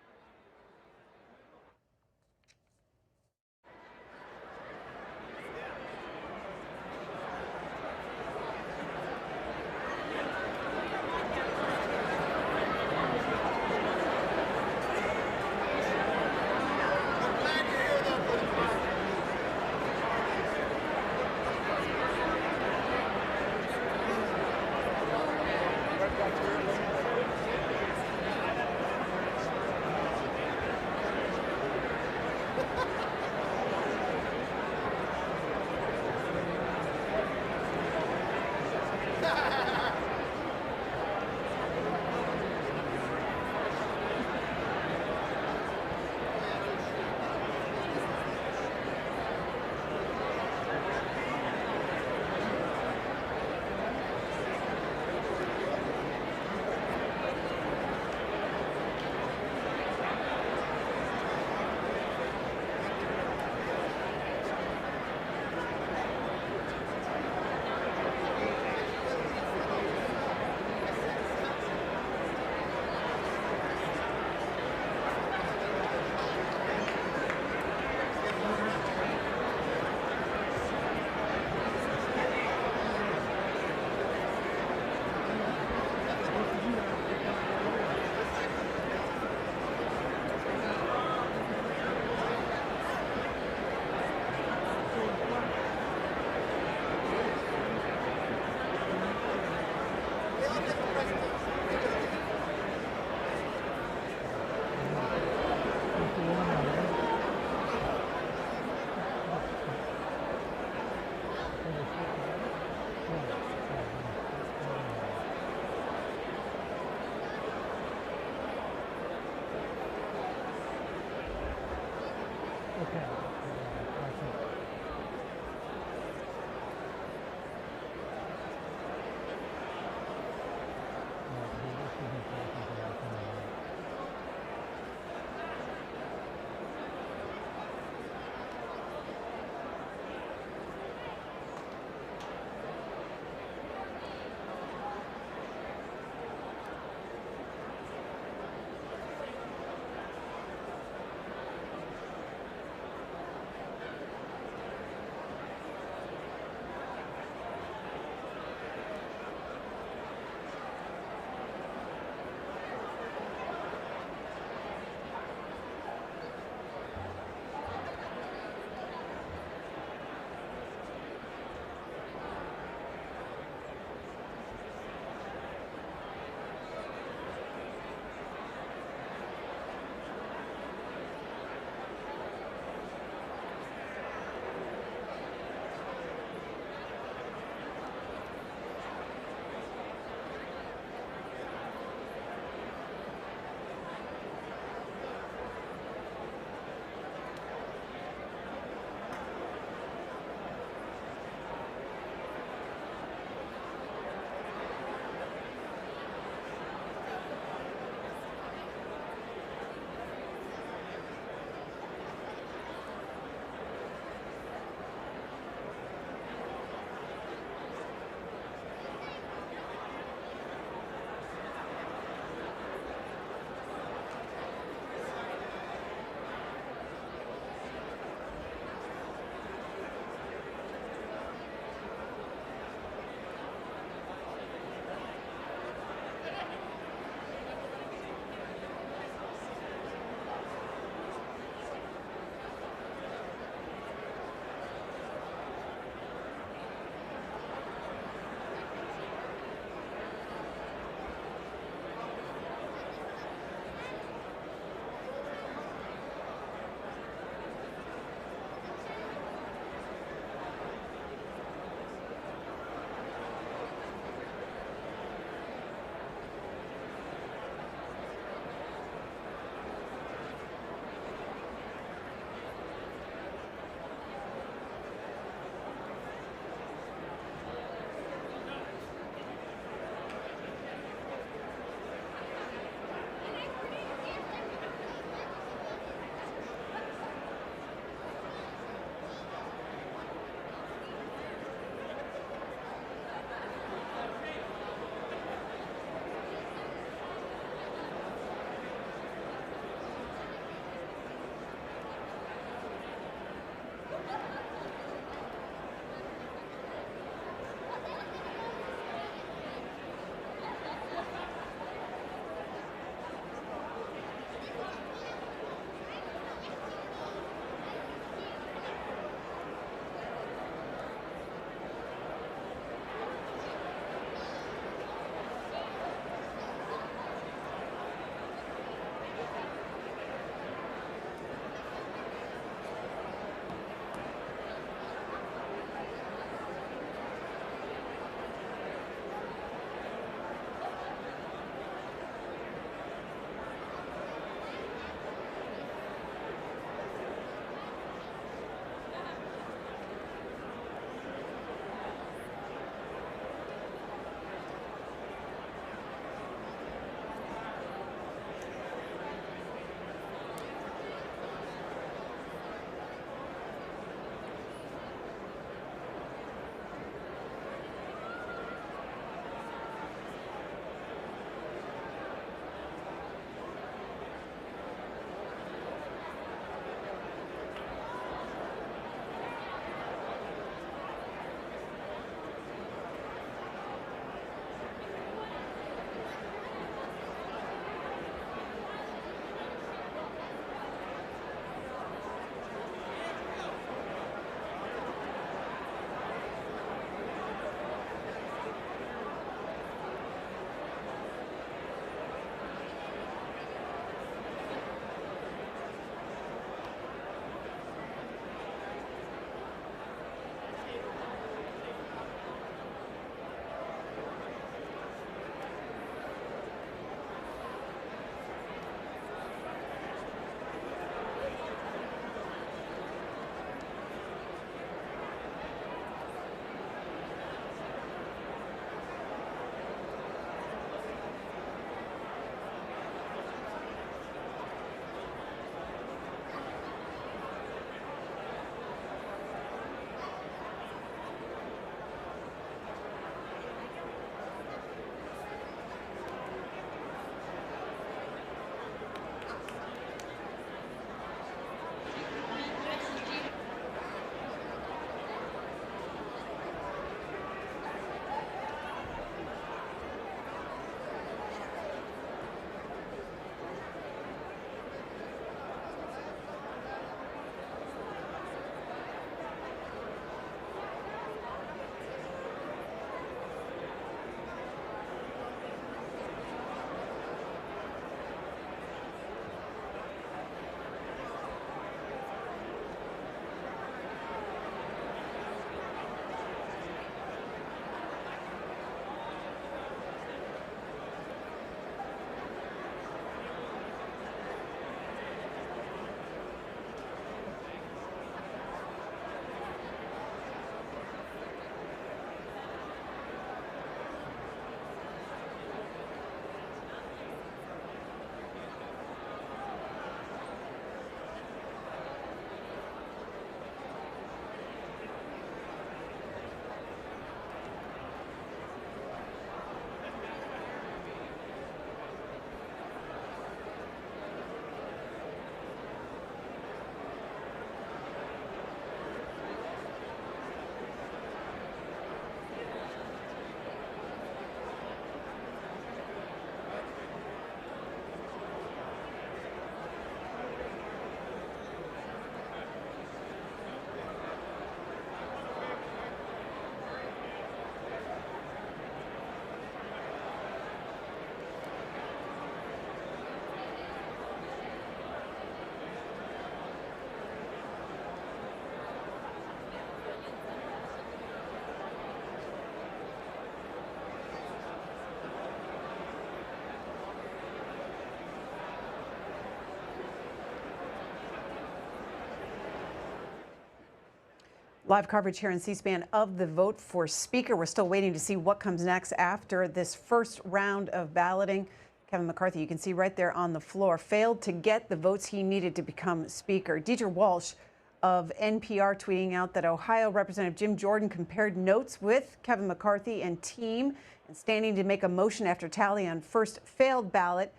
Live coverage here in C-SPAN of the vote for Speaker. We're still waiting to see what comes next after this first round of balloting. Kevin McCarthy, you can see right there on the floor, failed to get the votes he needed to become Speaker. Deidre Walsh of NPR tweeting out that Ohio Representative Jim Jordan compared notes with Kevin McCarthy and team and standing to make a motion after tally on first failed ballot.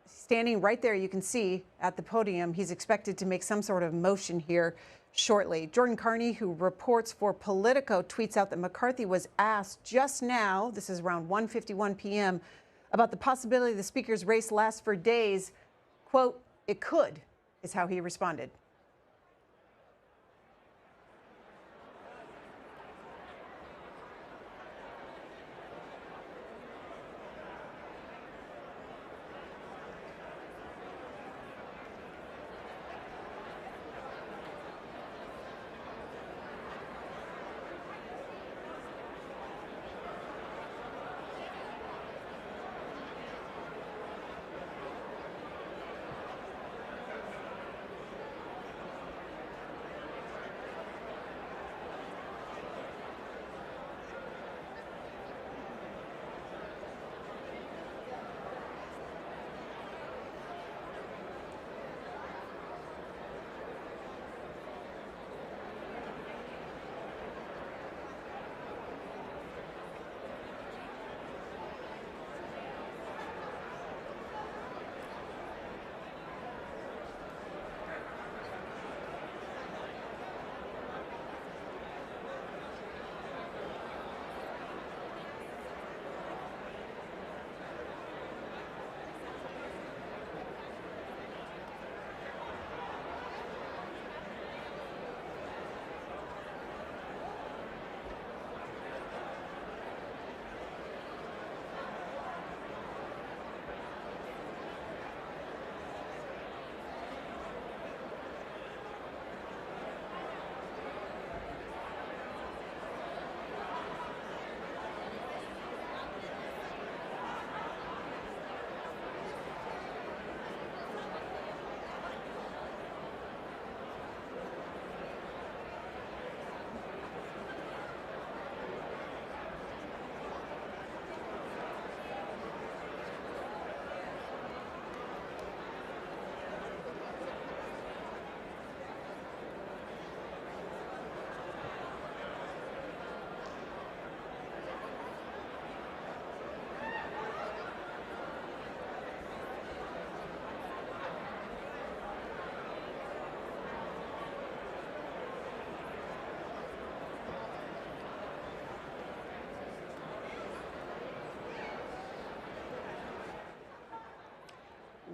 Standing right there, you can see at the podium, he's expected to make some sort of motion here shortly. Jordan Carney, who reports for Politico, tweets out that McCarthy was asked just now, this is around 1:51 p.m., about the possibility the Speaker's race lasts for days. Quote, "It could," is how he responded.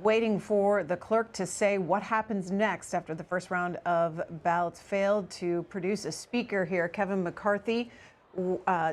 Waiting for the clerk to say what happens next after the first round of ballots failed to produce a speaker here. Kevin McCarthy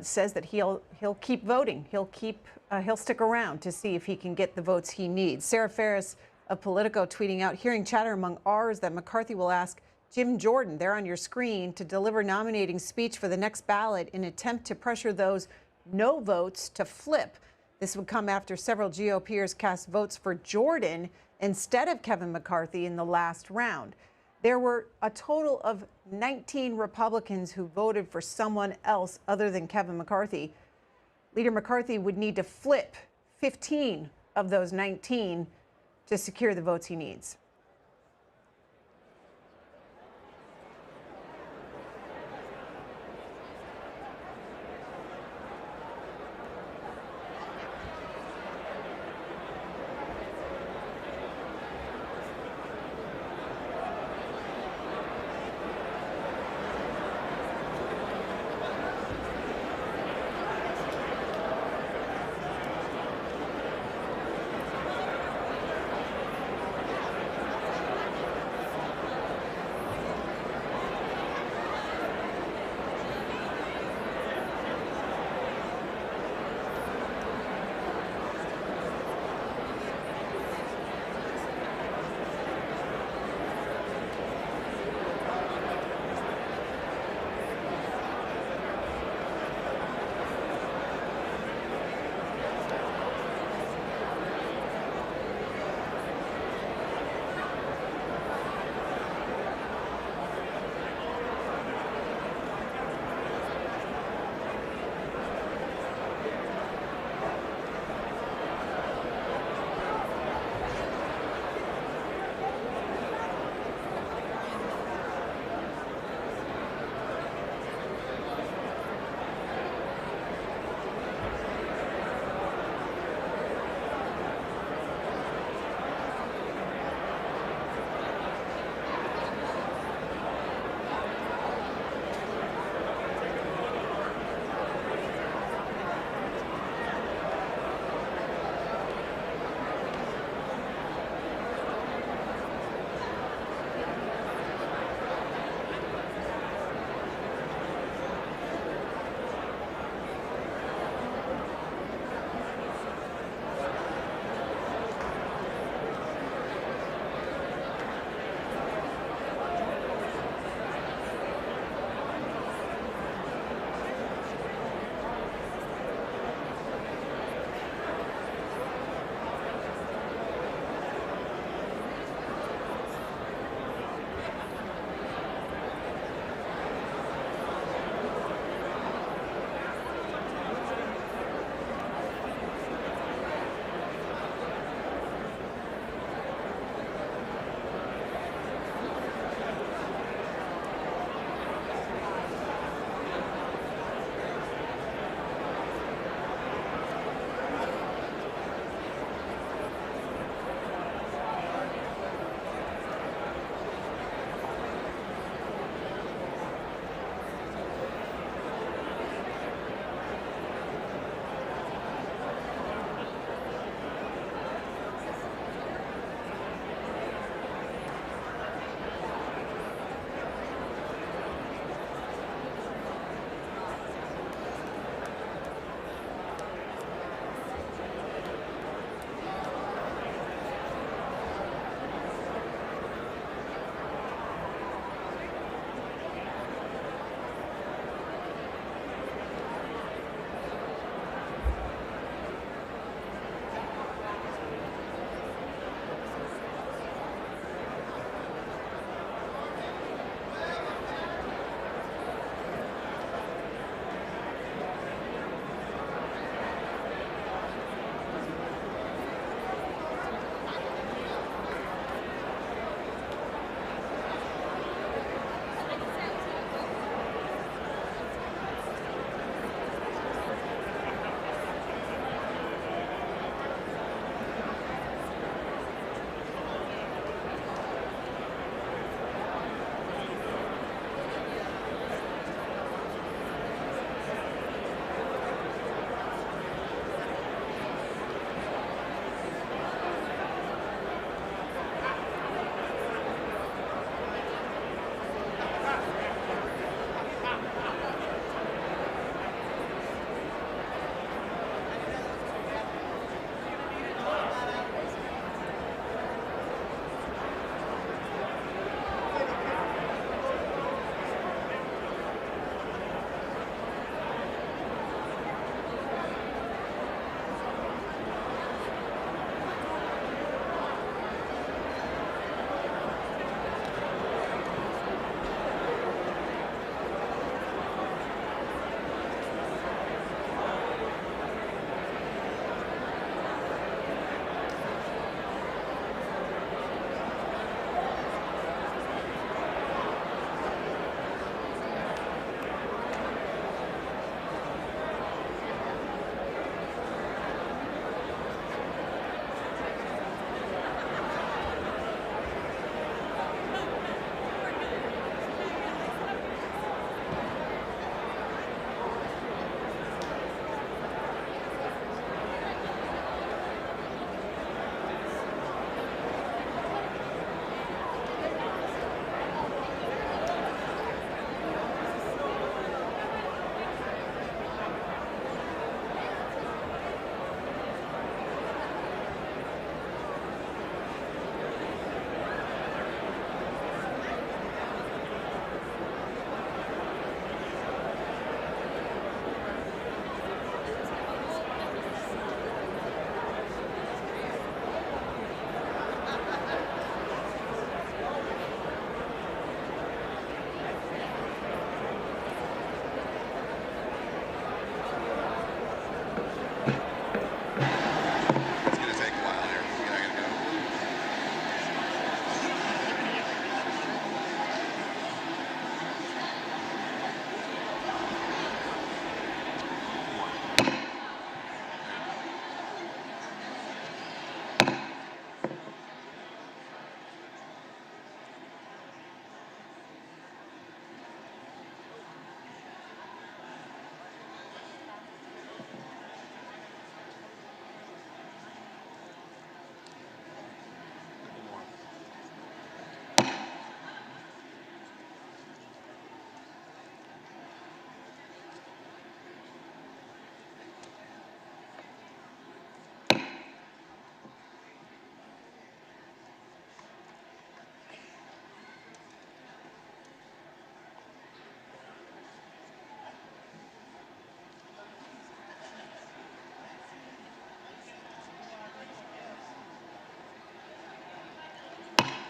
says that he'll keep voting. He'll stick around to see if he can get the votes he needs. Sarah Ferris of Politico tweeting out, hearing chatter among ours that McCarthy will ask Jim Jordan, there on your screen, to deliver nominating speech for the next ballot in an attempt to pressure those no votes to flip. This would come after several GOPers cast votes for Jordan instead of Kevin McCarthy in the last round. There were a total of 19 Republicans who voted for someone else other than Kevin McCarthy. Leader McCarthy would need to flip 15 of those 19 to secure the votes he needs.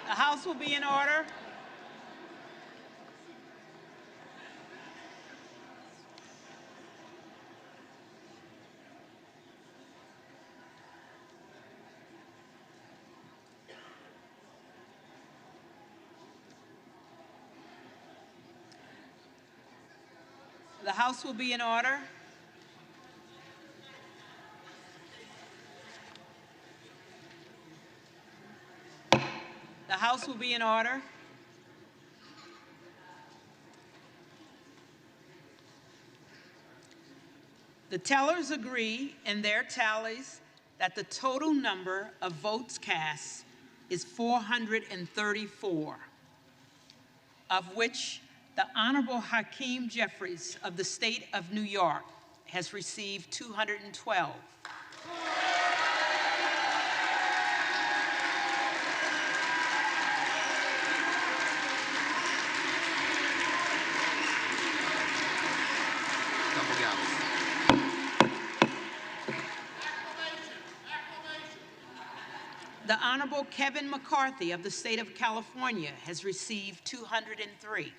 The House will be in order. The House will be in order. The House will be in order. The tellers agree in their tallies that the total number of votes cast is 434, of which the Honorable Hakeem Jeffries of the state of New York has received 212. The Honorable Kevin McCarthy of the state of California has received 203.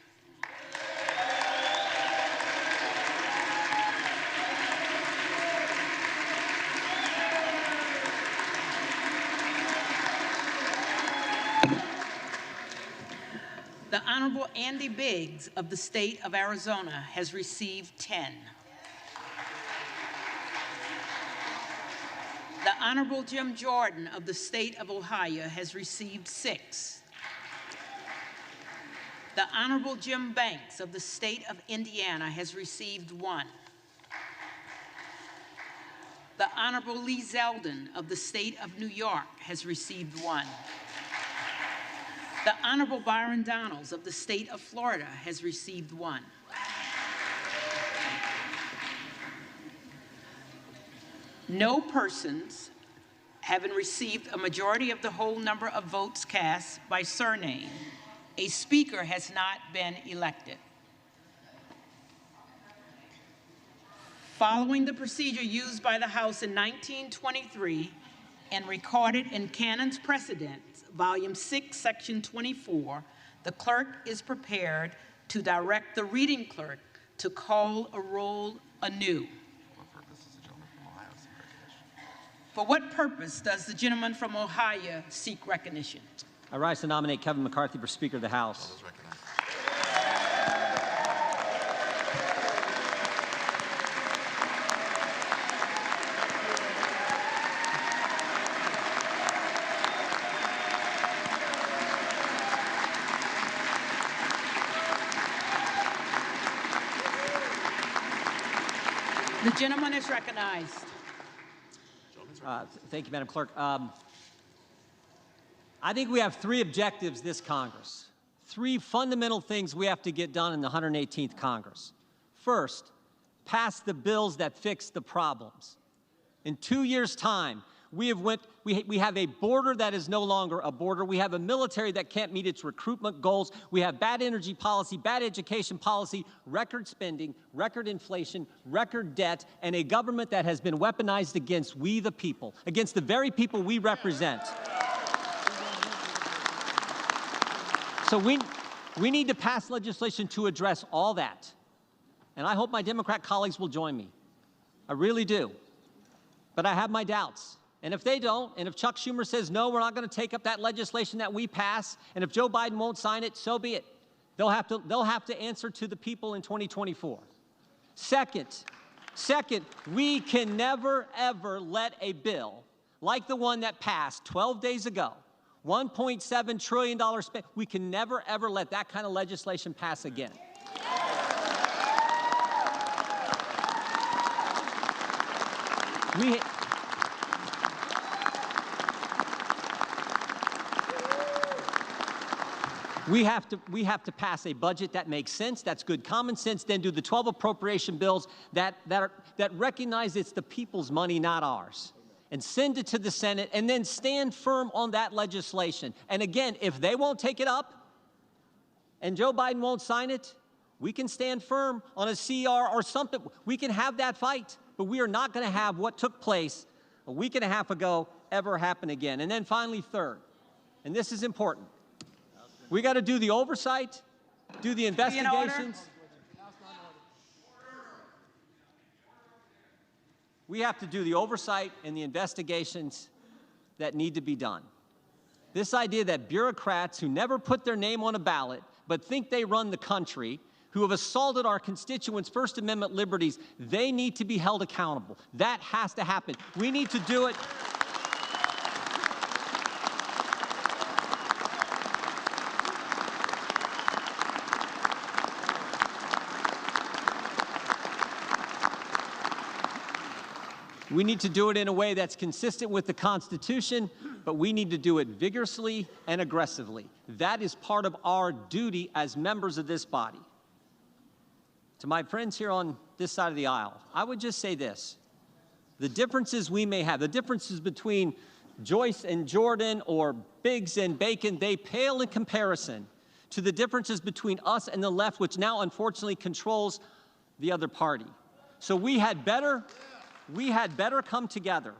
The Honorable Andy Biggs of the state of Arizona has received 10. The Honorable Jim Jordan of the state of Ohio has received 6. The Honorable Jim Banks of the state of Indiana has received 1. The Honorable Lee Zeldin of the state of New York has received 1. The Honorable Byron Donalds of the state of Florida has received 1. No persons having received a majority of the whole number of votes cast by surname, a speaker has not been elected. Following the procedure used by the House in 1923 and recorded in Canon's Precedents, Volume 6, Section 24, the clerk is prepared to direct the reading clerk to call a roll anew. For what purpose does the gentleman from Ohio seek recognition?
I rise to nominate Kevin McCarthy for Speaker of the House.
The gentleman is recognized.
Thank you, Madam Clerk. I think we have 3 objectives this Congress. 3 fundamental things we have to get done in the 118th Congress. First, pass the bills that fix the problems. In 2 years' time, we have a border that is no longer a border. We have a military that can't meet its recruitment goals. We have bad energy policy, bad education policy, record spending, record inflation, record debt, and a government that has been weaponized against we the people, against the very people we represent. So we need to pass legislation to address all that. And I hope my Democrat colleagues will join me. I really do. But I have my doubts. And if they don't, and if Chuck Schumer says, no, we're not going to take up that legislation that we pass, and if Joe Biden won't sign it, so be it. They'll have to answer to the people in 2024. Second, we can never, ever let a bill like the one that passed 12 days ago, $1.7 trillion spent, we can never, ever let that kind of legislation pass again. We have to pass a budget that makes sense, that's good common sense, then do the 12 appropriation bills that recognize it's the people's money, not ours, and send it to the Senate, and then stand firm on that legislation. And again, if they won't take it up and Joe Biden won't sign it, we can stand firm on a CR or something. We can have that fight, but we are not going to have what took place a week and a half ago ever happen again. And then finally, third, and this is important, We got to do the oversight, do the investigations. We have to do the oversight and the investigations that need to be done. This idea that bureaucrats who never put their name on a ballot but think they run the country, who have assaulted our constituents' First Amendment liberties, they need to be held accountable. That has to happen. We need to do it. We need to do it in a way that's consistent with the Constitution, but we need to do it vigorously and aggressively. That is part of our duty as members of this body. To my friends here on this side of the aisle, I would just say this. The differences we may have, the differences between Joyce and Jordan or Biggs and Bacon, they pale in comparison to the differences between us and the left, which now unfortunately controls the other party. So we had better come together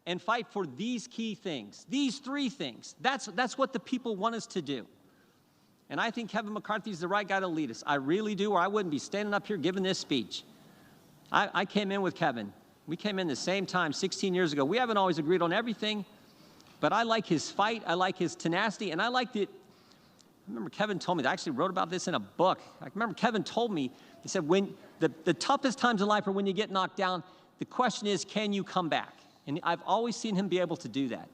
and fight for these key things, these three things. That's what the people want us to do. And I think Kevin McCarthy is the right guy to lead us. I really do, or I wouldn't be standing up here giving this speech. I came in with Kevin. We came in the same time 16 years ago. We haven't always agreed on everything, but I like his fight, I like his tenacity, and I like it. I remember Kevin told me, I actually wrote about this in a book. I remember Kevin told me, he said, when the toughest times in life are when you get knocked down, the question is, can you come back? And I've always seen him be able to do that.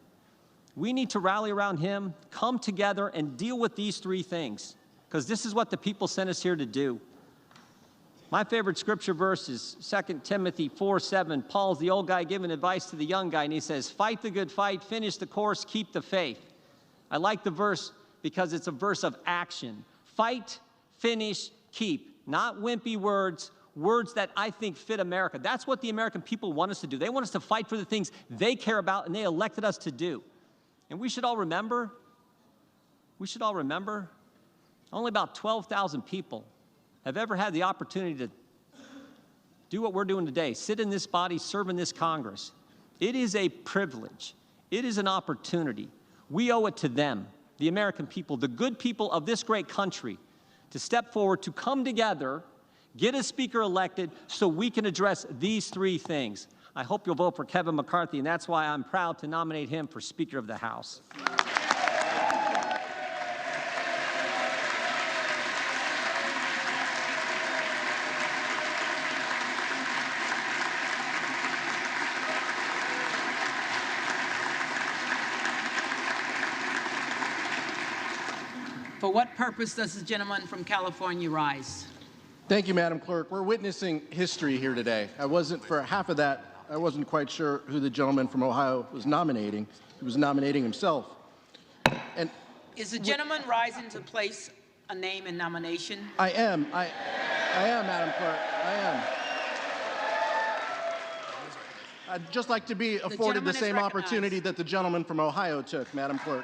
We need to rally around him, come together, and deal with these three things, because this is what the people sent us here to do. My favorite scripture verse is 2 Timothy 4:7. Paul's the old guy giving advice to the young guy, and he says, fight the good fight, finish the course, keep the faith. I like the verse because it's a verse of action. Fight, finish, keep. Not wimpy words, words that I think fit America. That's what the American people want us to do. They want us to fight for the things they care about and they elected us to do. And we should all remember, only about 12,000 people have ever had the opportunity to do what we're doing today, sit in this body, serve in this Congress. It is a privilege. It is an opportunity. We owe it to them, the American people, the good people of this great country, to step forward, to come together, get a speaker elected so we can address these three things. I hope you'll vote for Kevin McCarthy, and that's why I'm proud to nominate him for Speaker of the House.
For what purpose does the gentleman from California rise?
Thank you, Madam Clerk. We're witnessing history here today. For half of that, I wasn't quite sure who the gentleman from Ohio was nominating. He was nominating himself. And
is the gentleman rising to place a name in nomination?
I am, Madam Clerk. I am. I'd just like to be afforded the same opportunity that the gentleman from Ohio took, Madam Clerk.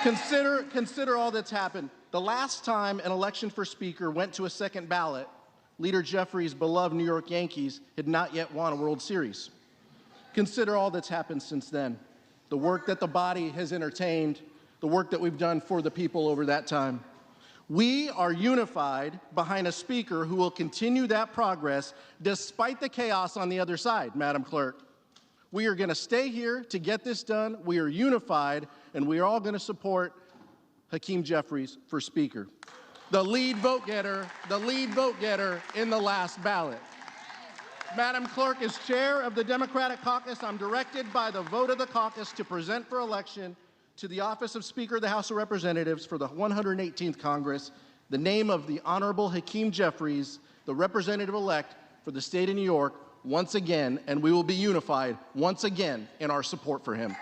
Consider all that's happened. The last time an election for Speaker went to a second ballot, Leader Jeffries' beloved New York Yankees had not yet won a World Series. Consider all that's happened since then. The work that the body has entertained, the work that we've done for the people over that time. We are unified behind a Speaker who will continue that progress despite the chaos on the other side, Madam Clerk. We are going to stay here to get this done. We are unified, and we are all going to support Hakeem Jeffries for Speaker, the lead vote getter in the last ballot. Madam Clerk, as chair of the Democratic Caucus, I'm directed by the vote of the caucus to present for election to the office of Speaker of the House of Representatives for the 118th Congress the name of the Honorable Hakeem Jeffries, the representative-elect for the state of New York, once again, and we will be unified once again in our support for him.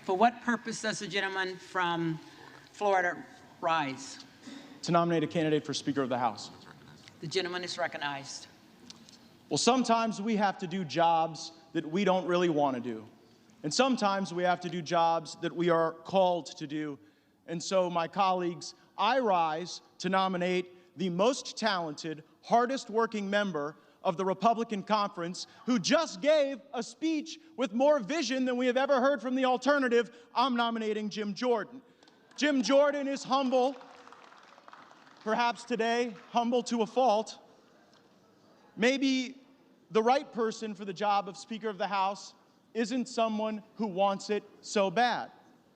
For what purpose does the gentleman from Florida rise?
To nominate a candidate for Speaker of the House.
The gentleman is recognized.
Well, sometimes we have to do jobs that we don't really want to do. And sometimes we have to do jobs that we are called to do. And so, my colleagues, I rise to nominate the most talented, hardest working member of the Republican conference, who just gave a speech with more vision than we have ever heard from the alternative, I'm nominating Jim Jordan. Jim Jordan is humble, perhaps today, humble to a fault. Maybe the right person for the job of Speaker of the House isn't someone who wants it so bad.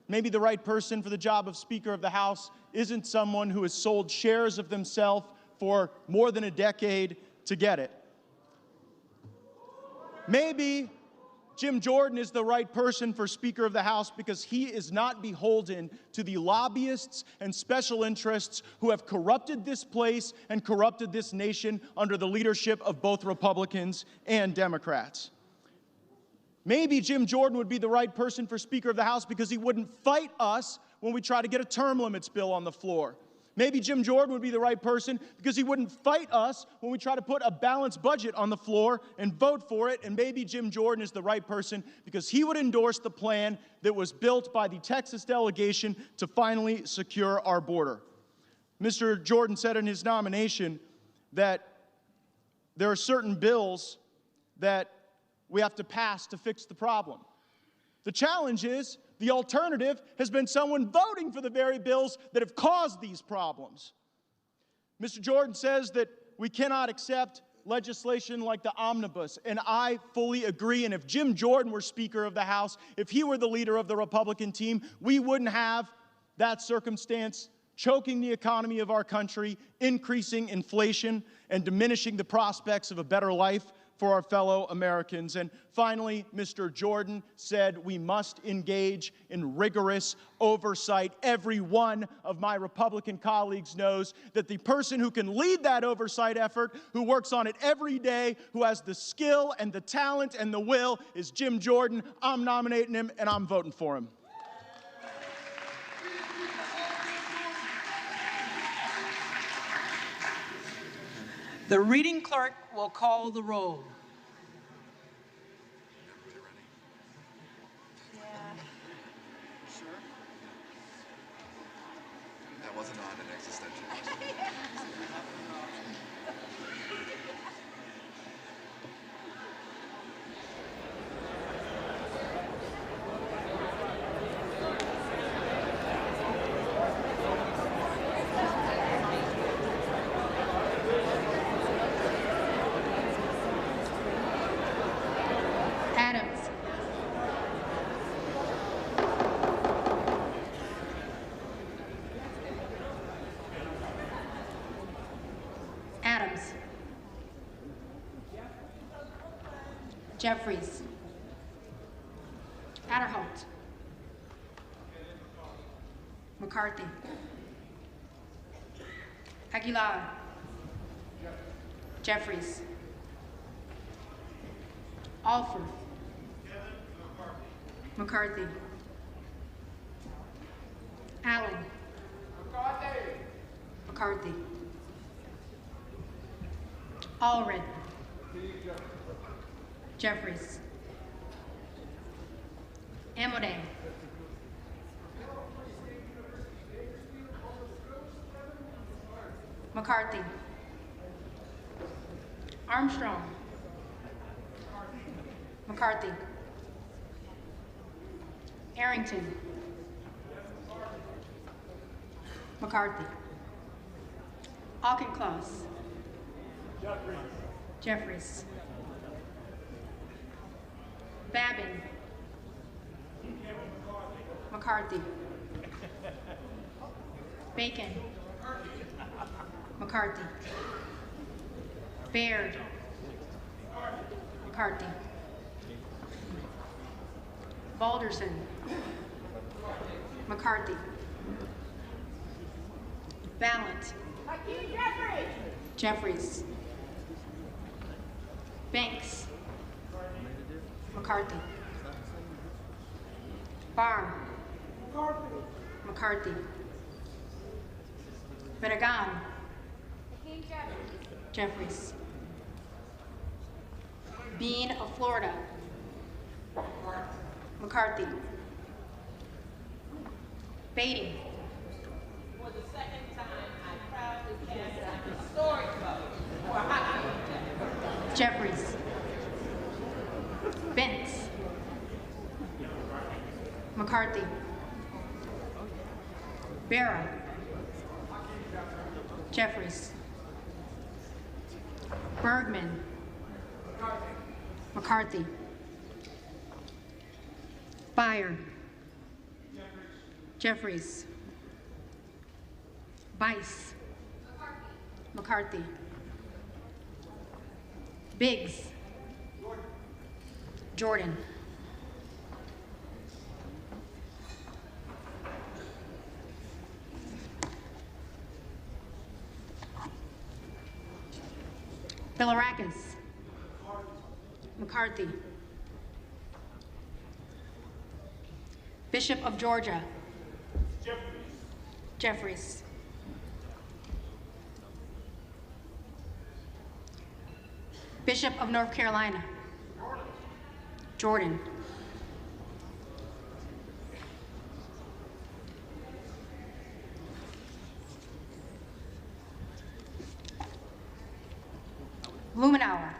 Maybe the right person for the job of Speaker of the House isn't someone who has sold shares of themselves for more than a decade to get it. Maybe Jim Jordan is the right person for Speaker of the House because he is not beholden to the lobbyists and special interests who have corrupted this place and corrupted this nation under the leadership of both Republicans and Democrats. Maybe Jim Jordan would be the right person for Speaker of the House because he wouldn't fight us when we try to get a term limits bill on the floor. Maybe Jim Jordan would be the right person because he wouldn't fight us when we try to put a balanced budget on the floor and vote for it. And maybe Jim Jordan is the right person because he would endorse the plan that was built by the Texas delegation to finally secure our border. Mr. Jordan said in his nomination that there are certain bills that we have to pass to fix the problem. The challenge is the alternative has been someone voting for the very bills that have caused these problems. Mr. Jordan says that we cannot accept legislation like the omnibus, and I fully agree. And if Jim Jordan were Speaker of the House, if he were the leader of the Republican team, we wouldn't have that circumstance choking the economy of our country, increasing inflation, and diminishing the prospects of a better life for our fellow Americans. And finally, Mr. Jordan said we must engage in rigorous oversight. Every one of my Republican colleagues knows that the person who can lead that oversight effort, who works on it every day, who has the skill and the talent and the will, is Jim Jordan. I'm nominating him, and I'm voting for him.
The reading clerk will call the roll.
That wasn't on an existential.
Jeffries. Adderholt. McCarthy. Aguilar. Jeffries. Alford. McCarthy. Allen. McCarthy. Allred. Jeffries. Amodei. McCarthy. Armstrong. McCarthy. Arrington. McCarthy. Auchincloss. Jeffries. Babin. McCarthy. Bacon. McCarthy. Baird. McCarthy. Balderson. McCarthy. Ballant. Jeffries. Banks. McCarthy. Barr. McCarthy. Barragan. Jeffries. Bean of Florida. McCarthy. Beatty.
For the second time, I proudly cast
Barra. Jeffries. Bergman. McCarthy. Byer. Jeffries. Bice. McCarthy. Biggs. Jordan. Bilirakis. McCarthy. Bishop of Georgia. Jeffries. Bishop of North Carolina. Jordan. Blumenauer.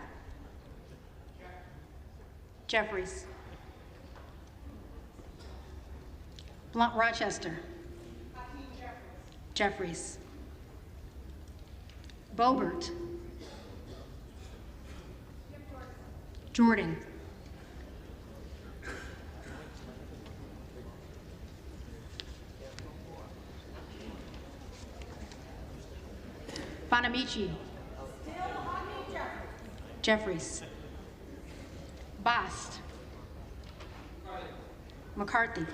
Jeffries. Blunt Rochester. Jeffries. Boebert. Jordan. Bonamici. Jeffries. Bast. McCarthy.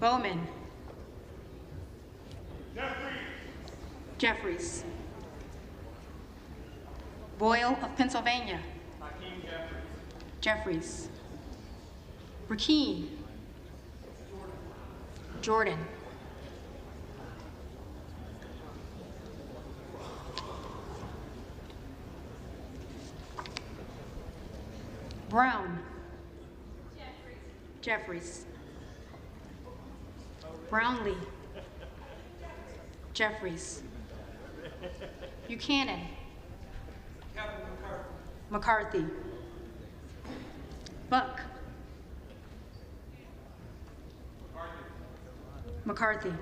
Bowman. Jeffries. Boyle of Pennsylvania. Jeffries. Burkeen. Jordan. Brown. Jeffries. Brownlee. Jeffries. Buchanan. McCarthy. Buck. McCarthy.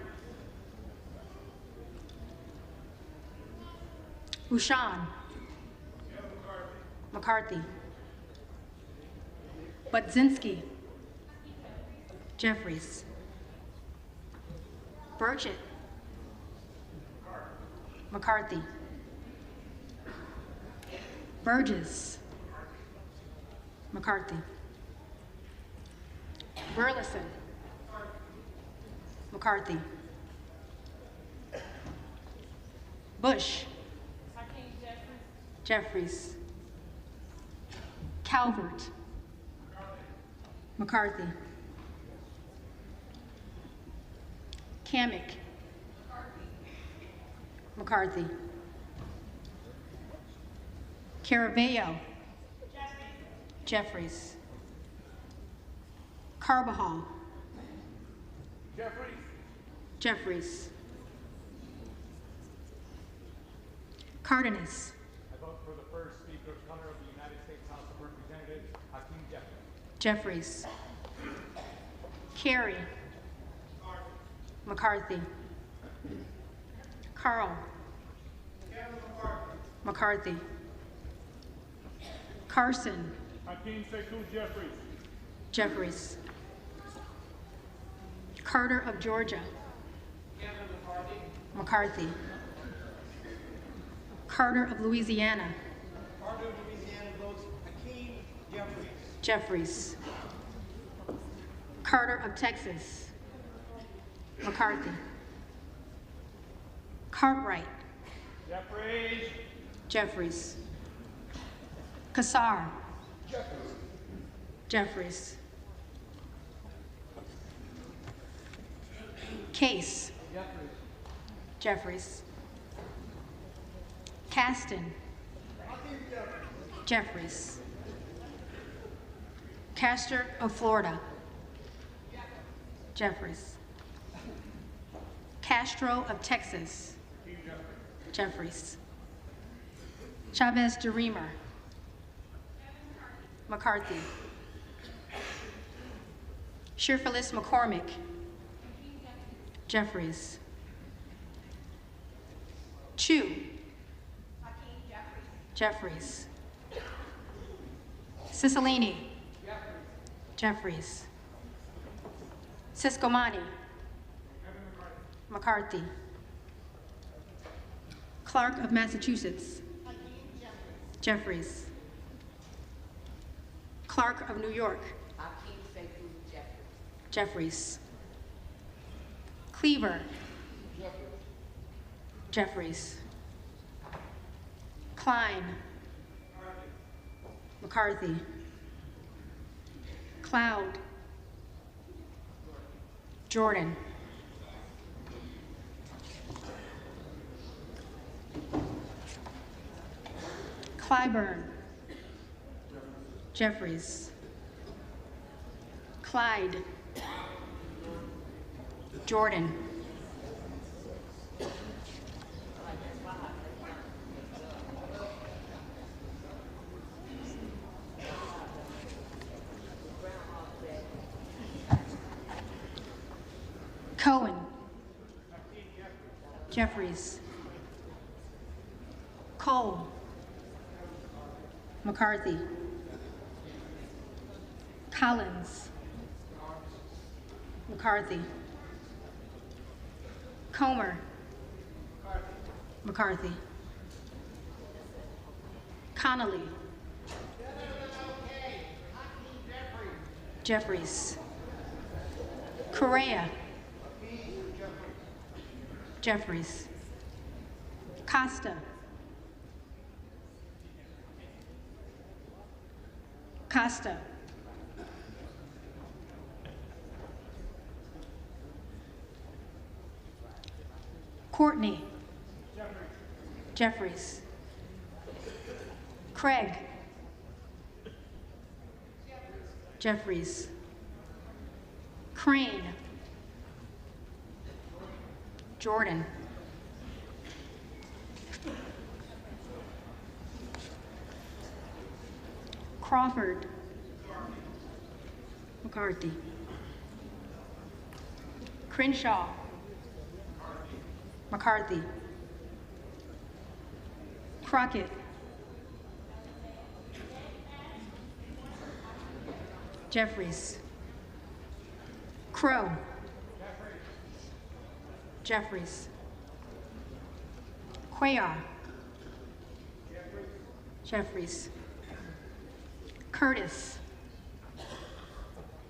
Ushan. McCarthy. Budzinski. Jeffries. Burchett. McCarthy. Burgess. McCarthy. Burleson. McCarthy. Bush. Jeffries. Calvert. McCarthy. Kamick. McCarthy. Caraballo. Jeffries. Carbajal. Jeffries. Cardenas.
I vote for the first Speaker of Color of the United States House of Representatives, Hakeem
Jeffries.
Jeffries.
Carey. McCarthy. Carl. McCarthy. Carson.
Hakeem Sekou Jeffries.
Jeffries. Carter of Georgia. McCarthy. Carter of Louisiana.
Carter of Louisiana votes Hakeem Jeffries.
Jeffries. Carter of Texas. McCarthy. Cartwright.
Jeffries.
Jeffries. Kassar. Jeffries. Case. Jeffries. Caston. Jeffries. Castor of Florida. Jeffries. Castro of Texas. Jeffries. Chavez de Reamer. McCarthy. Sherfilis McCormick. Jeffries. Chu. Jeffries. Cicilline. Jeffries. Siscomani. McCarthy. Clark of Massachusetts. Jeffries. Clark of New York. Jeffries. Cleaver. Jeffries. Klein. McCarthy. Cloud. Jordan. Clyburn. Jeffries. Clyde. Jordan. Cohen. Jeffries. Cole. McCarthy. Collins. McCarthy. Comer. McCarthy. Connolly. Jeffries. Correa. Jeffries. Costa. Costa. Courtney. Jeffries. Craig. Jeffries. Crane. Jordan. Crawford. McCarthy. Crenshaw. McCarthy. Crockett. Jeffries. Crow. Jeffries. Cuellar. Jeffries. Curtis.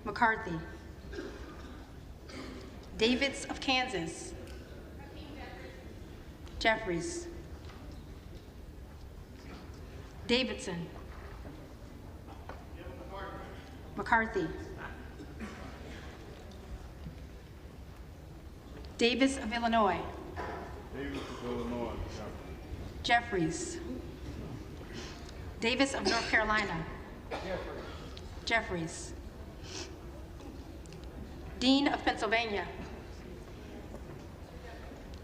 McCarthy. Davids of Kansas. Jeffries. Davidson. McCarthy. Davis of Illinois.
Davis of Illinois.
Jeffries. Davis of North Carolina. Jeffries. Dean of Pennsylvania.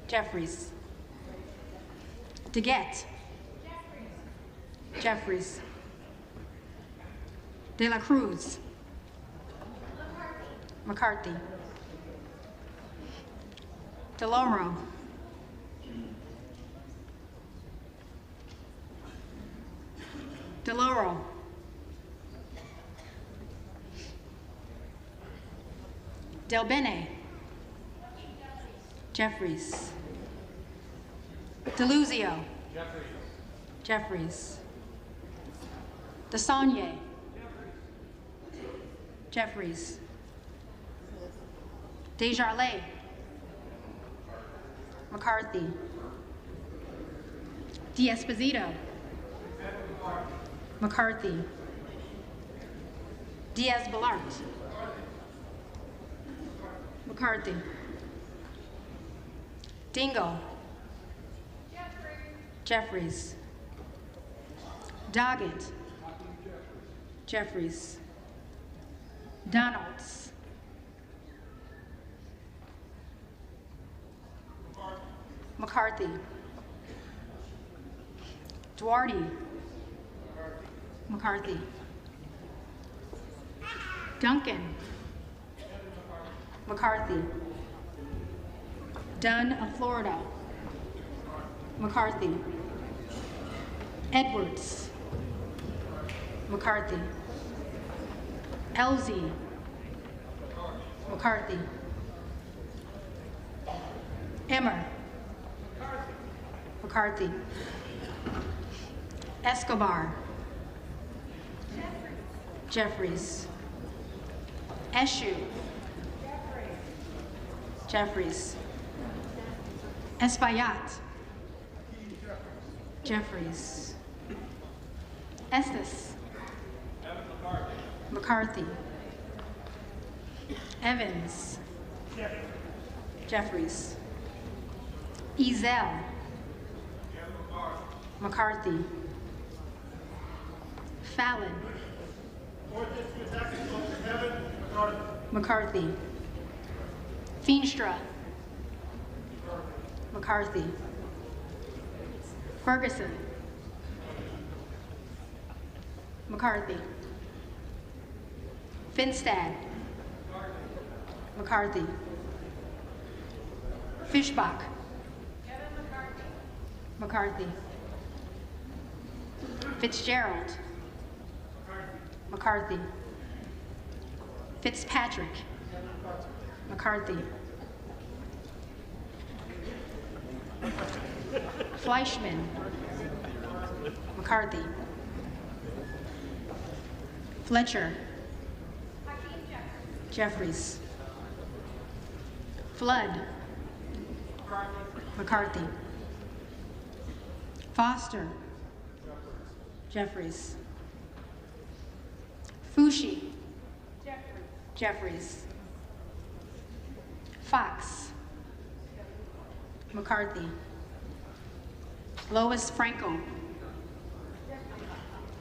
Jeffries. DeGette. Jeffries. De La Cruz. McCarthy. DeLauro. DeLauro. Del Bene. Jeffries. DeLuzio. Jeffries. DeSaulnier. Jeffries. Desjardins. McCarthy. D'Esposito. McCarthy. Diaz-Balart. McCarthy. Dingle. Jeffries. Doggett. Jeffries. Donalds. McCarthy. Duarte. McCarthy. Duncan. McCarthy.
Dunn of Florida. McCarthy. Edwards. McCarthy. Elsie. McCarthy. Emmer. McCarthy. Escobar. Jeffries. Eshu. Jeffries. Espaillat. Jeffries. Estes. McCarthy. Evans. Jeffries. Ezell. McCarthy. Fallon. McCarthy. Feenstra. McCarthy. Ferguson. McCarthy. Finstad. McCarthy. Fishbach. McCarthy. Fitzgerald. McCarthy. Fitzpatrick. McCarthy. Fleischman. McCarthy. Fletcher. Jeffries. Flood. McCarthy. Foster. Jeffries. Fushi. Jeffries. Fox. McCarthy. Lois Franco.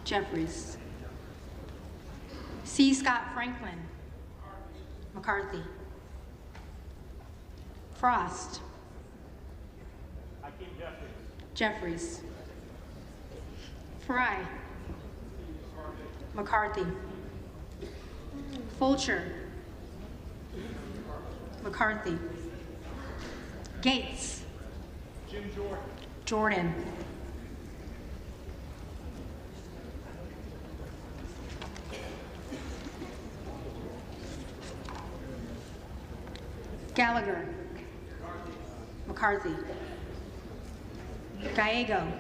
Jeffries. C. Scott Franklin. McCarthy. Frost. Jeffries. Fry. McCarthy. Fulcher. McCarthy. Gates. Jordan. Gallagher. McCarthy. Gallego.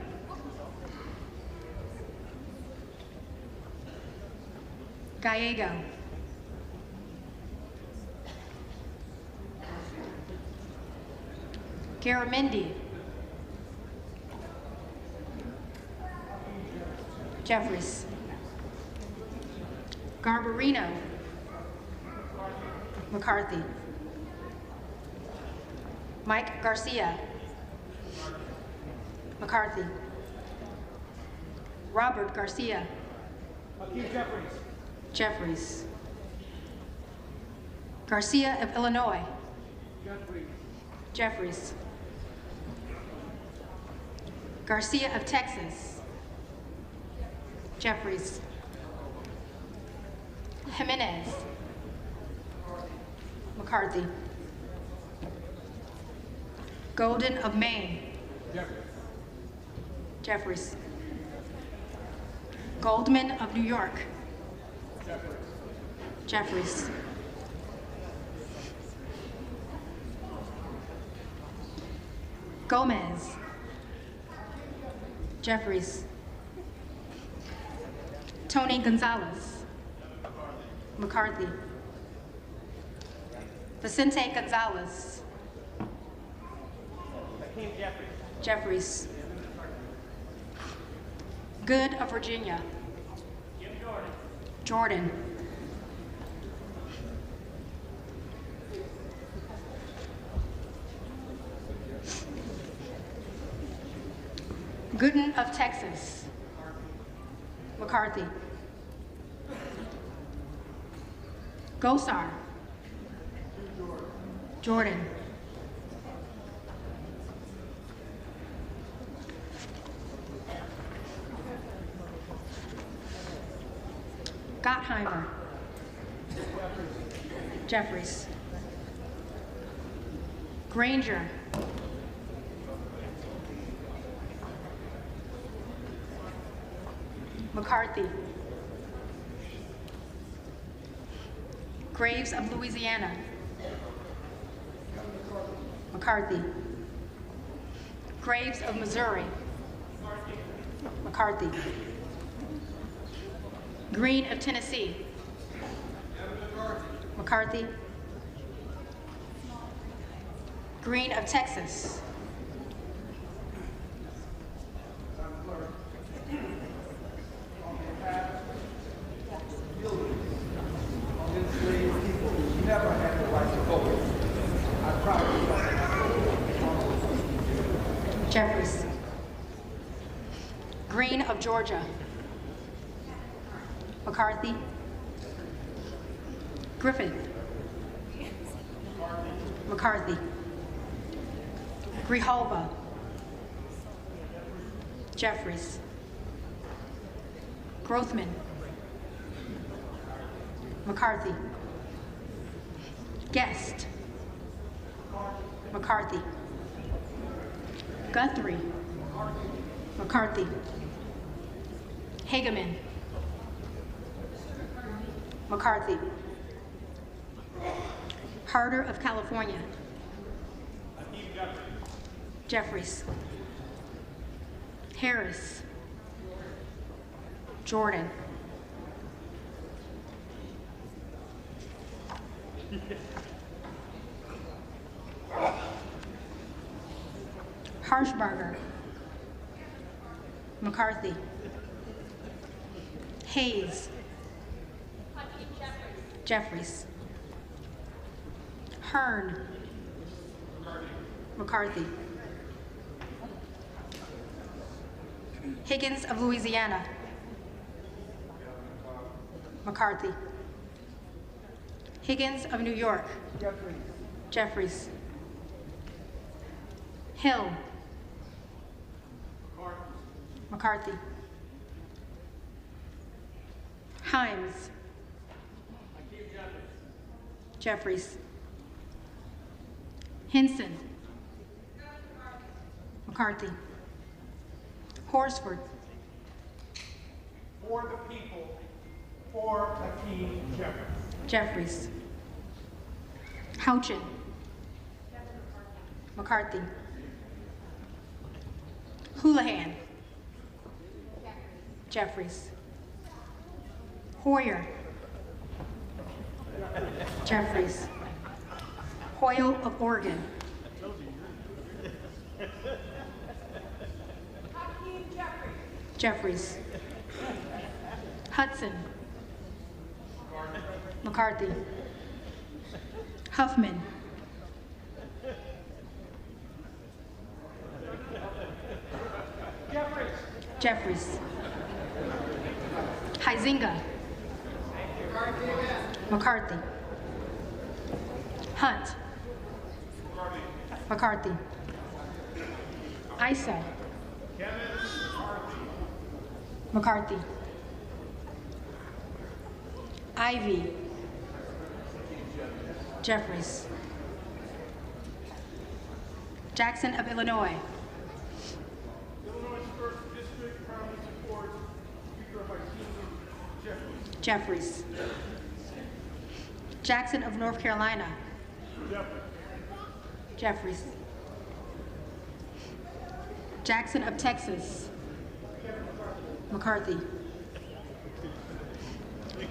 Gallego. Garamendi. Jeffries. Garbarino. McCarthy. Mike Garcia. McCarthy. Robert Garcia. Jeffries. Garcia of Illinois. Jeffries. Garcia of Texas. Jeffries. Jimenez. McCarthy. Golden of Maine. Jeffries. Goldman of New York. Jeffries. Gomez. Jeffries. Tony Gonzalez. McCarthy. Vicente Gonzalez. Jeffries. Good of Virginia. Jordan. Gooden of Texas. McCarthy. Gosar. Jordan. Gottheimer. Jeffries. Granger. McCarthy. Graves of Louisiana. McCarthy. Graves of Missouri. McCarthy. Green of Tennessee. McCarthy. Green of Texas.
Enslaved people who never had the right to vote. I proudly
Jeffries. Green of Georgia. McCarthy. Griffith. McCarthy. Grijalva. Jeffries. Grothman. McCarthy. Guest. McCarthy. Guthrie. McCarthy. Hageman. McCarthy. Harder of California. Jeffries. Harris. Jordan. Harshbarger. McCarthy. Hayes. Jeffries. Hearn. McCarthy. Higgins of Louisiana. McCarthy. Higgins of New York. Jeffries. Hill. McCarthy. Himes. Jeffries. Hinson. McCarthy. Horsford.
For the people, for Hakeem Jeffries.
Jeffries. Houchin. McCarthy. Houlihan. Jeffries. Hoyer. Jeffries. Hoyle of Oregon. Jeffries. Hudson. McCarthy. Huffman. Jeffries. Huizinga. McCarthy. Hunt. McCarthy. Issa. McCarthy. Ivy. Jeffries. Jackson of Illinois.
Illinois' first district proudly supports Speaker Hakeem Jeffries.
Jeffries. Jackson of North Carolina. Jeffries. Jackson of Texas. McCarthy.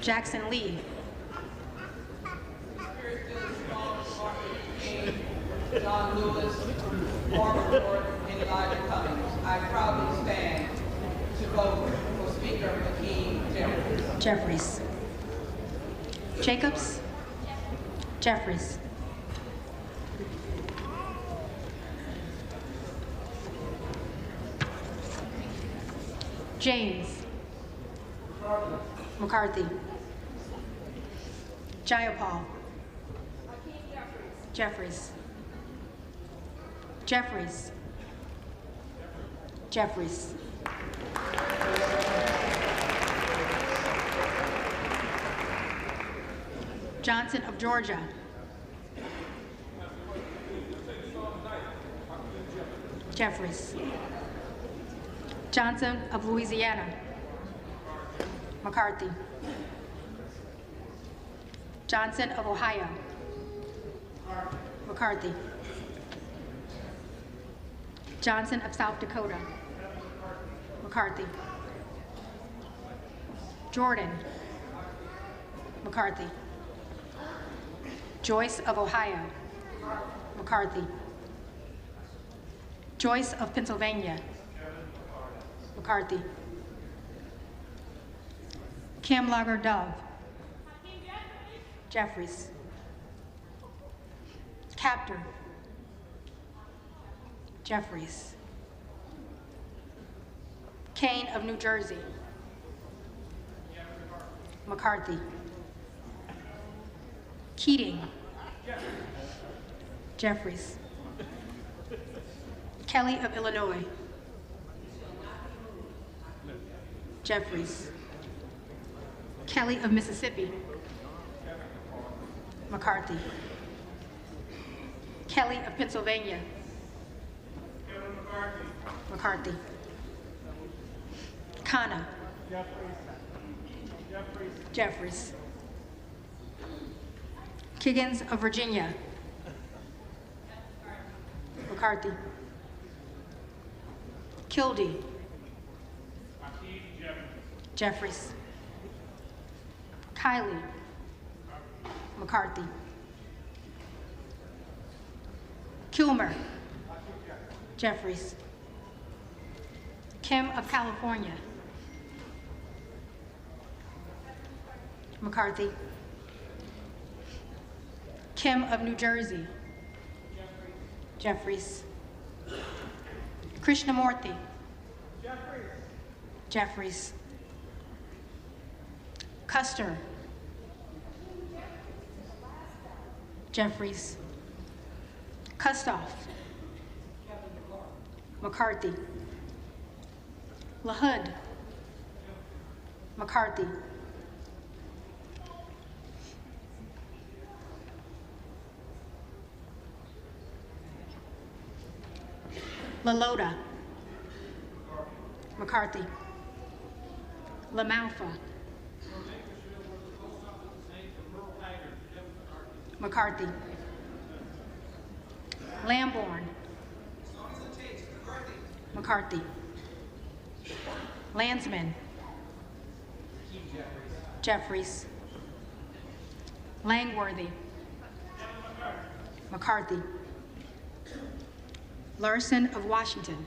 Jackson Lee.
John Lewis, Barbara Ford, and Elijah Cummings. I proudly stand to vote for Speaker Hakeem Jeffries.
Jeffries. Jacobs. Jeffries. James. McCarthy. Jayapal. Jeffries. Jeffries. Jeffries. Johnson of Georgia. Jeffries. Johnson of Louisiana. McCarthy. Johnson of Ohio. McCarthy. Johnson of South Dakota. McCarthy. Jordan. McCarthy. Joyce of Ohio. McCarthy. Joyce of Pennsylvania. McCarthy. Kim Lager Dove. Jeffries. Captor. Jeffries. Kane of New Jersey. McCarthy. Keating. Jeffries. Kelly of Illinois. Jeffries. Kelly of Mississippi. McCarthy. Kelly of Pennsylvania. McCarthy. Khanna. Jeffries. Kiggins of Virginia. McCarthy. Kildee. Jeffries. Kiley. McCarthy. Kilmer. Jeffries. Kim of California. McCarthy. Kim of New Jersey. Jeffries. Krishnamurthy. Jeffries. Custer. Jeffries. Kustoff. McCarthy. LaHood. McCarthy. LaLota. McCarthy. LaMalfa. McCarthy. Lamborn. McCarthy. Landsman. Jeffries. Langworthy. McCarthy. Larson of Washington.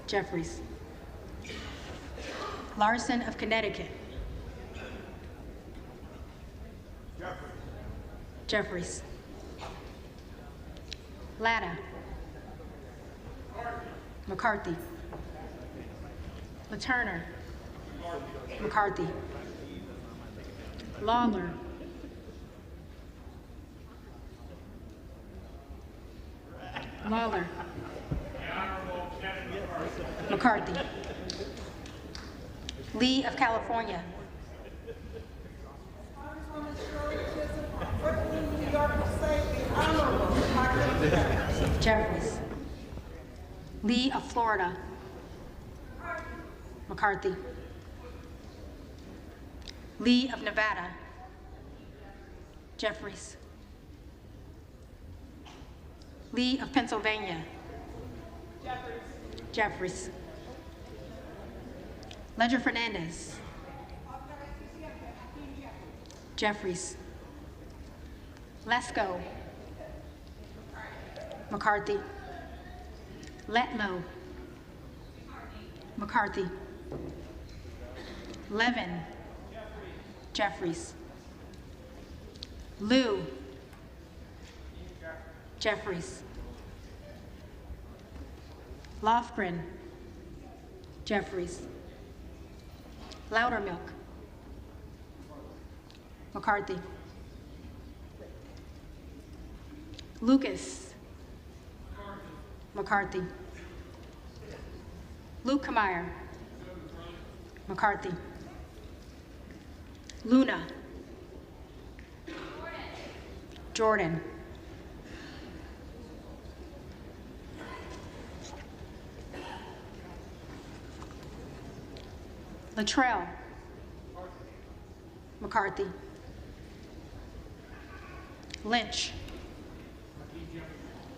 Jeffries. Larson of Connecticut. Jeffries. Latta. McCarthy. LaTurner. McCarthy. Lawler. Lawler. McCarthy. Lee of California. Jeffries. Lee of Florida. McCarthy. Lee of Nevada. Jeffries. Lee of Pennsylvania. Jeffries. Ledger Fernandez. Jeffries. Lesko. McCarthy. Letlow. McCarthy. Levin. Jeffries. Liu. Jeffries. Lofgren. Jeffries. Loudermilk. McCarthy. Lucas. McCarthy. Lukemeyer. McCarthy. Luna. Jordan. Luttrell. McCarthy. Lynch.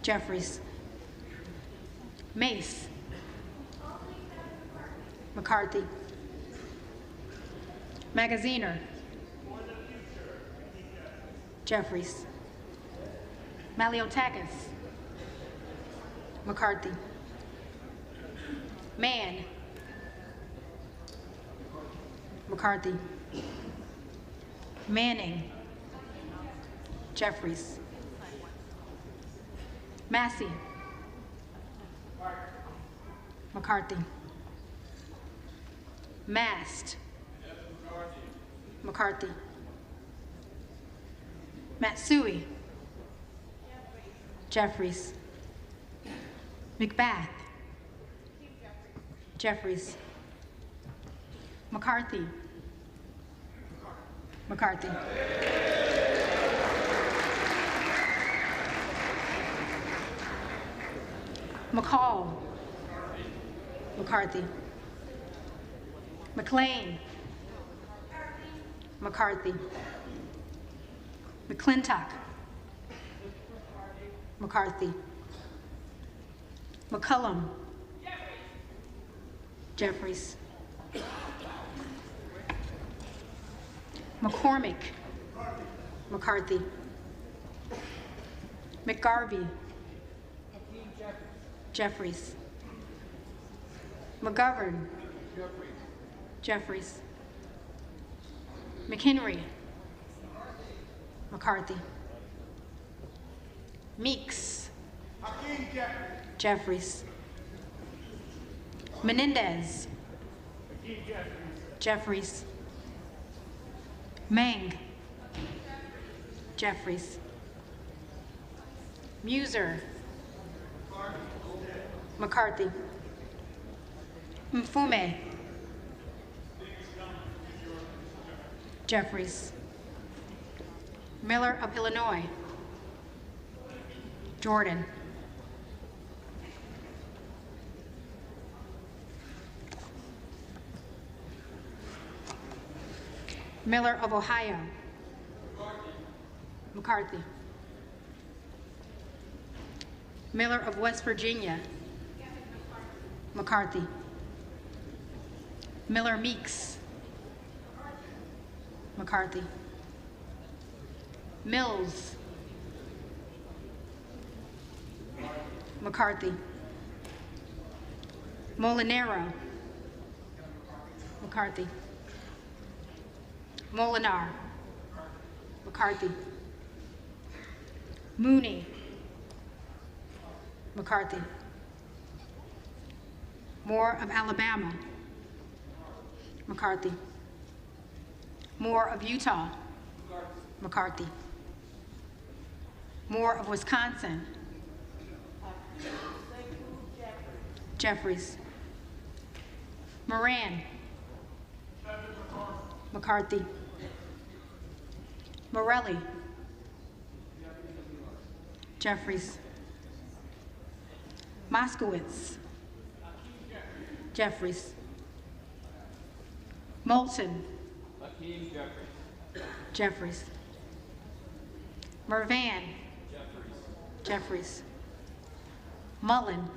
Jeffries. Mace. McCarthy. Magaziner. Jeffries. Maliotakis. McCarthy. Mann. McCarthy. Manning. Jeffries. Massey. McCarthy. Mast. McCarthy. Matsui. Jeffries. McBath. Jeffries. McCarthy. McCarthy. McCall. McCarthy. McLean. McCarthy. McClintock. McCarthy. McCullum. Jeffries. McCormick. McCarthy. McGarvey. Jeffries. McGovern. Jeffries. McHenry. McCarthy. Meeks. Jeffries. Menendez. Jeffries. Meng. Jeffries. Muser. McCarthy. Mfume. Jeffries. Miller of Illinois. Jordan. Miller of Ohio. McCarthy. Miller of West Virginia. McCarthy. Miller Meeks. McCarthy. Mills. McCarthy. Molinaro. McCarthy. Molinar. McCarthy. Mooney. McCarthy. Moore of Alabama. McCarthy. Moore of Utah. McCarthy. Moore of Wisconsin. Jeffries. Moran. McCarthy. Morelli. Jeffries. Moskowitz. Jeffries. Moulton. Jeffries. Mervan. Jeffries. Mullen.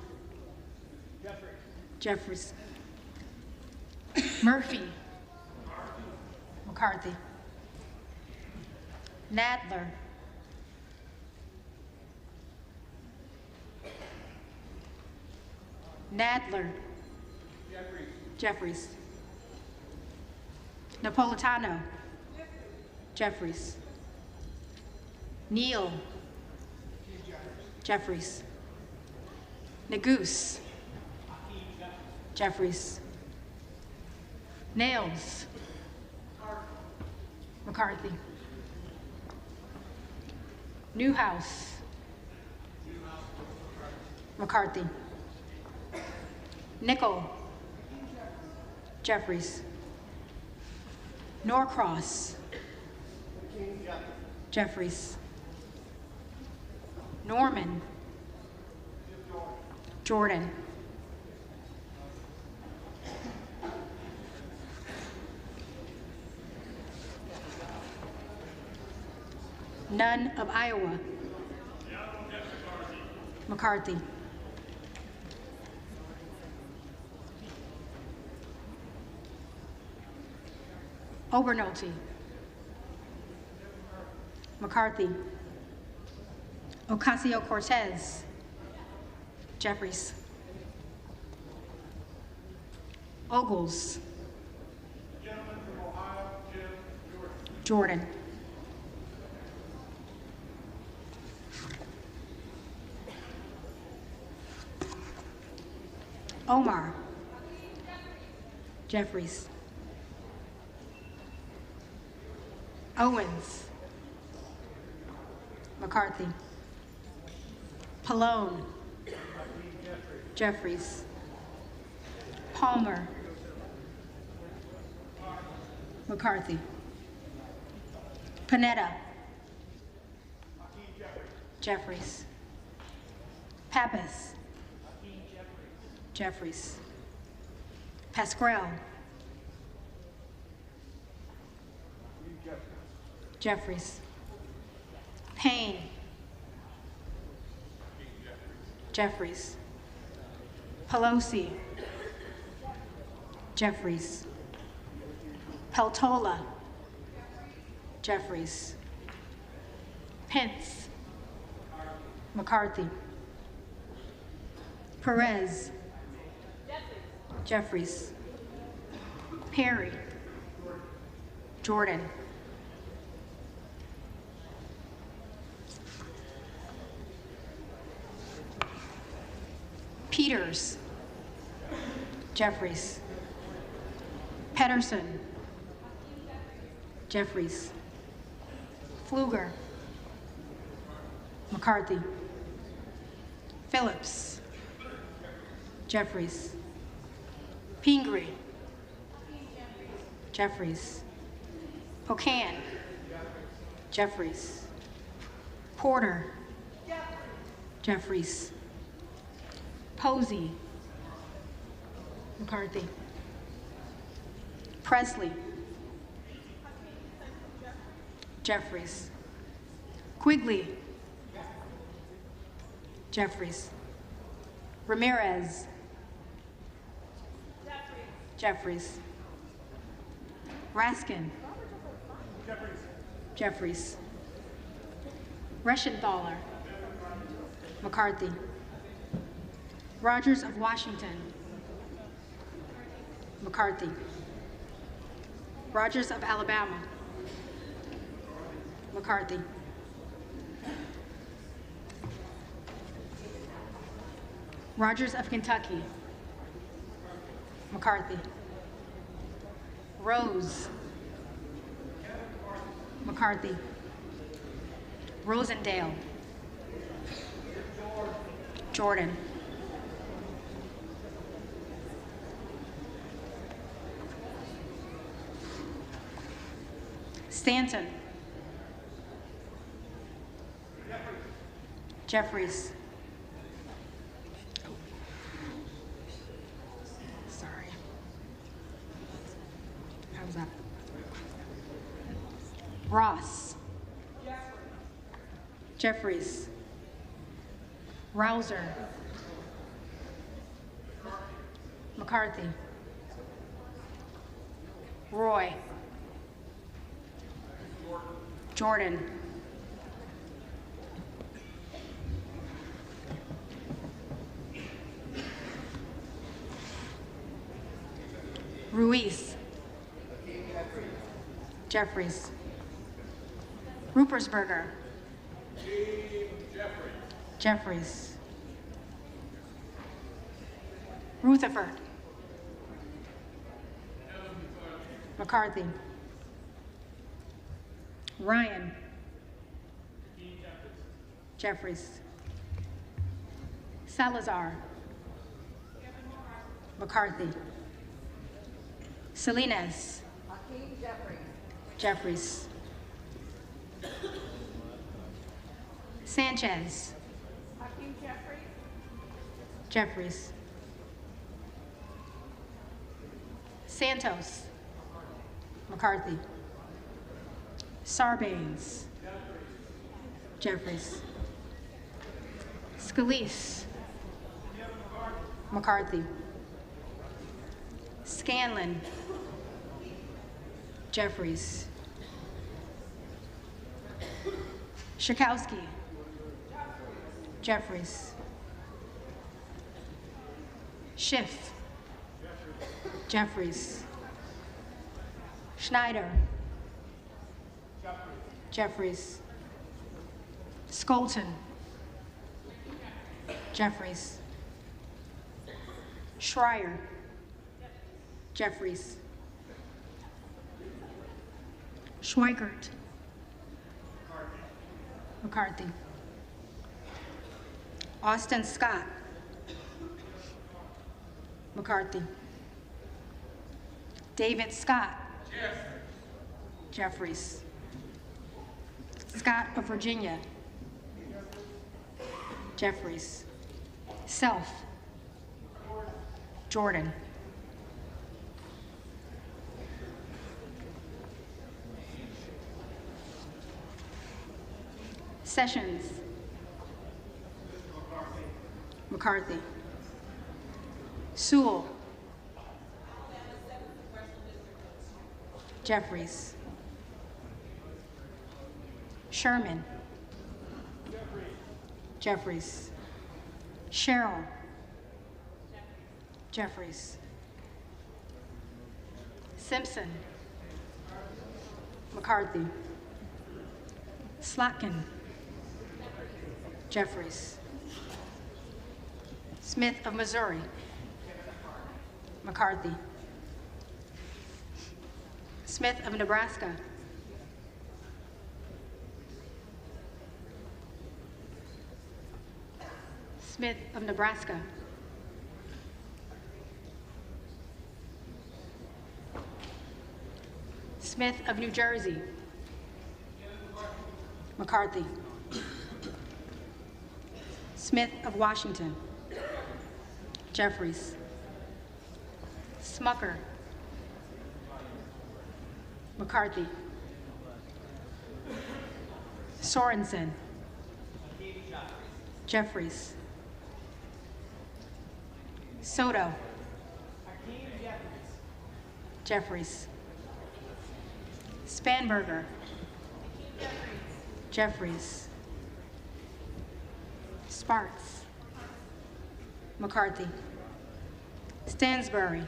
Jeffries. Murphy. McCarthy. Nadler. Nadler. Jeffries. Napolitano. Jeffries. Neal. Jeffries. Nagoose. Jeffries. Nails. McCarthy. Newhouse. McCarthy. Nickel. Jeffries. Norcross. Jeffries. Norman. Jordan. Nunn of Iowa. McCarthy. Obernolte. McCarthy. Ocasio-Cortez. Jeffries. Ogles. Jordan. Omar. Jeffries. Owens. McCarthy. Pallone. Jeffries. Palmer. McCarthy. Panetta. Jeffries. Pappas. Jeffries. Pasquale. Jeffries. Payne. Jeffries. Pelosi. Jeffries. Peltola. Jeffries. Pence. McCarthy. Perez. Jeffries. Perry. Jordan. Peters. Jeffries. Pedersen. Jeffries. Pfluger. McCarthy. Phillips. Jeffries. Pingree. Jeffries. Pocan. Jeffries. Porter. Jeffries. Posey. McCarthy. Presley. Jeffries. Quigley. Jeffries. Ramirez. Jeffries. Raskin. Jeffries. Reschenthaler. McCarthy. Rogers of Washington. McCarthy. Rogers of Alabama. McCarthy. Rogers of Kentucky. McCarthy. Rose. McCarthy. Rosendale. Jordan. Stanton. Jeffries. Sorry. How was that? Ross. Jeffries. Rouser. McCarthy. Roy. Jordan. Ruiz. Jeffries. Rupersberger. Jeffries. Rutherford. McCarthy. Ryan. Jeffries. Salazar. McCarthy. Salinas. Jeffries. Sanchez. Jeffries. Santos. McCarthy. Sarbanes. Jeffries. Scalise. McCarthy. Scanlon. Jeffries. Schakowsky. Jeffries. Schiff. Jeffries. Schneider. Jeffries. Skolton. Jeffries. Schreier. Jeffries. Schweikert. McCarthy. Austin Scott. McCarthy. David Scott. Jeffries. Scott of Virginia. Jeffries. Self. Jordan. Sessions. McCarthy. Sewell. Jeffries. Sherman. Jeffries. Sherrill. Jeffries. Simpson. McCarthy. Slotkin. Jeffries. Smith of Missouri. McCarthy. Smith of Nebraska. Smith of Nebraska. Smith of New Jersey. McCarthy. Smith of Washington. Jeffries. Smucker. McCarthy. Sorensen. Jeffries. Soto. Jeffries. Spanberger. Jeffries. Sparks. McCarthy. Stansbury.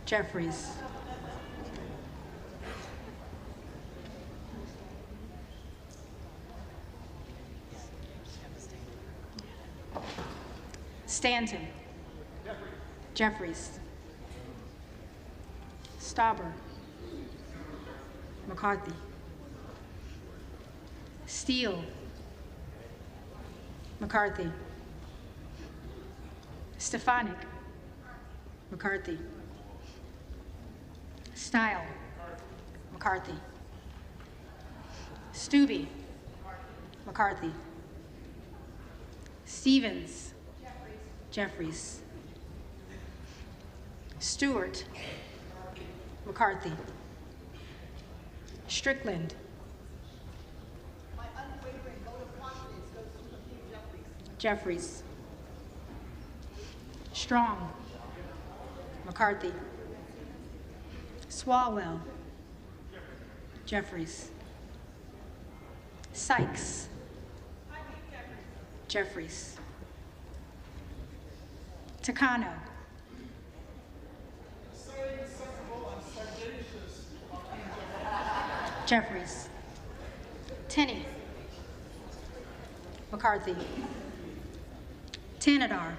Jeffries. Stanton. Jeffries. Stauber. McCarthy. Steele. McCarthy. Stefanik. McCarthy. Stile. McCarthy. Stubbe. McCarthy. Stevens. Jeffries. Stewart. McCarthy. Strickland.
My unwavering vote of confidence goes to Hakeem Jeffries.
Jeffries. Strong. McCarthy. Swalwell. Jeffries. Sykes. Jeffries. Takano. Jeffries. Tenney. McCarthy. Tanadar.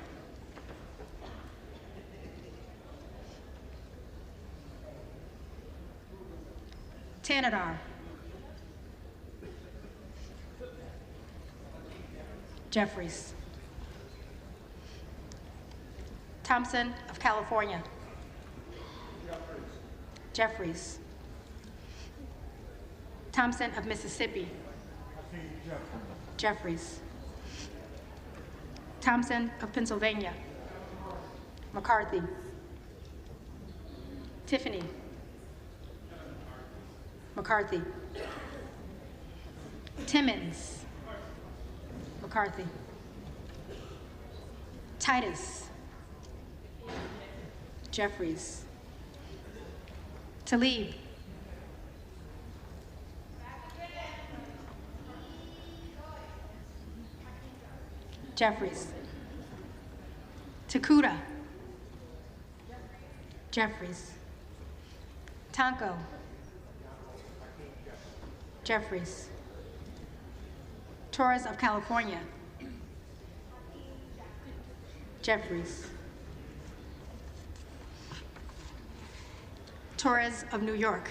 Tanadar. Jeffries. Thompson of California. Jeffries. Thompson of Mississippi. Jeffries. Thompson of Pennsylvania. McCarthy. Tiffany. McCarthy. Timmons. McCarthy. Titus. Jeffries. Tlaib. Jeffries. Takuda. Jeffries. Tonko. Jeffries. Torres of California. Jeffries. Torres of New York.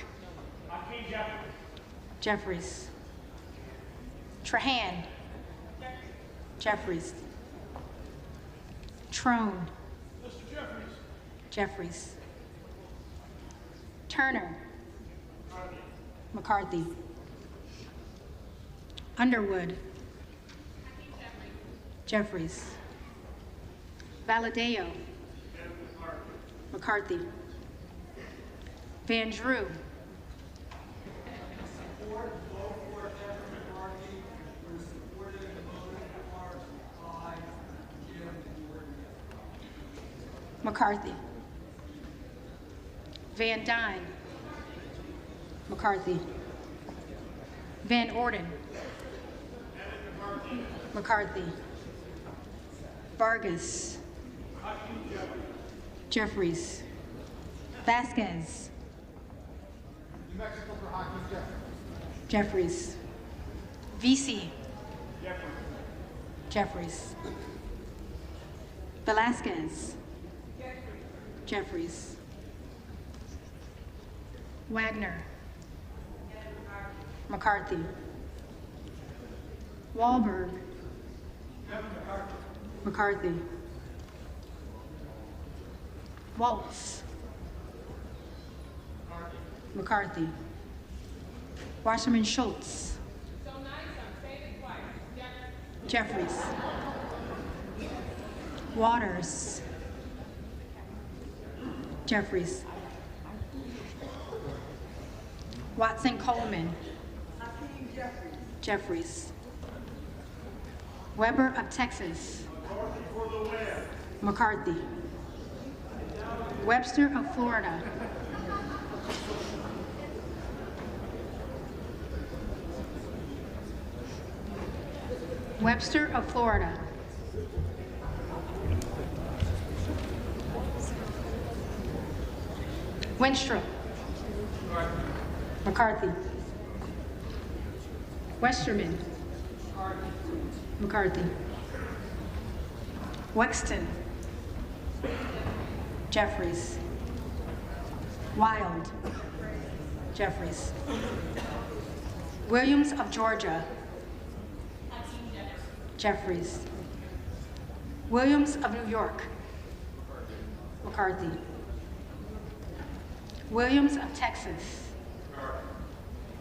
Jeffries. Trahan. Jeffries. Trone. Jeffries. Turner. McCarthy. Underwood. Jeffries. Valadeo. McCarthy. Van Drew. McCarthy. Van Dyne. McCarthy. Van Orden. McCarthy. Vargas. Jeffries. Vasquez.
New Mexico for Hakeem
Jeffries.
Jeffries.
VC. Jeffries. Velasquez. Jeffries. Wagner. McCarthy. Wahlberg. McCarthy. Waltz. McCarthy. Wasserman Schultz. Jeffries. Waters. Jeffries. Watson Coleman. Jeffries. Weber of Texas. McCarthy. Webster of Florida. Webster of Florida. Wenstrup. McCarthy. Westerman. McCarthy. Wexton. Jeffries. Wild. Jeffries. Williams of Georgia. Jeffries. Williams of New York. McCarthy. Williams of Texas.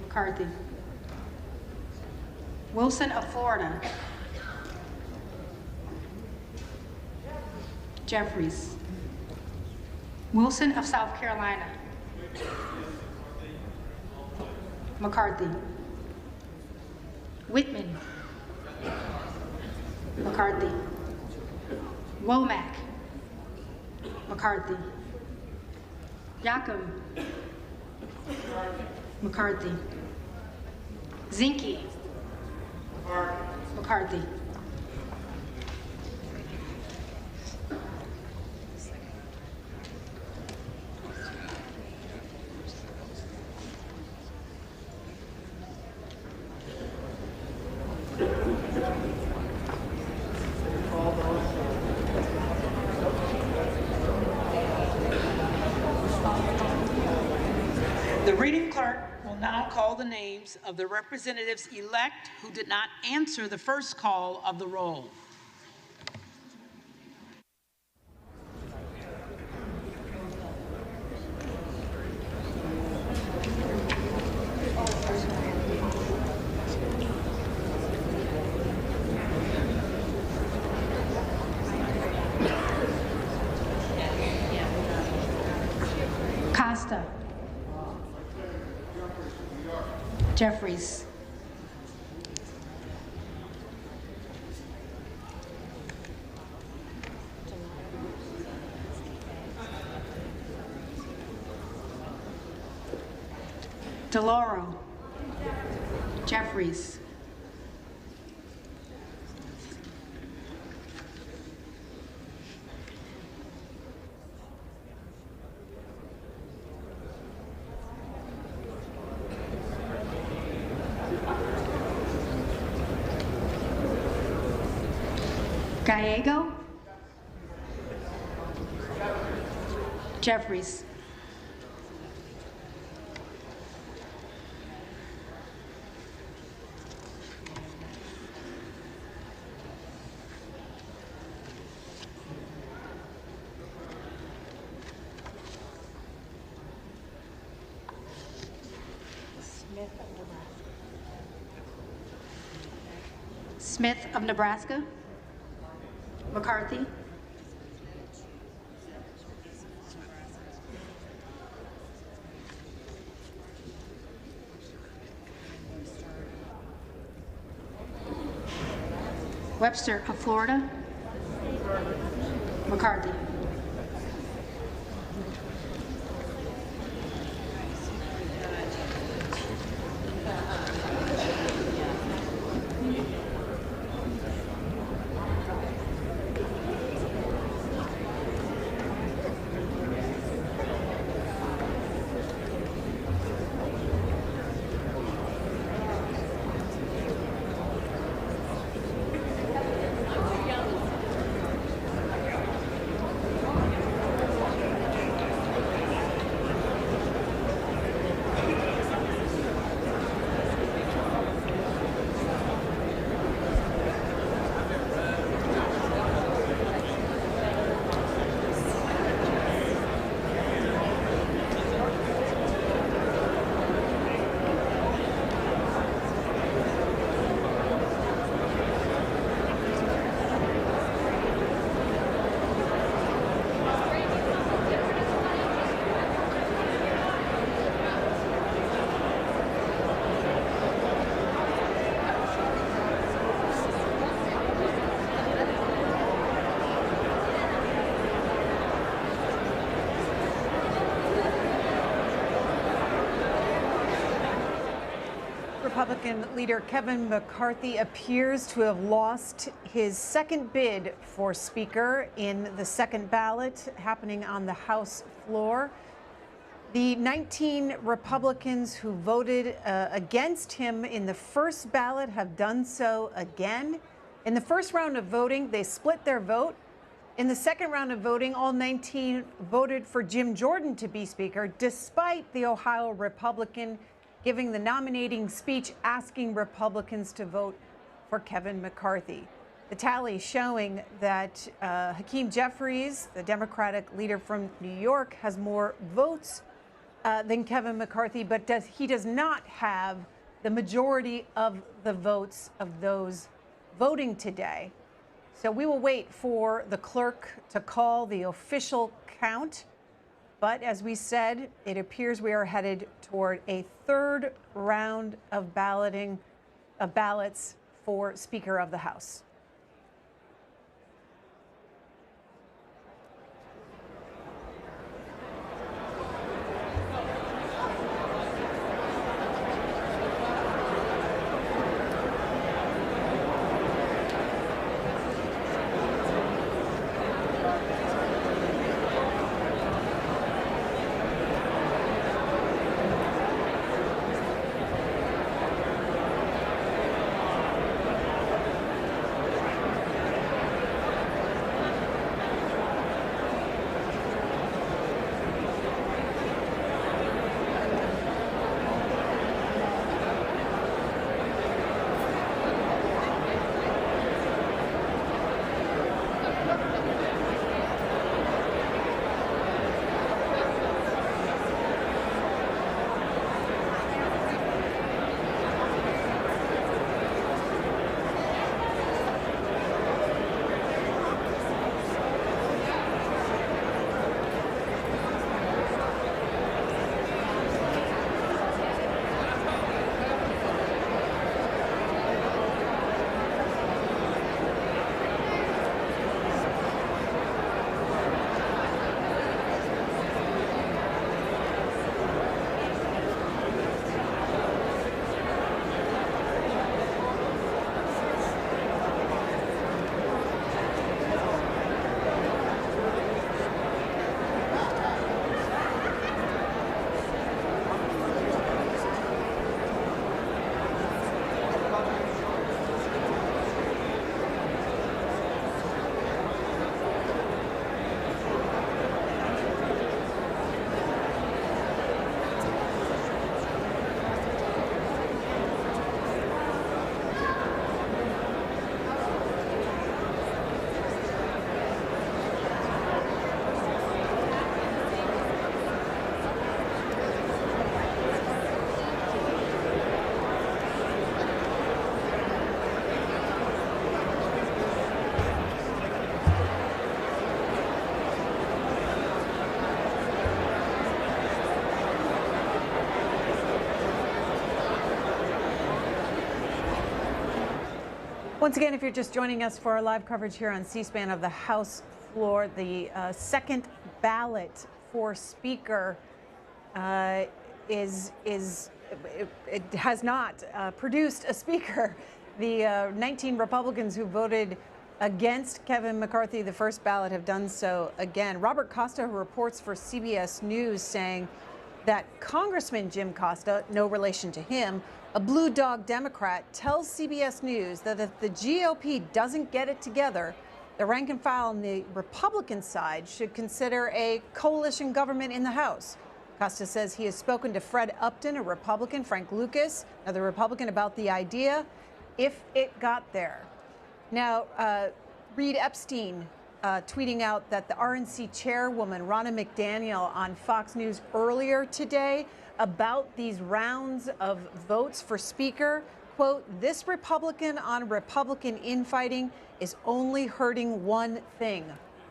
McCarthy. Wilson of Florida. Jeffries. Wilson of South Carolina. McCarthy. Whitman. McCarthy. Womack. McCarthy. Yacom. McCarthy. Zinke. McCarthy.
The reading clerk will now call the names of the representatives-elect who did not answer the first call of the roll.
Costa. Jeffries. DeLauro. Jeffries. Gallego. Jeffries. Smith of Nebraska. McCarthy. Webster of Florida. McCarthy. Republican leader Kevin McCarthy appears to have lost his second bid for Speaker in the second ballot happening on the House floor. The 19 Republicans who voted against him in the first ballot have done so again. In the first round of voting, they split their vote. In the second round of voting, all 19 voted for Jim Jordan to be Speaker, despite the Ohio Republican giving the nominating speech asking Republicans to vote for Kevin McCarthy. The tally showing that Hakeem Jeffries, the Democratic leader from New York, has more votes than Kevin McCarthy, but he does not have the majority of the votes of those voting today. So we will wait for the clerk to call the official count. But as we said, it appears we are headed toward a third round of ballots for Speaker of the House. Once again, if you're just joining us for our live coverage here on C-SPAN of the House floor, the second ballot for Speaker it has not produced a Speaker. The 19 Republicans who voted against Kevin McCarthy, the first ballot, have done so again. Robert Costa, who reports for CBS News, saying that Congressman Jim Costa, no relation to him, a blue dog Democrat, tells CBS News that if the GOP doesn't get it together, the rank and file on the Republican side should consider a coalition government in the House. Costa says he has spoken to Fred Upton, a Republican, Frank Lucas, another Republican, about the idea if it got there. Now, Reed Epstein tweeting out that the RNC chairwoman, Ronna McDaniel, on Fox News earlier today about these rounds of votes for Speaker, quote, "This Republican on Republican infighting is only hurting one thing,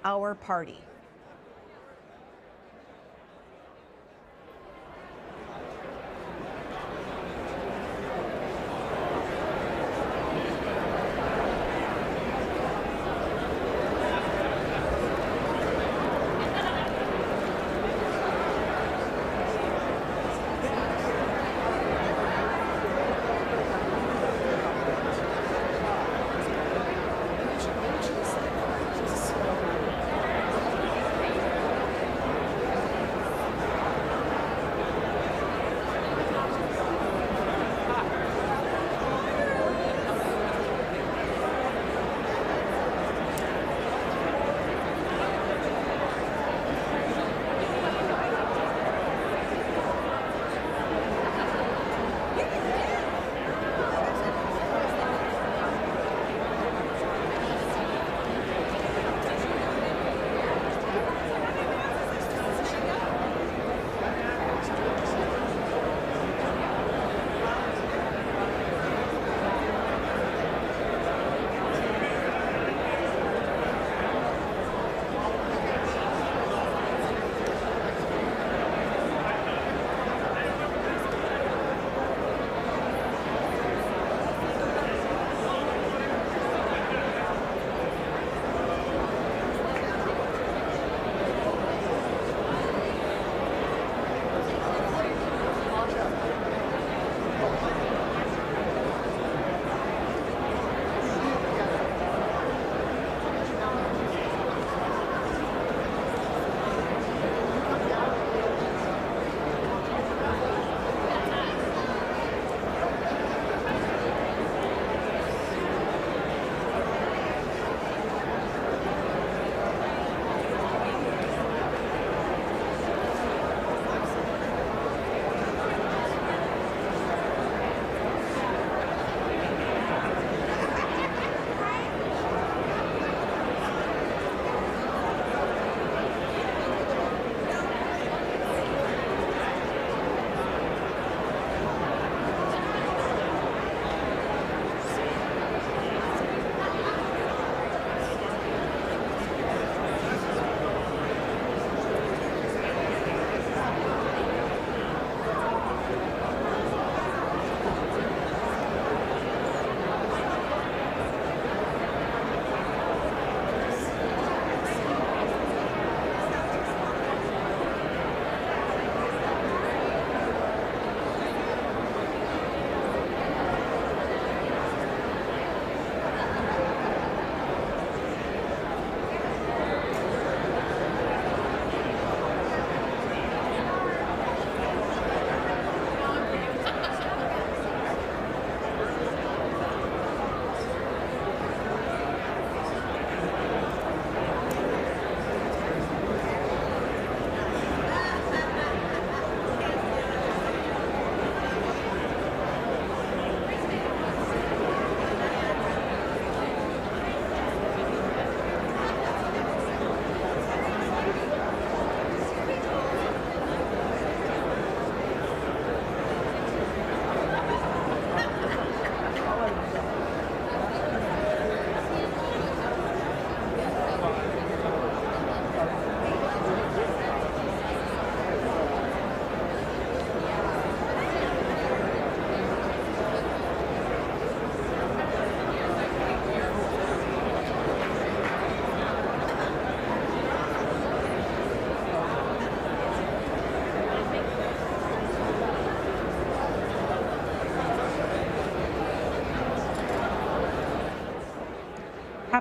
our party."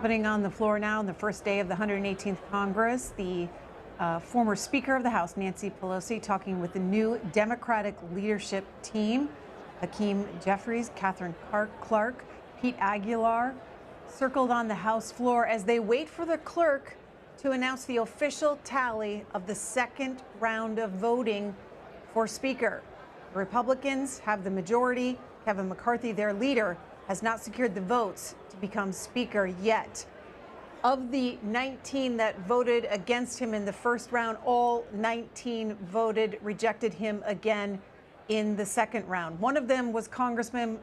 Happening on the floor now on the first day of the 118th Congress, the former Speaker of the House, Nancy Pelosi, talking with the new Democratic leadership team. Hakeem Jeffries, Catherine Clark, Pete Aguilar circled on the House floor as they wait for the clerk to announce the official tally of the second round of voting for Speaker. The Republicans have the majority. Kevin McCarthy, their leader, has not secured the votes to become Speaker yet. Of the 19 that voted against him in the first round, all 19 rejected him again in the second round. One of them was Congressman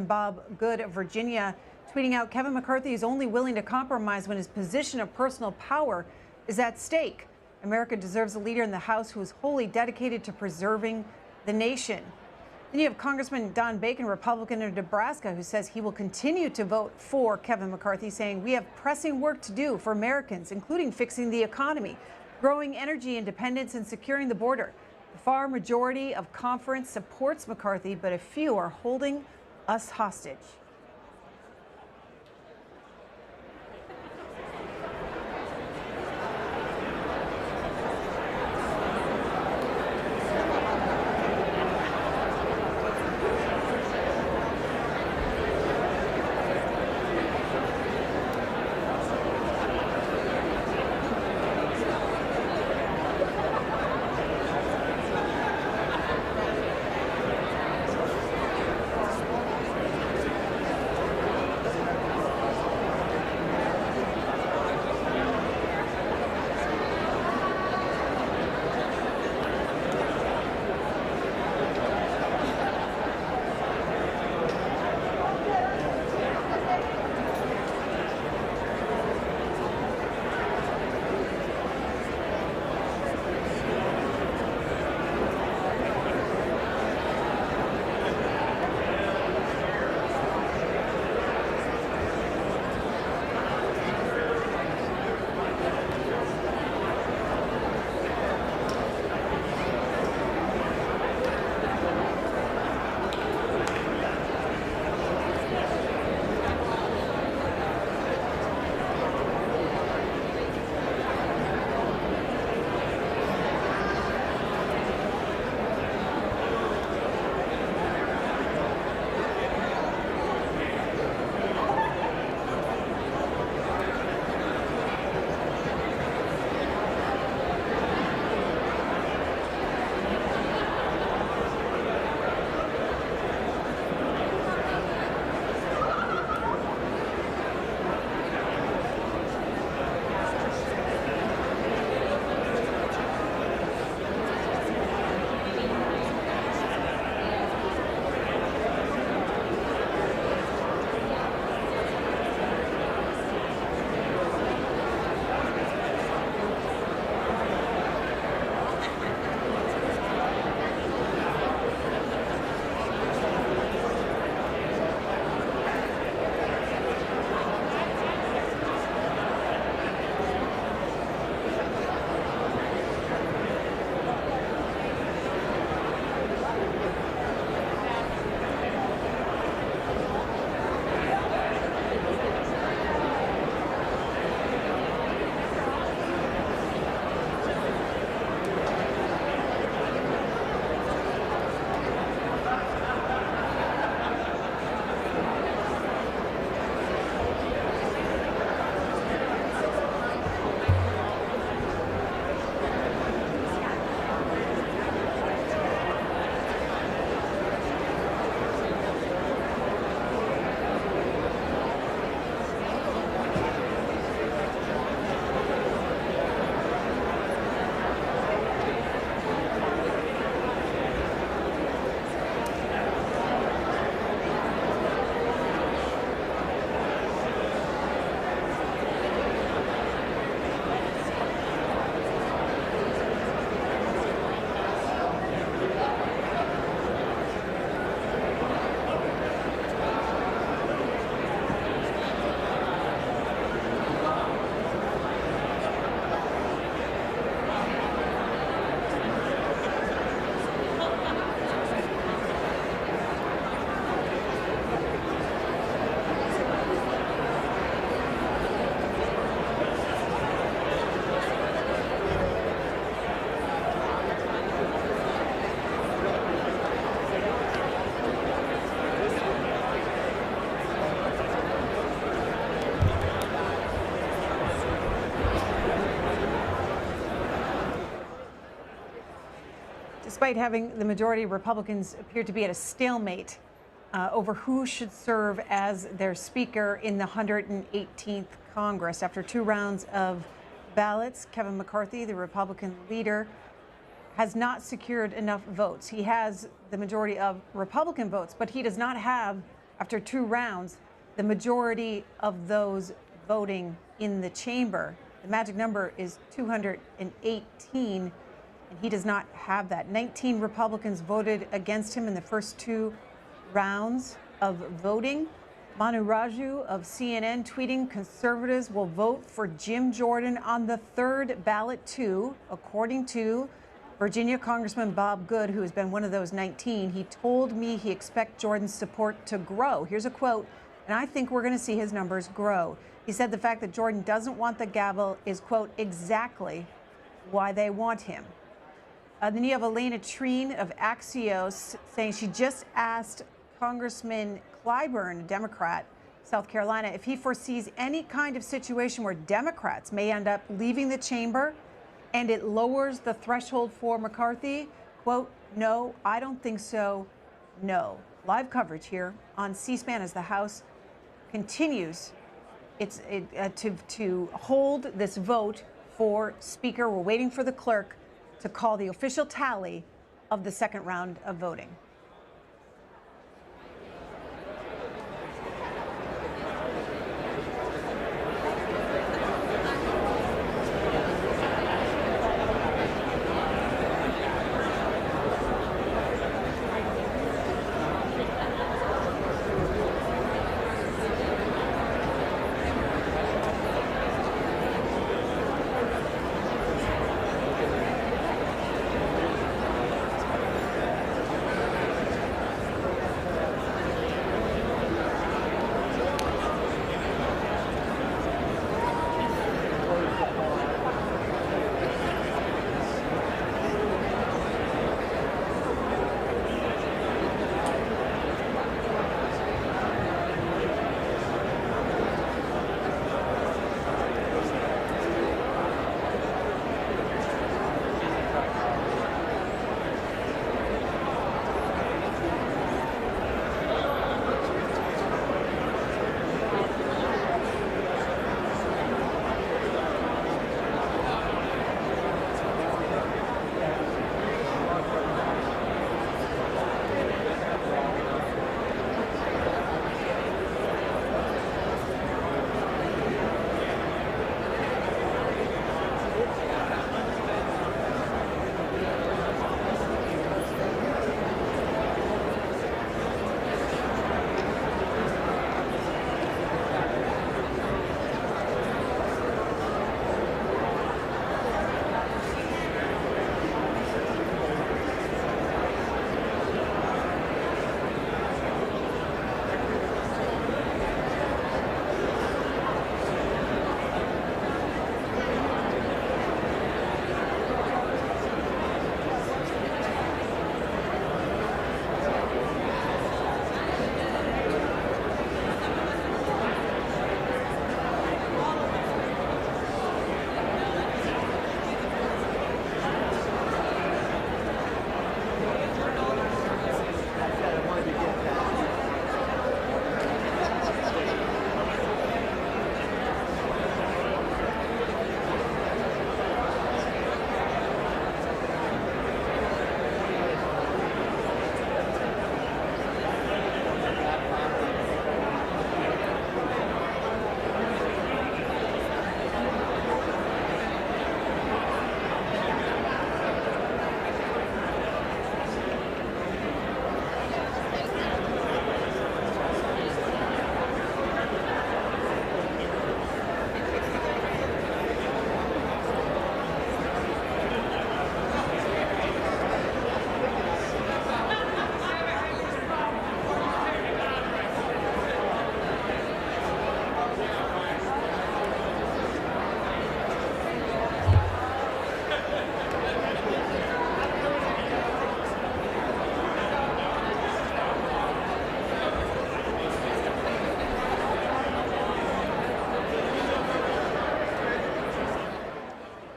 Bob Good of Virginia, tweeting out, Kevin McCarthy is only willing to compromise when his position of personal power is at stake. America deserves a leader in the House who is wholly dedicated to preserving the nation. Then you have Congressman Don Bacon, Republican of Nebraska, who says he will continue to vote for Kevin McCarthy, saying we have pressing work to do for Americans, including fixing the economy, growing energy independence, and securing the border. The far majority of conference supports McCarthy, but a few are holding us hostage. Despite having the majority, Republicans appear to be at a stalemate over who should serve as their speaker in the 118th Congress. After 2 rounds of ballots, Kevin McCarthy, the Republican leader, has not secured enough votes. He has the majority of Republican votes, but he does not have, after 2 rounds, the majority of those voting in the chamber. The magic number is 218, and he does not have that. 19 Republicans voted against him in the first 2 rounds of voting. Manu Raju of CNN tweeting, conservatives will vote for Jim Jordan on the 3rd ballot too, according to Virginia Congressman Bob Good, who has been one of those 19. He told me he expects Jordan's support to grow. Here's a quote, and I think we're going to see his numbers grow. He said the fact that Jordan doesn't want the gavel is, quote, exactly why they want him. Then you have Elena Treen of Axios saying she just asked Congressman Clyburn, a Democrat, South Carolina, if he foresees any kind of situation where Democrats may end up leaving the chamber and it lowers the threshold for McCarthy. Quote, no, I don't think so, no. Live coverage here on C-SPAN as the House continues to hold this vote for Speaker. We're waiting for the clerk to call the official tally of the 2nd round of voting.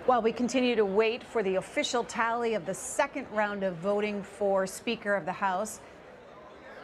While we continue to wait for the official tally of the second round of voting for Speaker of the House,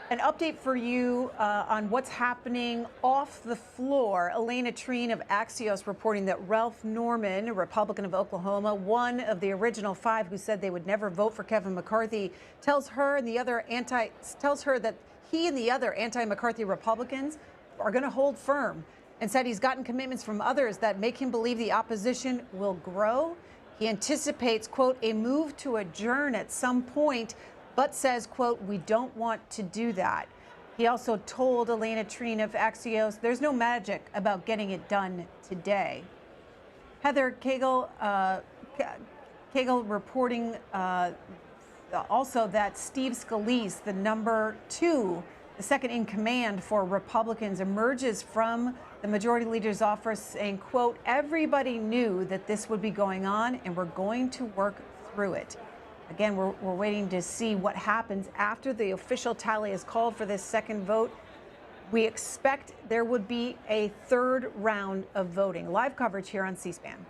an update for you on what's happening off the floor. Elena Treen of Axios reporting that Ralph Norman, a Republican of Oklahoma, one of the original 5 who said they would never vote for Kevin McCarthy, tells her that he and the other anti-McCarthy Republicans are going to hold firm, and said he's gotten commitments from others that make him believe the opposition will grow. He anticipates, quote, a move to adjourn at some point, but says, quote, we don't want to do that. He also told Elena Treen of Axios there's no magic about getting it done today. Heather Cagle reporting also that Steve Scalise, the number 2, the second in command for Republicans, emerges from the majority leader's office saying, quote, everybody knew that this would be going on and we're going to work through it. Again, we're waiting to see what happens after the official tally is called for this second vote. We expect there would be a third round of voting. Live coverage here on C-SPAN.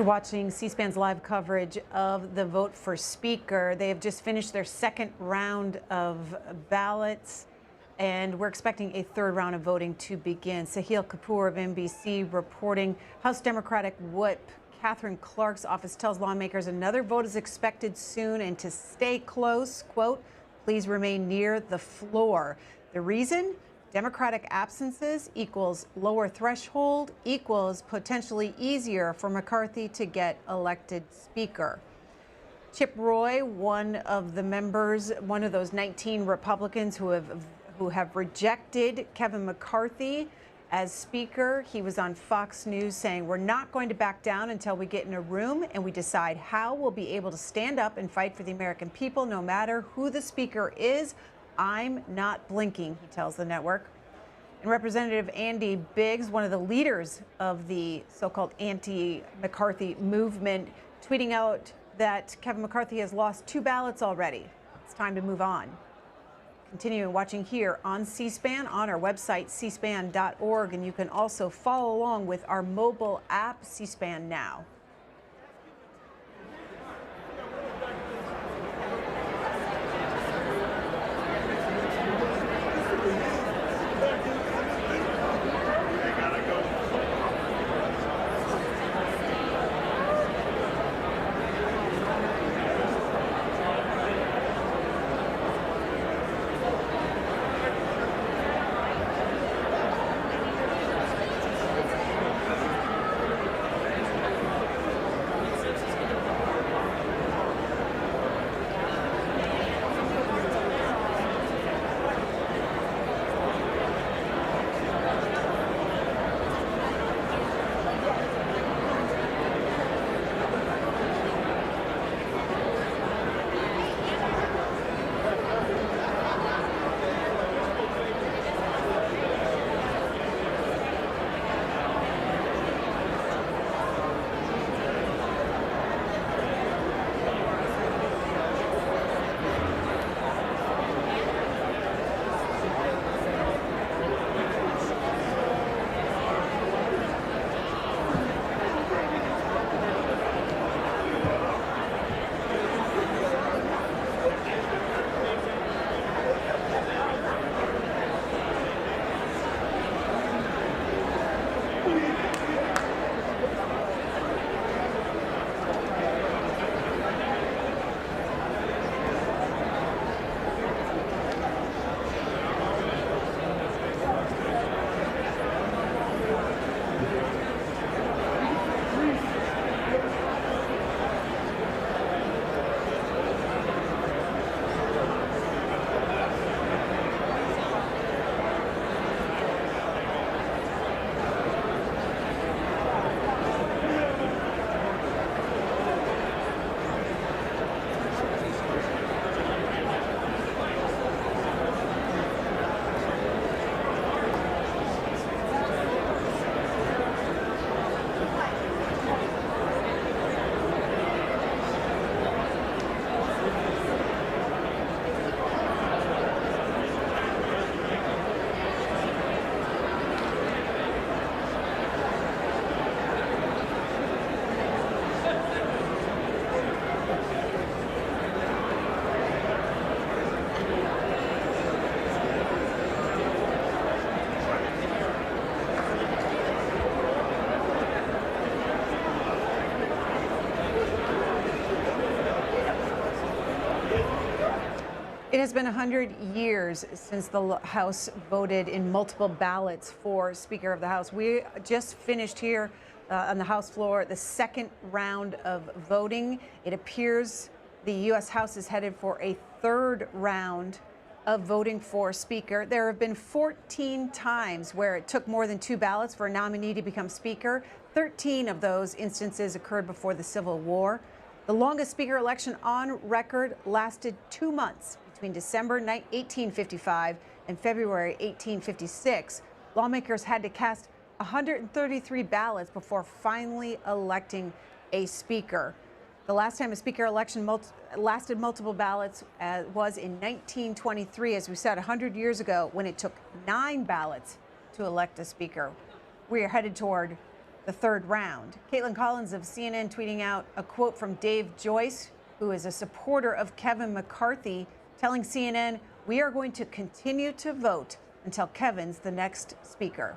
You're watching C-SPAN's live coverage of the vote for Speaker. They have just finished their second round of ballots, and we're expecting a third round of voting to begin. Sahil Kapoor of NBC reporting. House Democratic Whip Catherine Clark's office tells lawmakers another vote is expected soon and to stay close. Quote, please remain near the floor. The reason? Democratic absences equals lower threshold equals potentially easier for McCarthy to get elected Speaker. Chip Roy, one of the members, one of those 19 Republicans who have rejected Kevin McCarthy as Speaker. He was on Fox News saying, we're not going to back down until we get in a room and we decide how we'll be able to stand up and fight for the American people, no matter who the Speaker is. I'm not blinking, he tells the network. And Representative Andy Biggs, one of the leaders of the so-called anti-McCarthy movement, tweeting out that Kevin McCarthy has lost 2 ballots already. It's time to move on. Continuing watching here on C-SPAN on our website, cspan.org, and you can also follow along with our mobile app, C-SPAN Now. It has been 100 years since the House voted in multiple ballots for Speaker of the House. We just finished here on the House floor the second round of voting. It appears the U.S. House is headed for a third round of voting for Speaker. There have been 14 times where it took more than 2 ballots for a nominee to become Speaker. 13 of those instances occurred before the Civil War. The longest Speaker election on record lasted 2 months. Between December 1855 and February 1856, lawmakers had to cast 133 ballots before finally electing a Speaker. The last time a Speaker election lasted multiple ballots was in 1923, as we said, 100 years ago, when it took 9 ballots to elect a Speaker. We are headed toward the third round. Caitlin Collins of CNN tweeting out a quote from Dave Joyce, who is a supporter of Kevin McCarthy, telling CNN, "We are going to continue to vote until Kevin's the next speaker."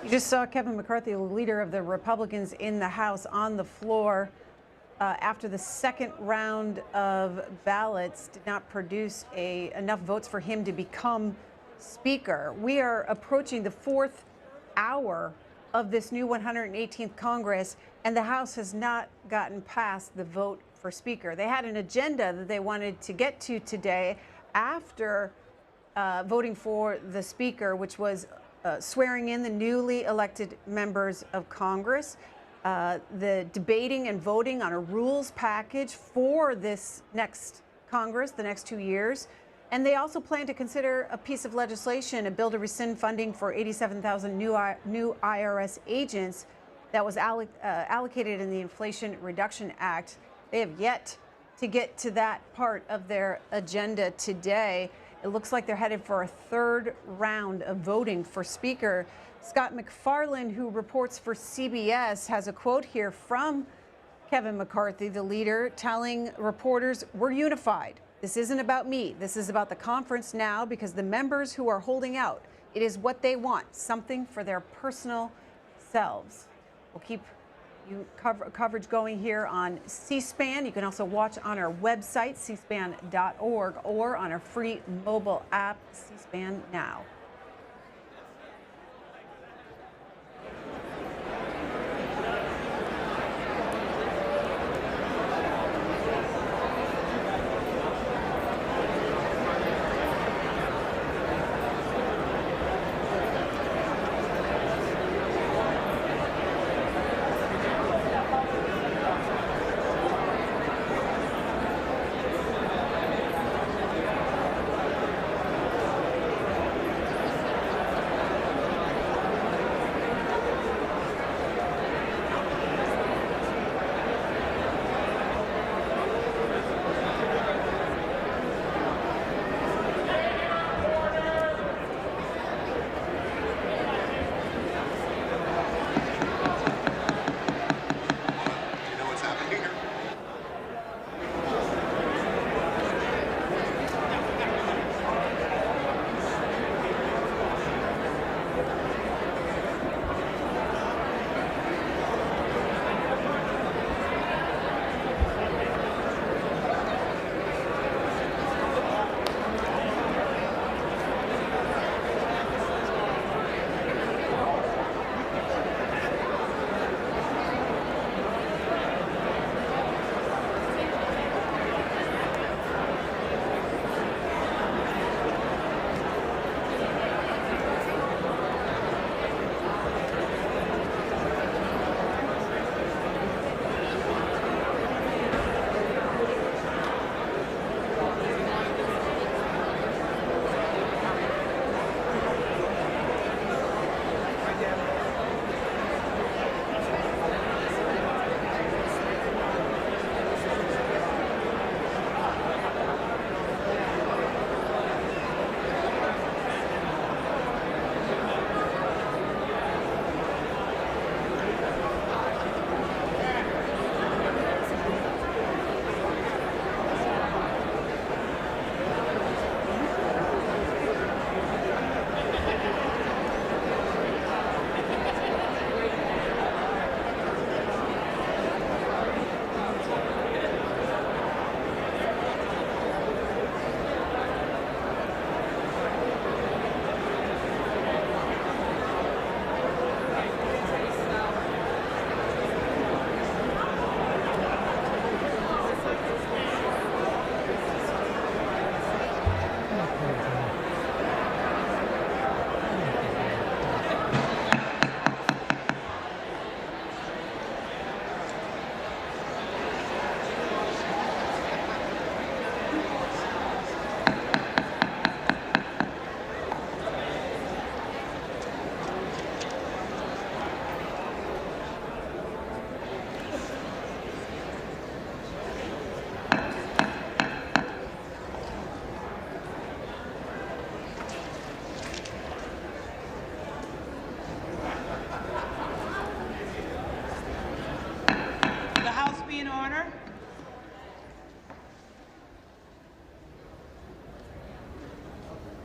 You just saw Kevin McCarthy, the leader of the Republicans in the House, on the floor after the second round of ballots did not produce enough votes for him to become Speaker. We are approaching the fourth hour of this new 118th Congress, and the House has not gotten past the vote for Speaker. They had an agenda that they wanted to get to today after voting for the Speaker, which was swearing in the newly elected members of Congress, the debating and voting on a rules package for this next Congress, the next 2 years. And they also plan to consider a piece of legislation, a bill to rescind funding for 87,000 new IRS agents that was allocated in the Inflation Reduction Act. They have yet to get to that part of their agenda today. It looks like they're headed for a third round of voting for Speaker. Scott McFarland, who reports for CBS, has a quote here from Kevin McCarthy, the leader, telling reporters, "We're unified. This isn't about me. This is about the conference now because the members who are holding out, it is what they want, something for their personal selves." We'll keep coverage going here on C-SPAN. You can also watch on our website, cspan.org, or on our free mobile app, C-SPAN Now.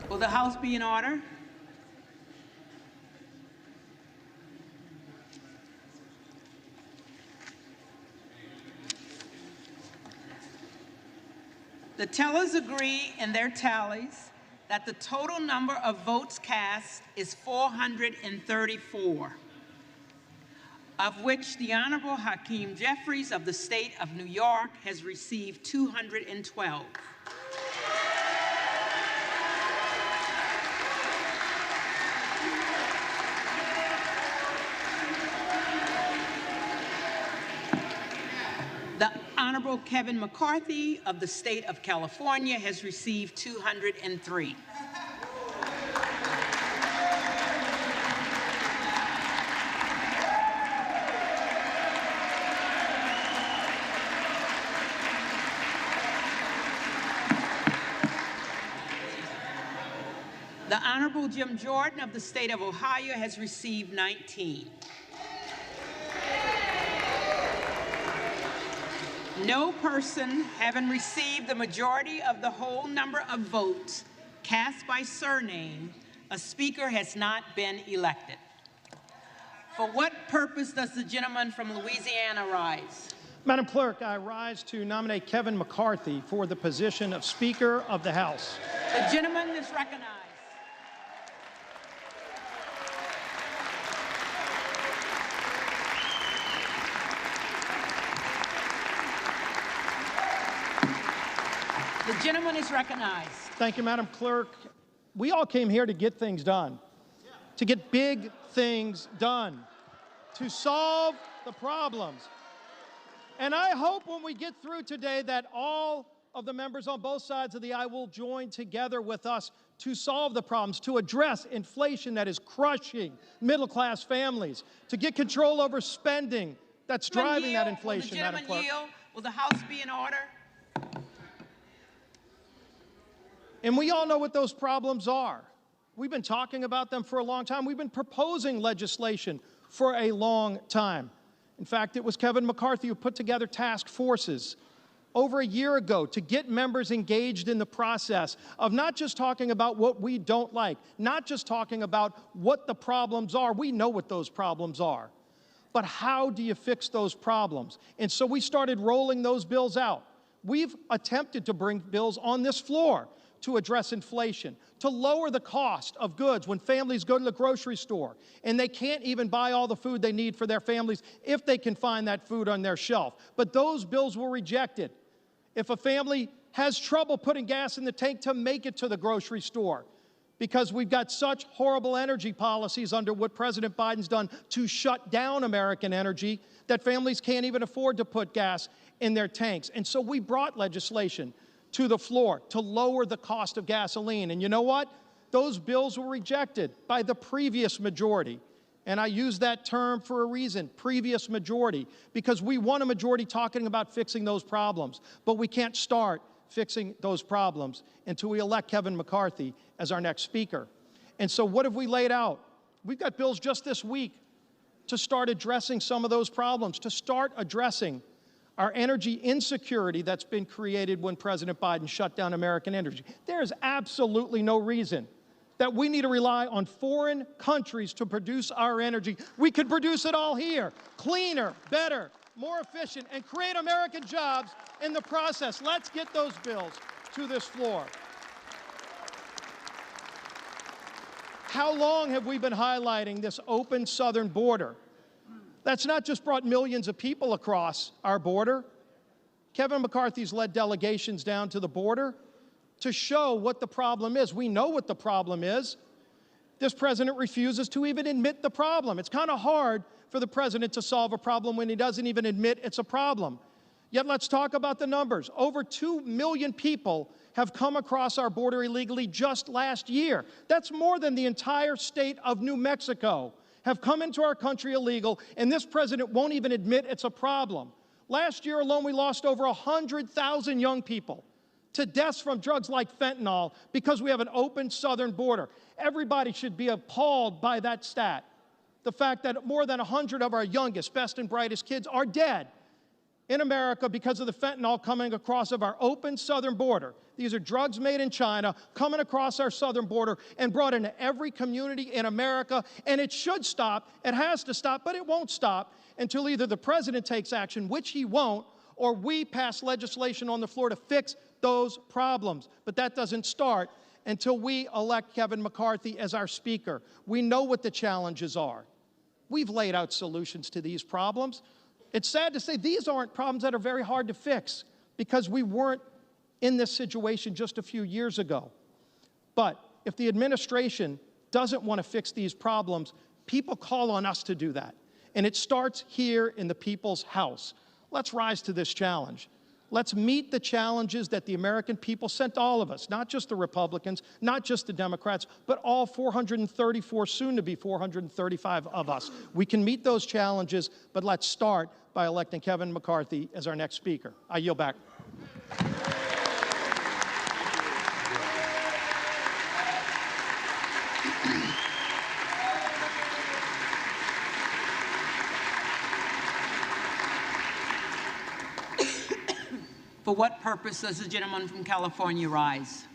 Will the House be in order? The tellers agree in their tallies that the total number of votes cast is 434, of which the Honorable Hakeem Jeffries of the state of New York has received 212. The Honorable Kevin McCarthy of the state of California has received 203. The Honorable Jim Jordan of the state of Ohio has received 19. No person having received the majority of the whole number of votes cast by surname, a speaker has not been elected. For what purpose does the gentleman from Louisiana rise?
Madam Clerk, I rise to nominate Kevin McCarthy for the position of Speaker of the House.
The gentleman is recognized. The gentleman is recognized.
Thank you, Madam Clerk. We all came here to get things done, to get big things done, to solve the problems. And I hope when we get through today that all of the members on both sides of the aisle will join together with us to solve the problems, to address inflation that is crushing middle-class families, to get control over spending that's driving that inflation, Madam Clerk.
Will the House be in order?
And we all know what those problems are. We've been talking about them for a long time. We've been proposing legislation for a long time. In fact, it was Kevin McCarthy who put together task forces over a year ago to get members engaged in the process of not just talking about what we don't like, not just talking about what the problems are. We know what those problems are. But how do you fix those problems? And so we started rolling those bills out. We've attempted to bring bills on this floor to address inflation, to lower the cost of goods when families go to the grocery store and they can't even buy all the food they need for their families if they can find that food on their shelf. But those bills were rejected. If a family has trouble putting gas in the tank to make it to the grocery store, because we've got such horrible energy policies under what President Biden's done to shut down American energy, that families can't even afford to put gas in their tanks. And so we brought legislation to the floor to lower the cost of gasoline. And you know what? Those bills were rejected by the previous majority. And I use that term for a reason, previous majority, because we want a majority talking about fixing those problems. But we can't start fixing those problems until we elect Kevin McCarthy as our next speaker. And so what have we laid out? We've got bills just this week to start addressing some of those problems, to start addressing our energy insecurity that's been created when President Biden shut down American energy. There is absolutely no reason that we need to rely on foreign countries to produce our energy. We could produce it all here, cleaner, better, more efficient, and create American jobs in the process. Let's get those bills to this floor. How long have we been highlighting this open southern border? That's not just brought millions of people across our border. Kevin McCarthy's led delegations down to the border to show what the problem is. We know what the problem is. This president refuses to even admit the problem. It's kind of hard for the president to solve a problem when he doesn't even admit it's a problem. Yet let's talk about the numbers. Over 2 million people have come across our border illegally just last year. That's more than the entire state of New Mexico have come into our country illegal, and this president won't even admit it's a problem. Last year alone, we lost over 100,000 young people to deaths from drugs like fentanyl because we have an open southern border. Everybody should be appalled by that stat. The fact that more than 100 of our youngest, best and brightest kids are dead in America because of the fentanyl coming across of our open southern border. These are drugs made in China coming across our southern border and brought into every community in America. And it should stop. It has to stop, but it won't stop until either the president takes action, which he won't,
or we pass legislation on the floor to fix those problems. But that doesn't start until we elect Kevin McCarthy as our Speaker. We know what the challenges are. We've laid out solutions to these problems. It's sad to say these aren't problems that are very hard to fix because we weren't in this situation just a few years ago. But if the administration doesn't want to fix these problems, people call on us to do that. And it starts here in the people's house. Let's rise to this challenge. Let's meet the challenges that the American people sent all of us, not just the Republicans, not just the Democrats, but all 434, soon to be 435 of us. We can meet those challenges, but let's start by electing Kevin McCarthy as our next Speaker. I yield back.
For what purpose does the gentleman from California rise?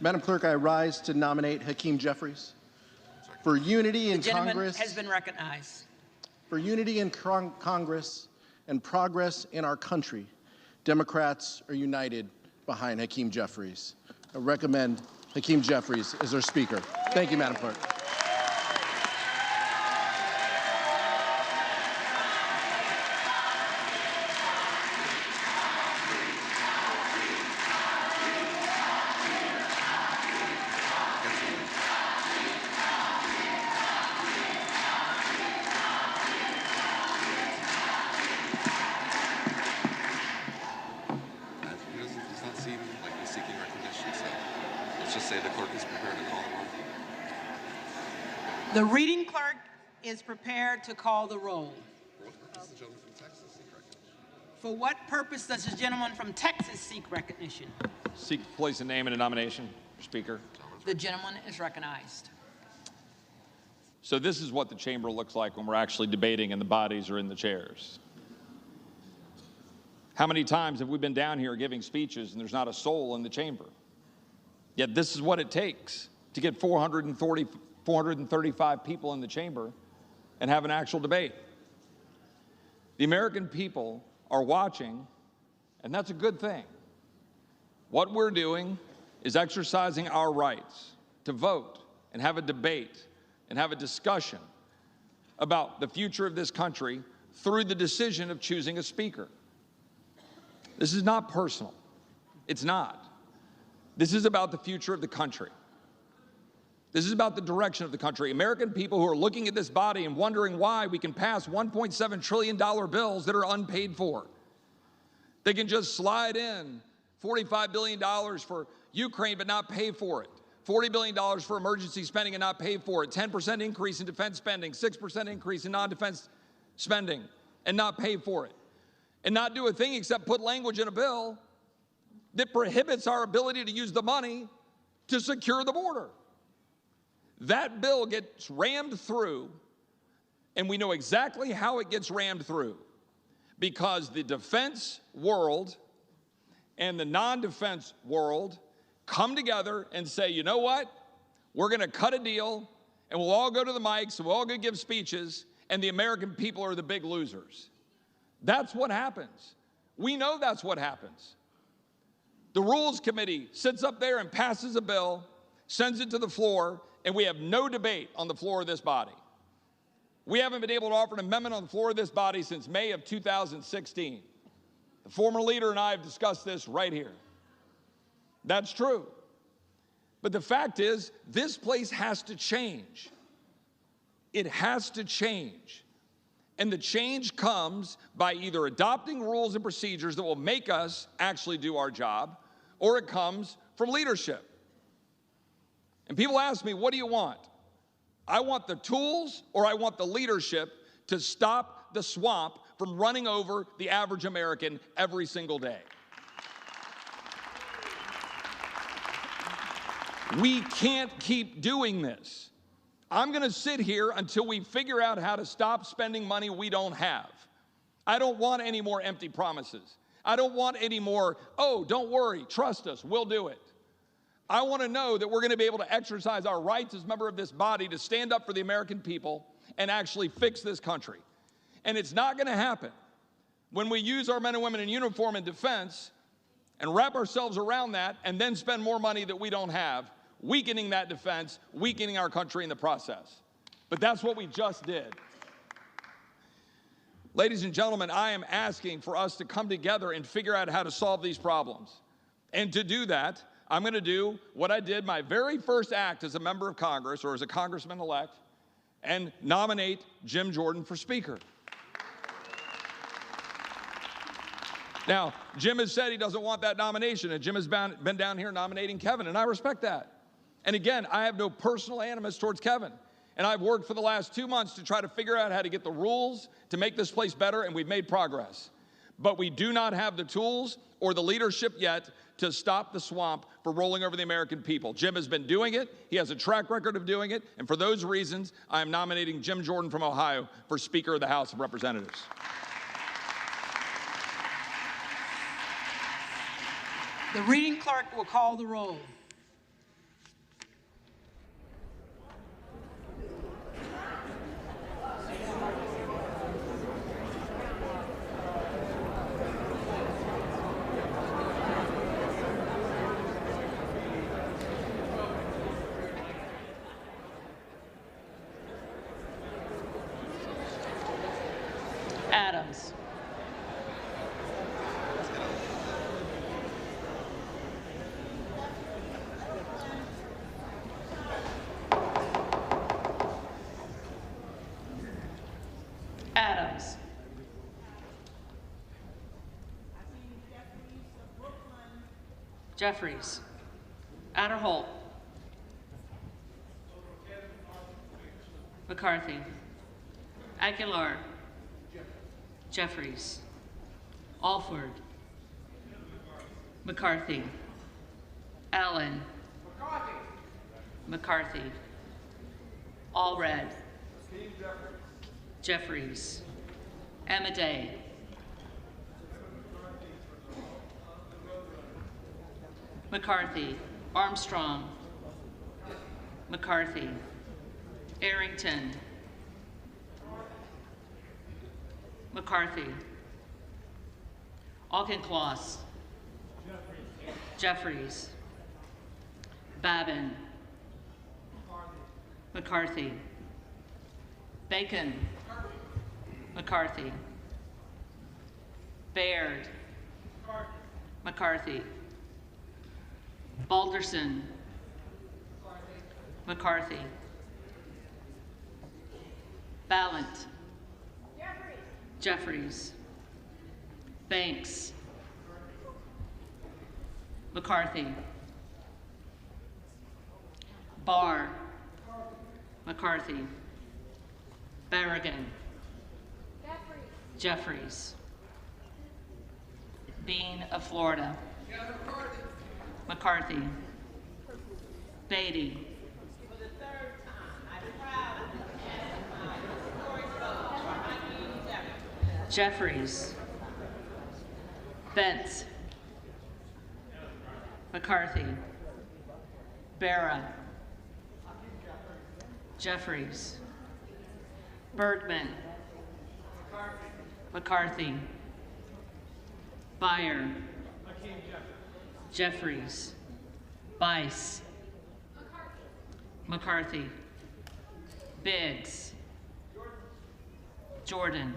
Madam Clerk, I rise to nominate Hakeem Jeffries. For unity in
The gentleman
Congress.
has been recognized.
For unity in Congress and progress in our country, Democrats are united behind Hakeem Jeffries. I recommend Hakeem Jeffries as our Speaker. Thank you, Madam Clerk.
He's not seeking, like he's seeking recognition, so let's just say the clerk is prepared to call the roll.
The reading clerk is prepared to call the roll. For what purpose does the gentleman from Texas seek recognition?
Seek to place a name in a nomination, Speaker.
The gentleman is recognized.
So this is what the chamber looks like when we're actually debating and the bodies are in the chairs. How many times have we been down here giving speeches and there's not a soul in the chamber? Yet this is what it takes to get 435 people in the chamber and have an actual debate. The American people are watching, and that's a good thing. What we're doing is exercising our rights to vote and have a debate and have a discussion about the future of this country through the decision of choosing a speaker. This is not personal. It's not. This is about the future of the country. This is about the direction of the country. American people who are looking at this body and wondering why we can pass $1.7 trillion bills that are unpaid for. They can just slide in $45 billion for Ukraine but not pay for it. $40 billion for emergency spending and not pay for it. 10% increase in defense spending, 6% increase in non-defense spending and not pay for it. And not do a thing except put language in a bill that prohibits our ability to use the money to secure the border. That bill gets rammed through, and we know exactly how it gets rammed through, because the defense world and the non-defense world come together and say, you know what? We're going to cut a deal, and we'll all go to the mics, and we'll all go give speeches, and the American people are the big losers. That's what happens. We know that's what happens. The Rules Committee sits up there and passes a bill, sends it to the floor, and we have no debate on the floor of this body. We haven't been able to offer an amendment on the floor of this body since May of 2016. The former leader and I have discussed this right here. That's true. But the fact is, this place has to change. It has to change. And the change comes by either adopting rules and procedures that will make us actually do our job, or it comes from leadership. And people ask me, what do you want? I want the tools, or I want the leadership to stop the swamp from running over the average American every single day. We can't keep doing this. I'm going to sit here until we figure out how to stop spending money we don't have. I don't want any more empty promises. I don't want any more, oh, don't worry, trust us, we'll do it. I want to know that we're going to be able to exercise our rights as a member of this body to stand up for the American people and actually fix this country. And it's not going to happen when we use our men and women in uniform in defense and wrap ourselves around that and then spend more money that we don't have, weakening that defense, weakening our country in the process. But that's what we just did. Ladies and gentlemen, I am asking for us to come together and figure out how to solve these problems. And to do that, I'm going to do what I did my very first act as a member of Congress, or as a congressman-elect, and nominate Jim Jordan for Speaker. Now, Jim has said he doesn't want that nomination, and Jim has been down here nominating Kevin, and I respect that. And again, I have no personal animus towards Kevin. And I've worked for the last 2 months to try to figure out how to get the rules to make this place better, and we've made progress. But we do not have the tools or the leadership yet to stop the swamp for rolling over the American people. Jim has been doing it. He has a track record of doing it. And for those reasons, I am nominating Jim Jordan from Ohio for Speaker of the House of Representatives.
The reading clerk will call the roll.
Adams. Adams. Jeffries. Adderholt. McCarthy. Aguilar. Jeffries. Alford. McCarthy. Allen. McCarthy. Allred. Jeffries. Amaday. McCarthy. Armstrong. McCarthy. Arrington. McCarthy. Auchincloss. Jeffries. Babin. McCarthy. Bacon. McCarthy. Baird. McCarthy. Balderson. McCarthy. Ballant. Jeffries. Banks. McCarthy. Barr. McCarthy. Berrigan. Jeffries. Bean of Florida. McCarthy. Beatty. Jeffries. Bentz. McCarthy. Barra. Jeffries. Bergman. McCarthy. Beyer. Jeffries. Bice. McCarthy. Biggs. Jordan.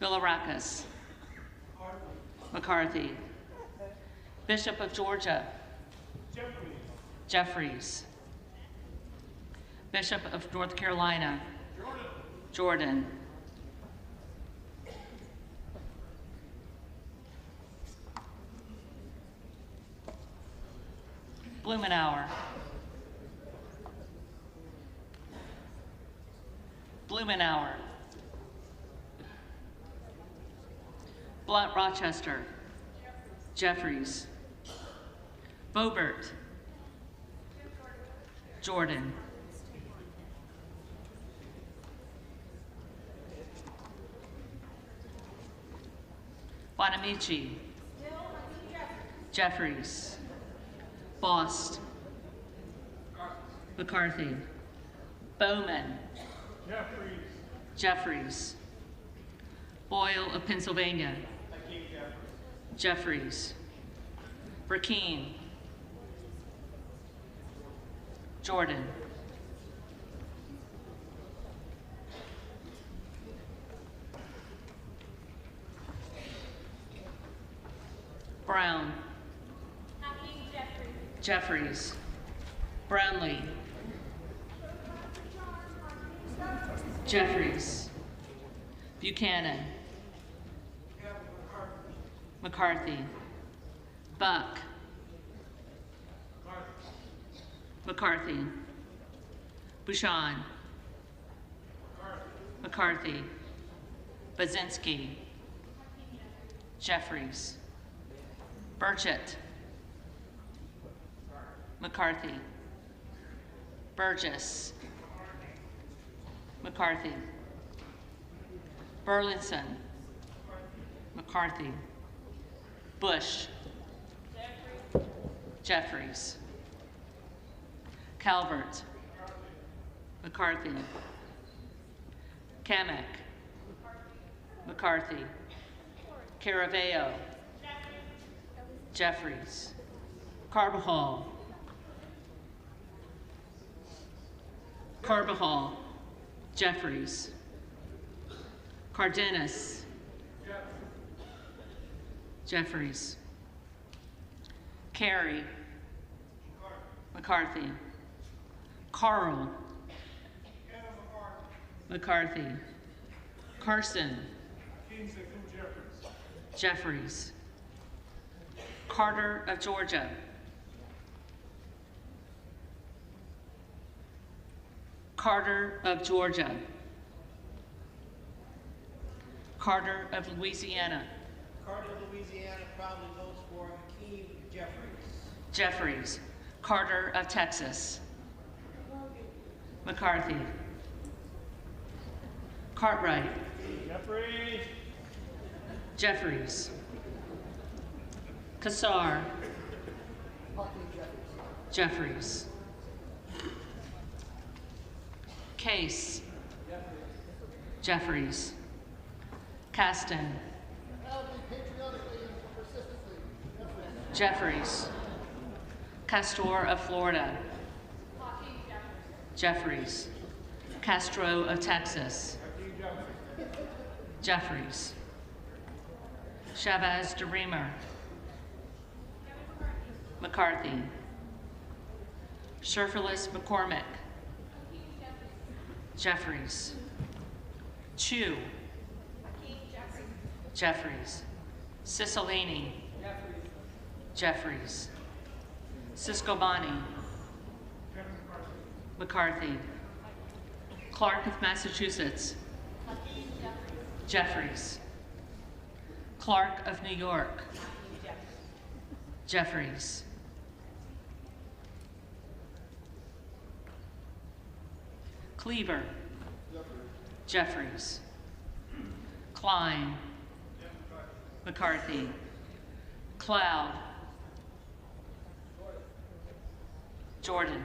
Bilirakis. McCarthy. Bishop of Georgia. Jeffries. Bishop of North Carolina. Jordan. Blumenauer. Blumenauer. Blunt Rochester. Jeffries. Boebert. Jordan. Bonamici. Jeffries. Bost. McCarthy. Bowman. Jeffries. Boyle of Pennsylvania. Jeffries. Burkeen. Jordan. Brown. Jeffries. Brownlee. Jeffries. Buchanan. McCarthy. Buck. McCarthy. Bouchon. McCarthy. Bazinski. Jeffries. Burchett. McCarthy. Burgess. McCarthy. Burlinson. McCarthy. Bush. Jeffries. Calvert. McCarthy. Kamek. McCarthy. Caraveo. Jeffries. Carbajal. Carbajal. Jeffries. Cardenas. Jeffries. Carey. McCarthy. Carl. McCarthy. Carson. Jeffries. Carter of Georgia. Carter of Georgia. Carter of Louisiana.
Carter of Louisiana proudly votes for Hakeem Jeffries.
Jeffries. Carter of Texas. McCarthy. Cartwright.
Jeffries.
Jeffries. Kassar. Jeffries. Case. Jeffries. Caston. Jeffries. Castor of Florida. Jeffries. Castro of Texas. Jeffries. Chavez de Reamer. McCarthy. Sherfilis McCormick. Jeffries. Chu. Jeffries. Cicilline. Jeffries. Ciscobani. McCarthy. Clark of Massachusetts. Jeffries. Clark of New York. Jeffries. Cleaver. Jeffries. Klein. McCarthy. Cloud. Jordan.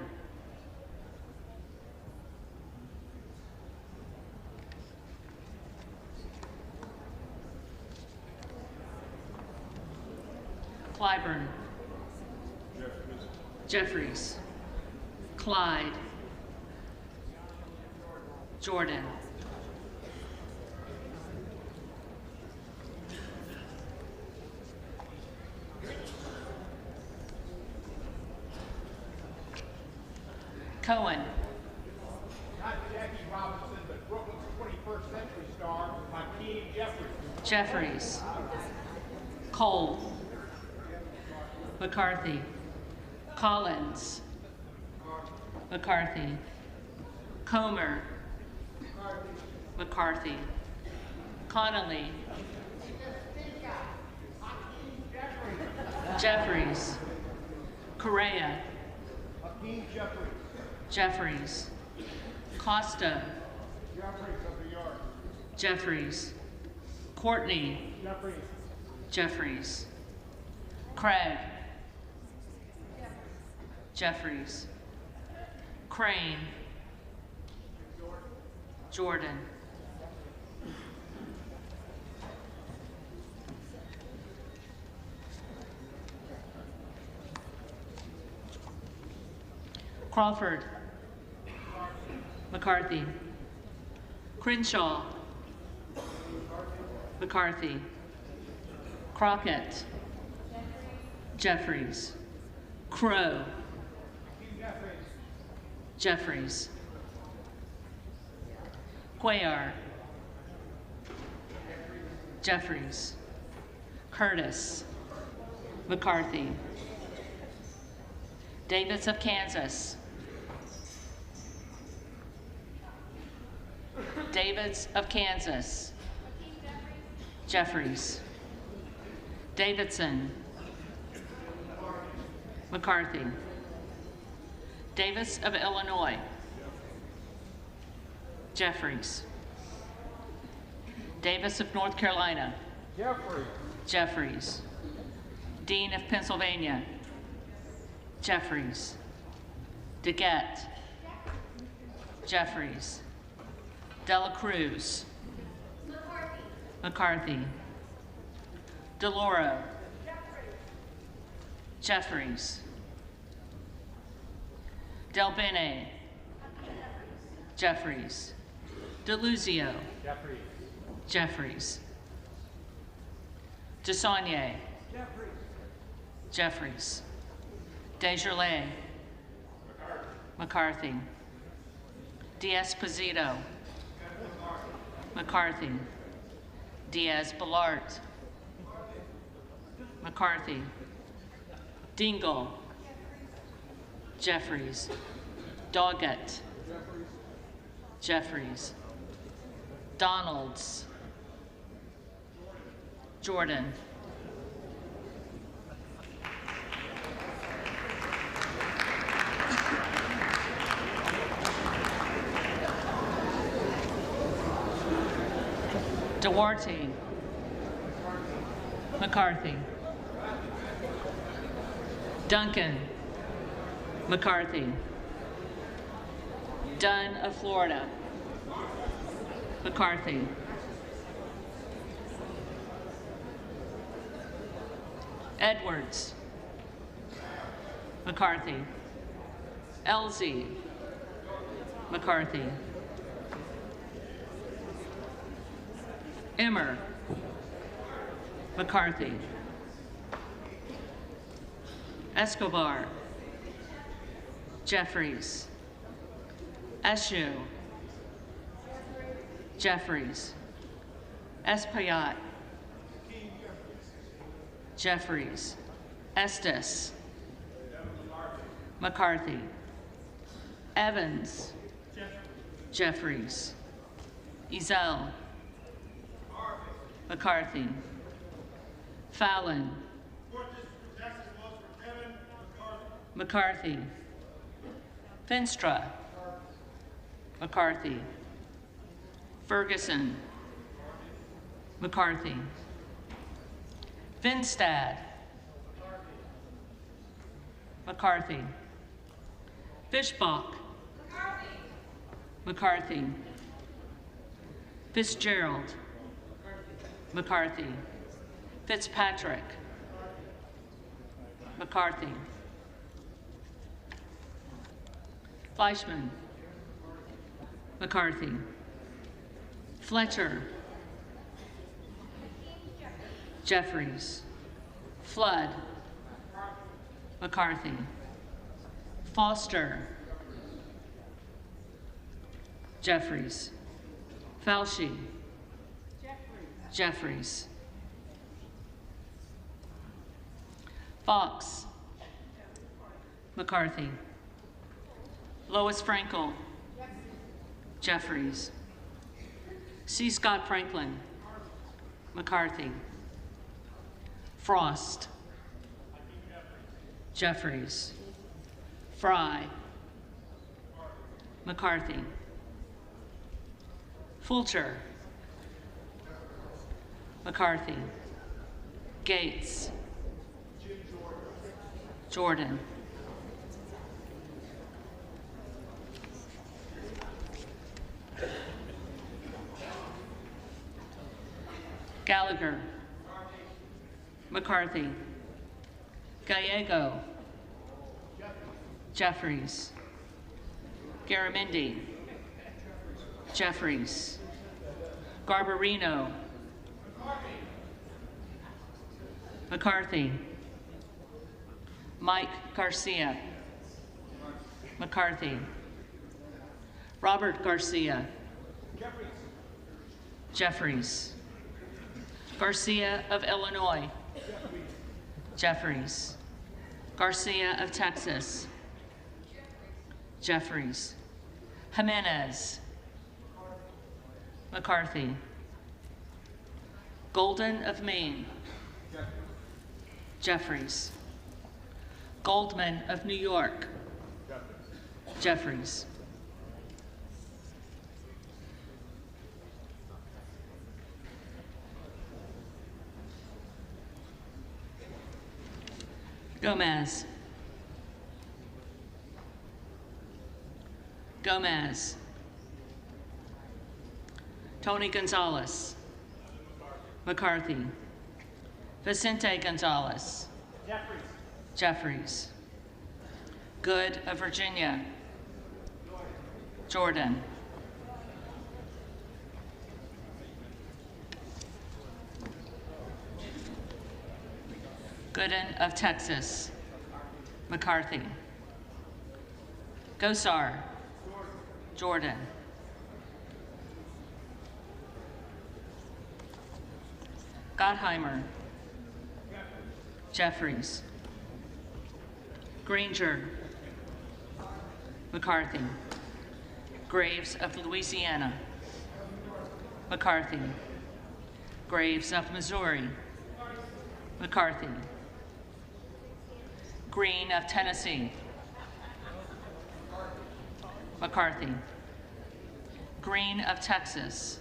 Clyburn. Jeffries. Clyde. Jordan. Cohen.
Not Jackie Robinson, but Brooklyn's 21st century star, Hakeem Jeffries.
Jeffries. Cole. McCarthy. Collins. McCarthy. Comer. McCarthy. Connolly. Jeffries. Correa.
Hakeem Jeffries.
Jeffries. Costa.
Jeffries of New York.
Jeffries. Courtney.
Jeffries.
Jeffries. Craig. Jeffries. Crane, Jordan, Crawford, McCarthy, Crenshaw, McCarthy, Crockett, Jeffries, Crow, Jeffries, Cuellar, Jeffries, Curtis, McCarthy, Davis of Kansas, Davids of Kansas, Jeffries, Davidson, McCarthy, Davis of Illinois, Jeffries, Davis of North Carolina, Jeffries, Dean of Pennsylvania, Jeffries, DeGette, Jeffries, Dela Cruz, McCarthy, DeLauro, Jeffries, Del Bene, Jeffries, DeLuzio, Jeffries, DeSaulnier, Jeffries, Desjardins, McCarthy, D'Esposito, McCarthy, Diaz-Balart, McCarthy, Dingell, Jeffries, Doggett, Jeffries, Donalds, Jordan, Duarte, McCarthy, Duncan, McCarthy, Dunn of Florida, McCarthy, Edwards, McCarthy, Elsie, McCarthy, Emmer, McCarthy, Escobar, Jeffries, Eshoo, Jeffries, Espaillat, Jeffries, Estes, McCarthy, Evans, Jeffries, Ezell, McCarthy, Fallon, McCarthy, Finstra, McCarthy, Ferguson, McCarthy, Finstad, McCarthy, Fishbach, McCarthy, Fitzgerald, McCarthy, Fitzpatrick, McCarthy, Fleischman, McCarthy, Fletcher, Jeffries, Flood, McCarthy, Foster, Jeffries, Fauci, Jeffries, Fox, McCarthy, Lois Frankel, Jeffries, C. Scott Franklin, McCarthy, Frost, Jeffries, Fry, McCarthy, Fulcher, McCarthy, Gates, Jordan, Gallagher. McCarthy. Gallego. Jeffries. Garamendi. Jeffries. Garbarino. McCarthy. Mike Garcia. McCarthy. Robert Garcia. Jeffries. Garcia of Illinois. Jeffries. Garcia of Texas. Jeffries. Jimenez. McCarthy. Golden of Maine. Jeffries. Goldman of New York. Jeffries. Gomez. Gomez. Tony Gonzalez. McCarthy. Vicente Gonzalez.
Jeffries.
Jeffries. Good of Virginia. Jordan. Gooden of Texas. McCarthy. Gosar. Jordan. Gottheimer. Jeffries. Granger. McCarthy. Graves of Louisiana. McCarthy. Graves of Missouri. McCarthy. Green of Tennessee. McCarthy. Green of Texas.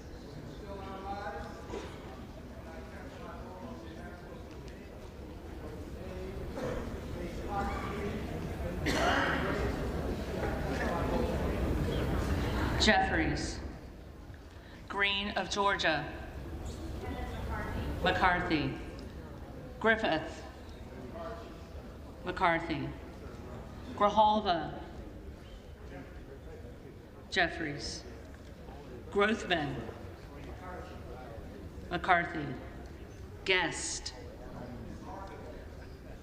Jeffries. Green of Georgia. McCarthy. Griffith. McCarthy. Grijalva. Jeffries. Grothman. McCarthy. Guest.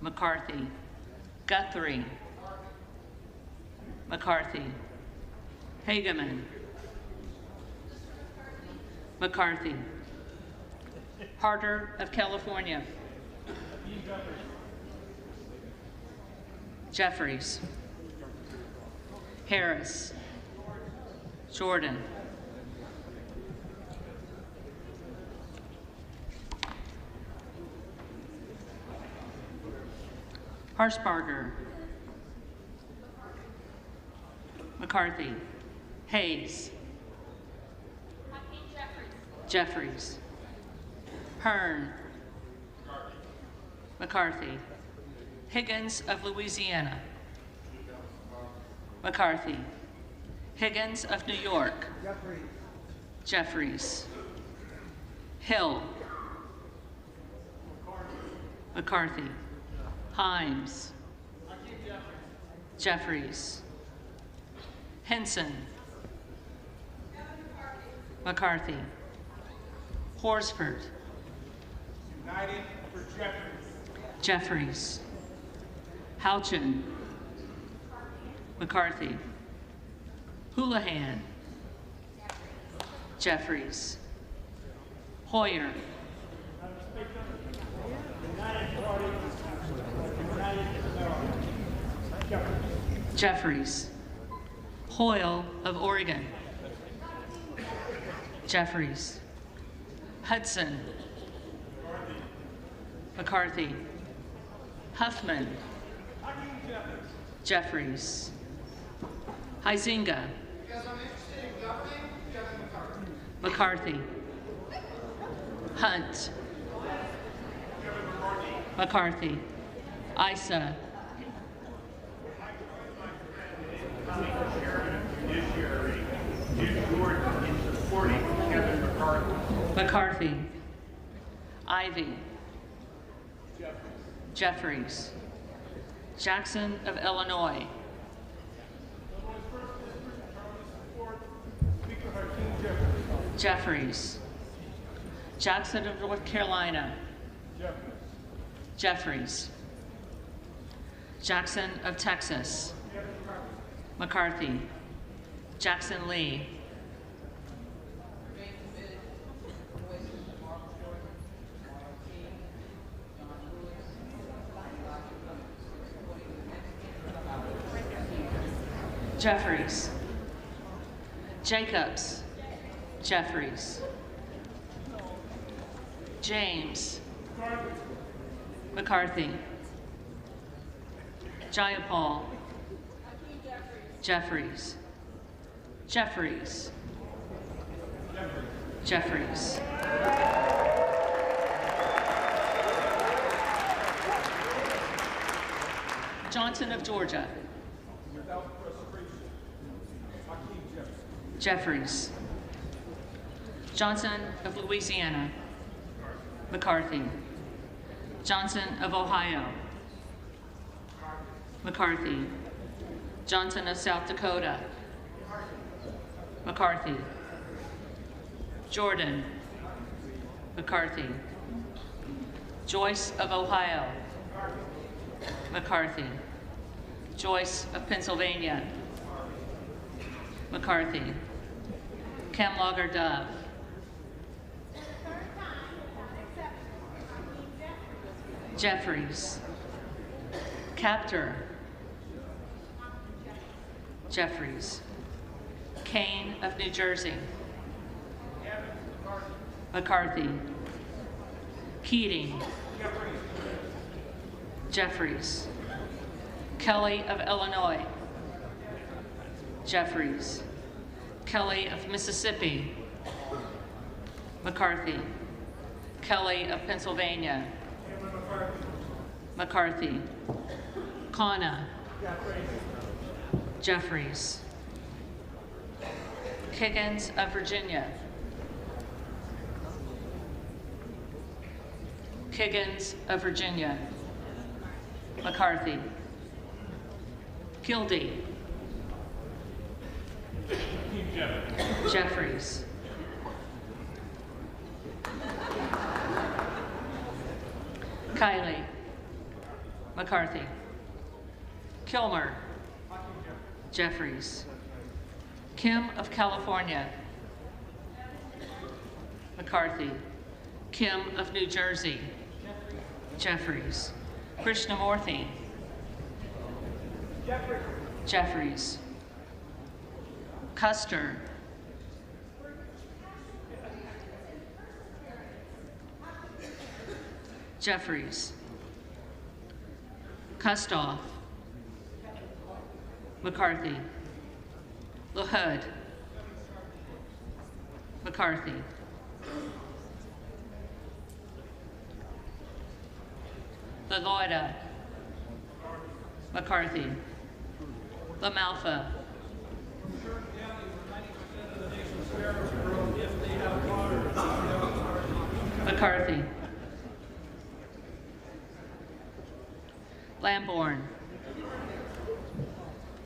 McCarthy. Guthrie. McCarthy. Hageman. McCarthy. Harder of California. Jeffries. Harris. Jordan. Harshbarger. McCarthy. Hayes. Jeffries. Hearn. McCarthy. Higgins of Louisiana. McCarthy. Higgins of New York. Jeffries. Hill. McCarthy. Himes. Jeffries. Henson. McCarthy. Horsford.
United for Jeffries.
Jeffries. Houchin. McCarthy. Houlihan. Jeffries. Hoyer. Jeffries. Hoyle of Oregon. Jeffries. Hudson. McCarthy. Huffman. Jeffries. Huizinga. McCarthy. Hunt. McCarthy. Issa. McCarthy. Ivy. Jeffries. Jackson of Illinois. Jeffries. Jackson of North Carolina. Jeffries. Jackson of Texas. McCarthy. Jackson Lee. Jeffries. Jacobs. Jeffries. James. McCarthy. Jayapal. Jeffries. Jeffries. Jeffries. Johnson of Georgia. Jeffries. Johnson of Louisiana. McCarthy. Johnson of Ohio. McCarthy. Johnson of South Dakota. McCarthy. Jordan. McCarthy. Joyce of Ohio. McCarthy. Joyce of Pennsylvania. McCarthy. Camlogger Dove. Jeffries. Captor. Jeffries. Kane of New Jersey. McCarthy. Keating. Jeffries. Kelly of Illinois. Jeffries. Kelly of Mississippi. McCarthy. Kelly of Pennsylvania. McCarthy. Kana. Jeffries. Kiggins of Virginia. Kiggins of Virginia. McCarthy. Kildee. Jeffries. Kiley. McCarthy. Kilmer. Jeffries. Kim of California. McCarthy. Kim of New Jersey. Jeffries. Krishnamurthy. Jeffries. Custer. Jeffries. Kustoff. McCarthy. LaHood. McCarthy. LaLoida. McCarthy. LaMalfa. McCarthy. Lamborn.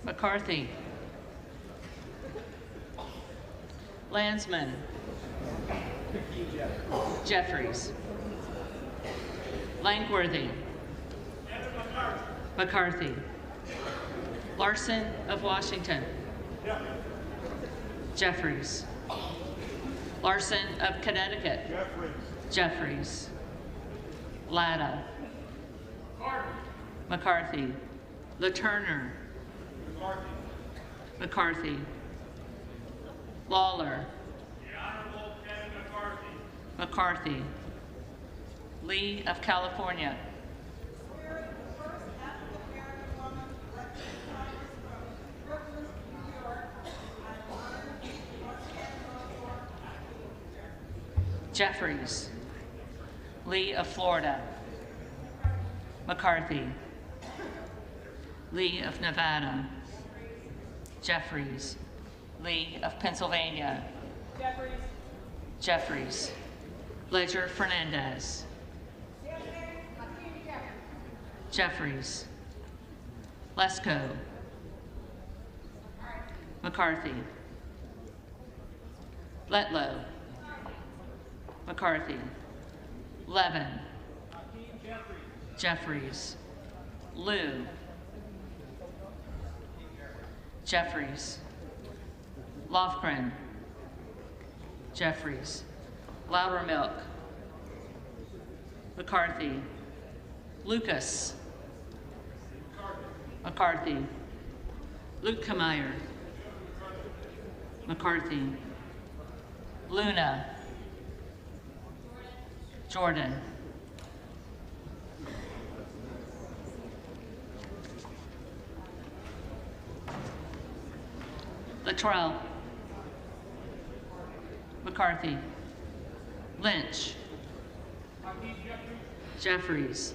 McCarthy. Landsman. Jeffries. Langworthy. McCarthy. Larson of Washington. Jeffries. Larson of Connecticut. Jeffries. Latta. McCarthy. LaTurner. McCarthy. Lawler.
The Honorable Kevin McCarthy.
McCarthy. Lee of California. Jeffries. Lee of Florida. McCarthy. Lee of Nevada. Jeffries. Lee of Pennsylvania. Jeffries. Ledger Fernandez. Jeffries. Lesko. McCarthy. Letlow. McCarthy. Levin. Jeffries. Liu. Jeffries. Lofgren. Jeffries. Loudermilk. McCarthy. Lucas. McCarthy. Lukemeyer. McCarthy. Luna. Jordan. Luttrell. McCarthy. Lynch. Jeffries.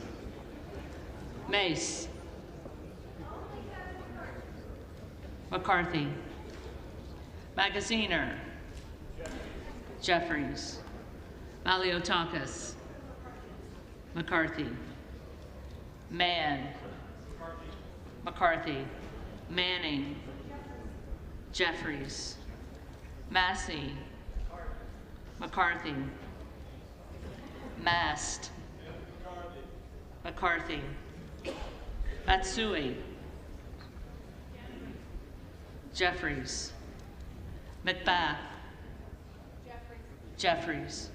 Mace. McCarthy. Magaziner. Jeffries. Maliotakis. McCarthy. Mann. McCarthy. Manning. Jeffries. Massey. McCarthy. Mast. McCarthy. Matsui. Jeffries. McBath. Jeffries.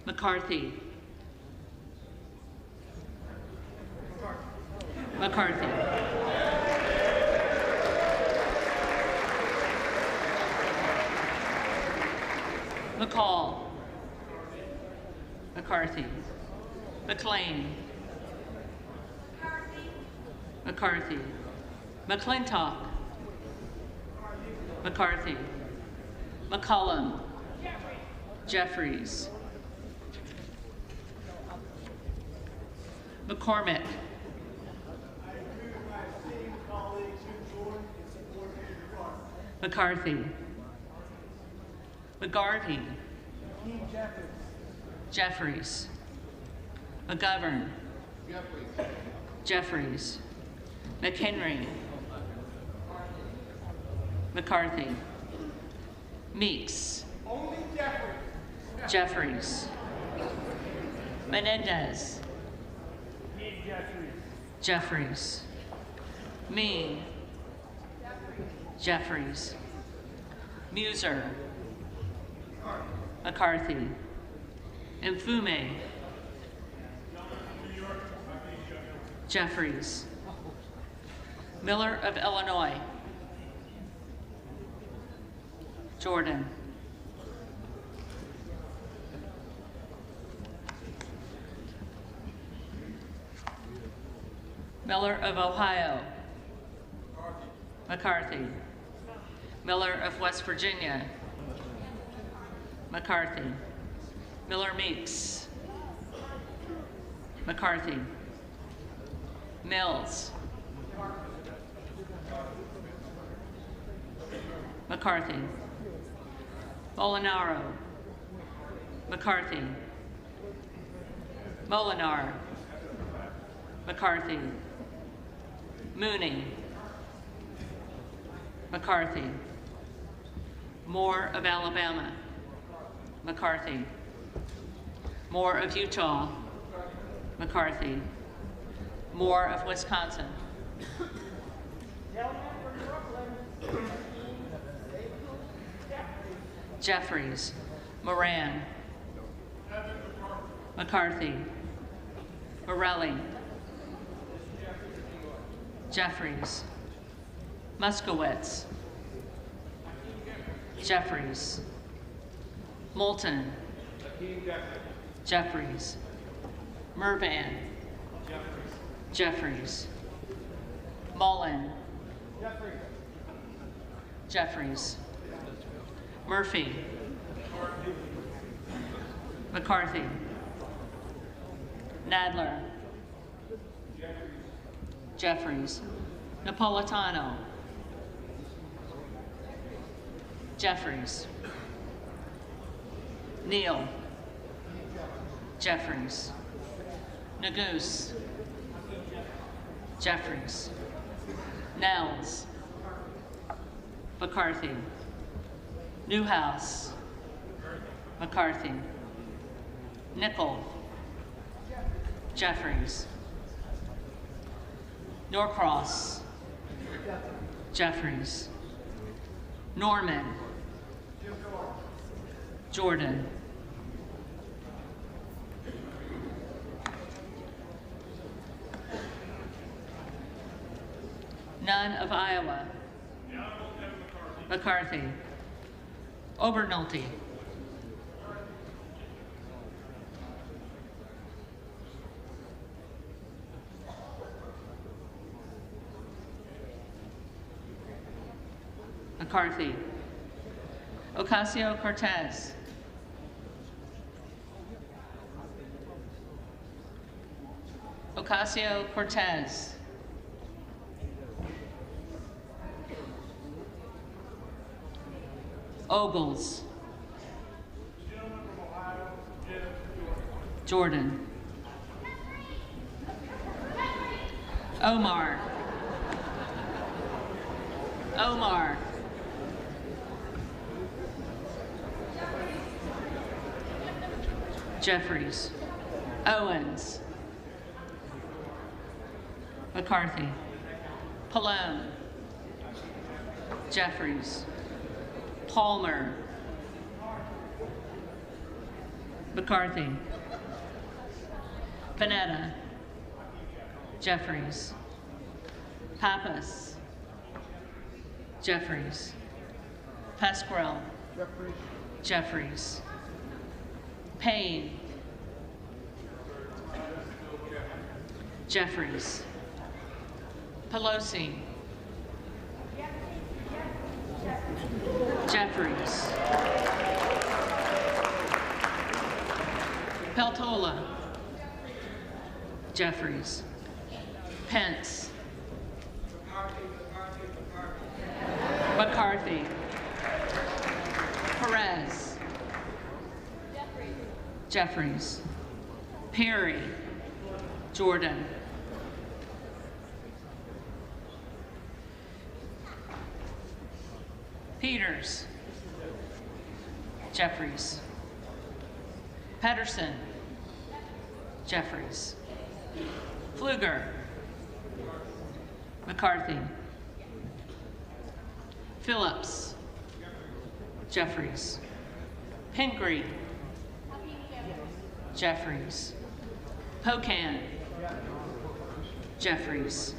McCarthy. McCarthy. McCall. McCarthy. McLean. McCarthy. McClintock. McCarthy. McCollum. Jeffries. McCormick. McCarthy. McGarvey. Jeffries. McGovern. Jeffries. McHenry. McCarthy. Meeks.
Only Jeffries.
Jeffries. Menendez. Jeffries. Mean. Jeffries. Muser. McCarthy. Mfume. Jeffries. Miller of Illinois. Jordan. Miller of Ohio. McCarthy. Miller of West Virginia. McCarthy. Miller Meeks. McCarthy. Mills. McCarthy. Molinaro. McCarthy. Molinar. McCarthy. Mooney. McCarthy. Moore of Alabama. McCarthy. Moore of Utah. McCarthy. Moore of Wisconsin. Jeffries. Moran. McCarthy. Morelli. Jeffries. Muskowitz. Jeffries. Moulton. Jeffries. Mervan. Jeffries. Mullen. Jeffries. Murphy. McCarthy. Nadler. Jeffries. Napolitano. Jeffries. Neal. Jeffries. Nagoose. Jeffries. Nels. McCarthy. Newhouse. McCarthy. Nickel. Jeffries. Norcross. Jeffries. Norman. Jordan. None of Iowa. McCarthy. Obernolte. McCarthy. Ocasio-Cortez. Ocasio-Cortez. Ogles. Jordan. Omar. Omar. Jeffries. Owens. McCarthy. Pallone. Jeffries. Palmer. McCarthy. Panetta. Jeffries. Pappas. Jeffries. Pasquarel. Jeffries. Payne. Jeffries. Pelosi. Jeffries. Peltola. Jeffries. Pence. McCarthy. Perez. Jeffries. Perry. Jordan. Peters. Jeffries. Pedersen. Jeffries. Pfluger. McCarthy. Phillips. Jeffries. Pingree. Jeffries. Pocan. Jeffries.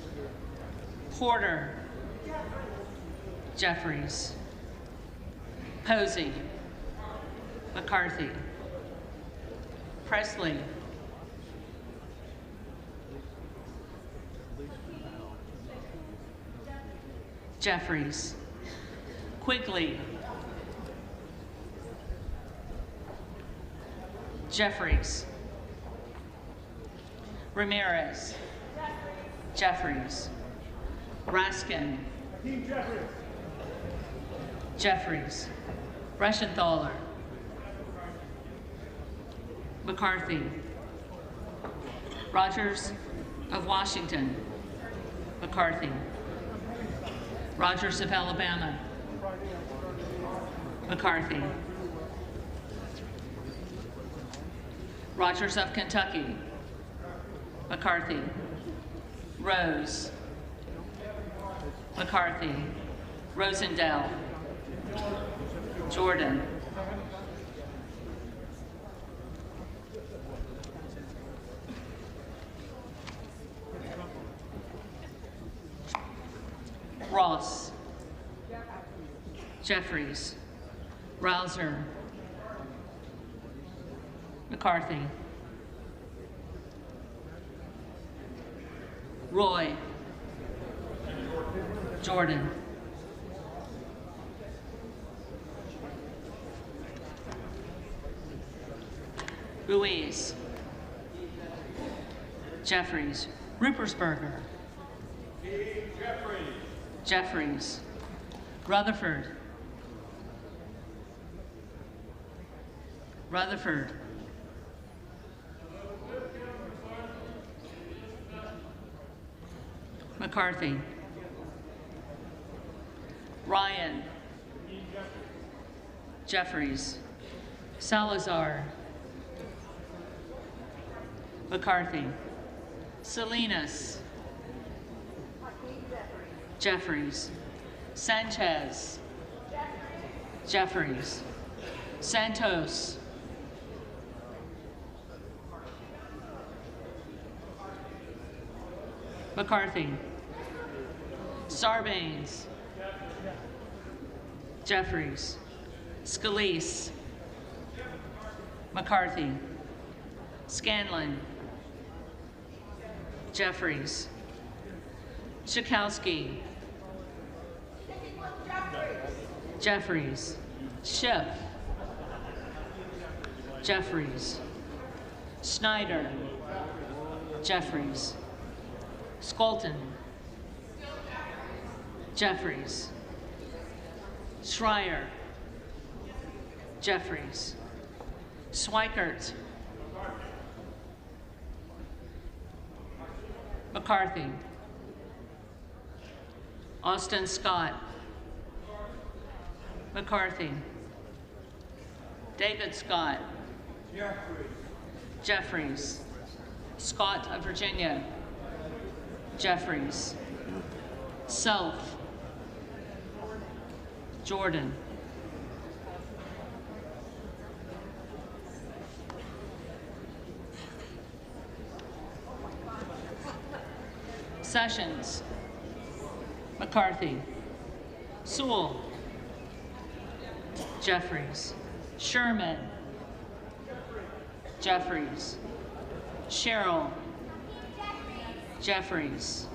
Porter. Jeffries. Posey. McCarthy. Presley. Jeffries. Quigley. Jeffries. Ramirez. Jeffries. Raskin. Jeffries. Reschenthaler. McCarthy. Rogers of Washington. McCarthy. Rogers of Alabama. McCarthy. Rogers of Kentucky. McCarthy. Rose. McCarthy. Rosendale. Jordan. Ross. Jeffries. Rouser. McCarthy. Roy. Jordan. Ruiz. Jeffries. Ruppersberger. Jeffries. Rutherford. Rutherford. McCarthy. Ryan. Jeffries. Salazar. McCarthy. Salinas. Jeffries. Sanchez. Jeffries. Santos. McCarthy. Sarbanes. Jeffries. Scalise. McCarthy. Scanlon. Jeffries. Schakowsky. Jeffries. Schiff. Jeffries. Snyder. Jeffries. Skolton. Jeffries. Schreier. Jeffries. Swikert. McCarthy. Austin Scott. McCarthy. David Scott. Jeffries. Scott of Virginia. Jeffries. Self. Jordan. Sessions. McCarthy. Sewell. Jeffries. Sherman. Jeffries. Sherrill. Jeffries.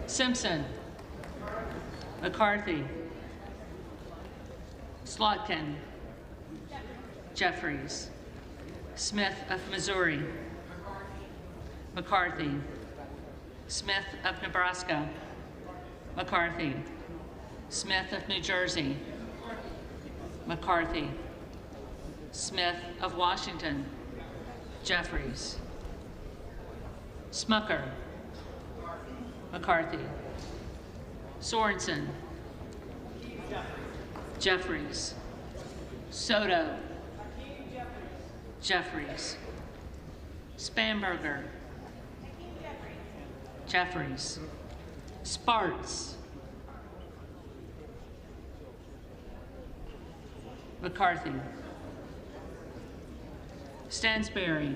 Simpson. McCarthy. Slotkin. Jeffries. Smith of Missouri. McCarthy. Smith of Nebraska. McCarthy. Smith of New Jersey. McCarthy. Smith of Washington. Jeffries. Smucker. McCarthy. Sorensen. Jeffries. Soto. Jeffries. Spanberger. Jeffries. Sparts. McCarthy. Stansberry.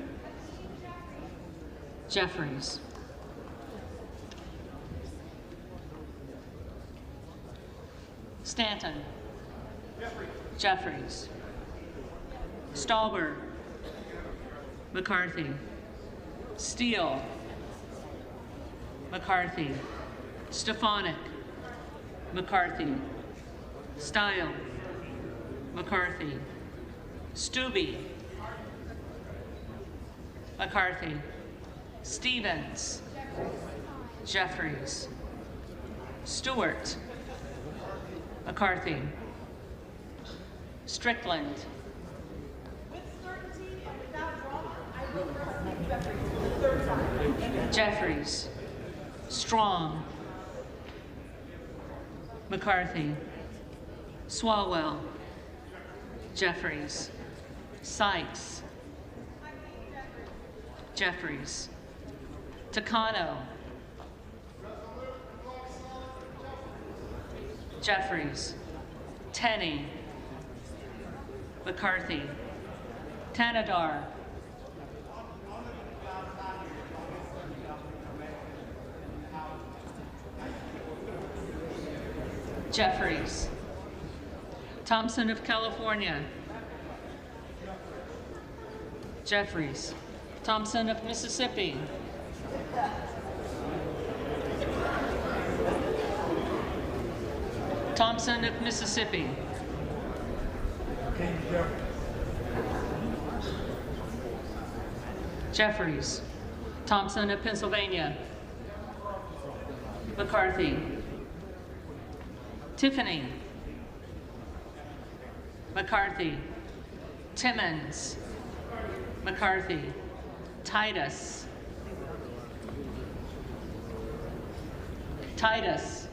Jeffries. Stanton. Jeffries. Stauber. McCarthy. Steele. McCarthy. Stefanik. McCarthy. Stile. McCarthy. Stubbe. McCarthy. Stevens. Jeffries. Stewart. McCarthy. Strickland. Jeffries. Strong. McCarthy. Swalwell. Jeffries. Sykes. Jeffries. Takano. Jeffries. Tenney. McCarthy. Tanadar. Jeffries. Thompson of California. Jeffries. Thompson of Mississippi. Thompson of Mississippi. Jeffries. Thompson of Pennsylvania. McCarthy. Tiffany. McCarthy. Timmons. McCarthy. Titus. Titus.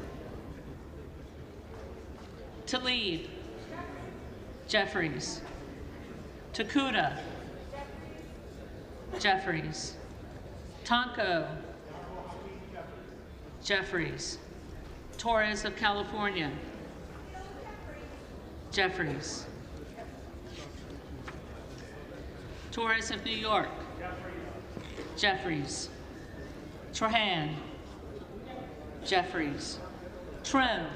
Tlaib. Jeffries. Takuda. Jeffries. Tonko. Jeffries. Torres of California. Jeffries. Torres of New York. Jeffries. Trahan. Jeffries. Trone.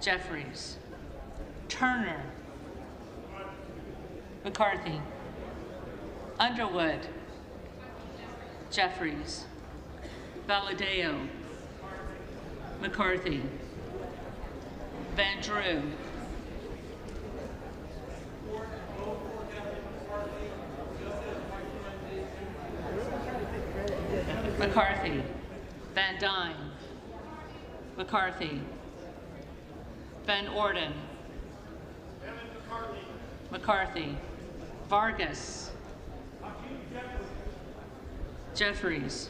Jeffries. Turner. McCarthy. Underwood. Jeffries. Valadeo. McCarthy. Van Drew. McCarthy. Van Dyne. McCarthy. Van Orden. McCarthy. Vargas. Jeffries.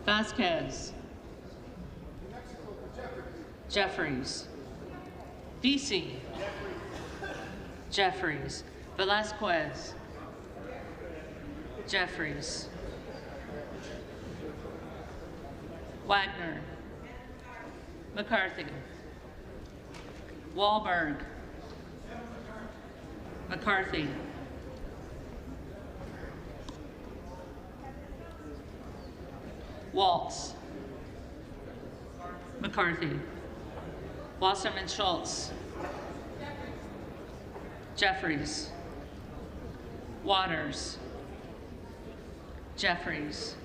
Vasquez. Jeffries. Vesey. Jeffries. Velasquez. Jeffries. Wagner. McCarthy. Wahlberg. McCarthy. Waltz. McCarthy. Wasserman Schultz. Jeffries. Waters. Jeffries.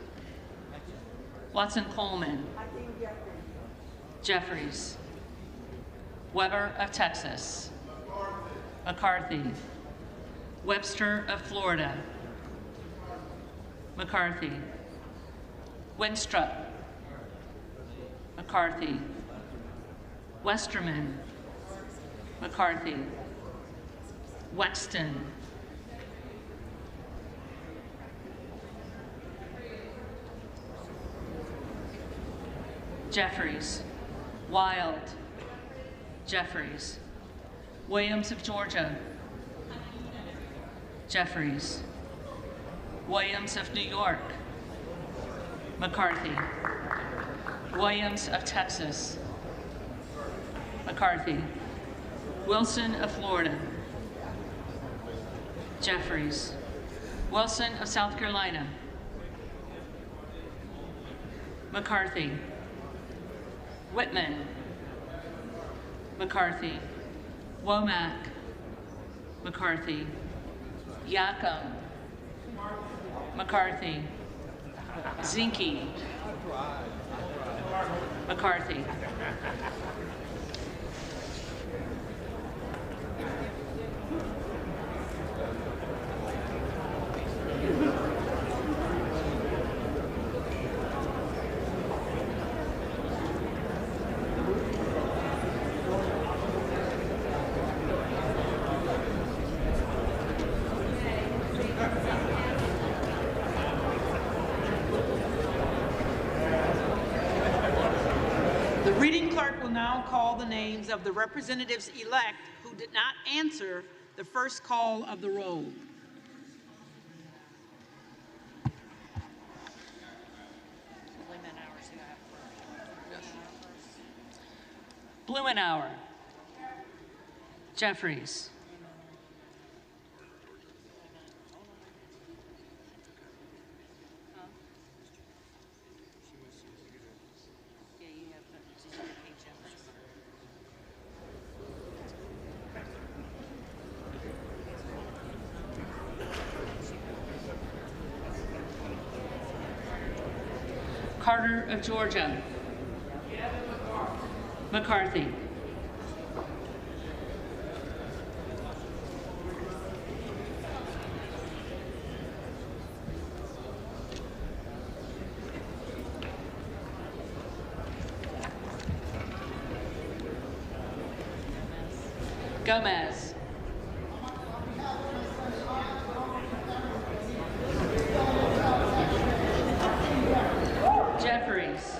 Watson Coleman. Jeffries. Weber of Texas. McCarthy. Webster of Florida. McCarthy. Winstrup. McCarthy. Westerman. McCarthy. Wexton. Jeffries. Wild. Jeffries. Williams of Georgia. Jeffries. Williams of New York. McCarthy. Williams of Texas. McCarthy. Wilson of Florida. Jeffries. Wilson of South Carolina. McCarthy. Whitman. McCarthy. Womack. McCarthy. Yacom. McCarthy. Zinke. McCarthy.
The reading clerk will now call the names of the representatives-elect who did not answer the first call of the roll.
Blumenauer. Jeffries. Carter of Georgia. McCarthy. Gomez. Jeffries.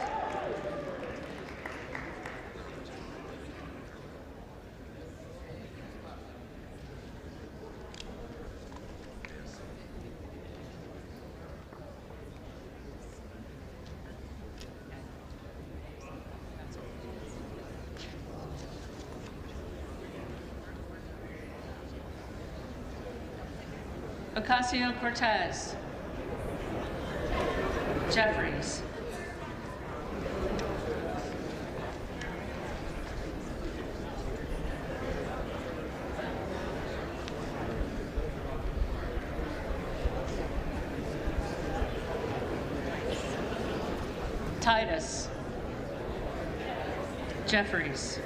Ocasio-Cortez, Jeffries, Titus, Jeffries,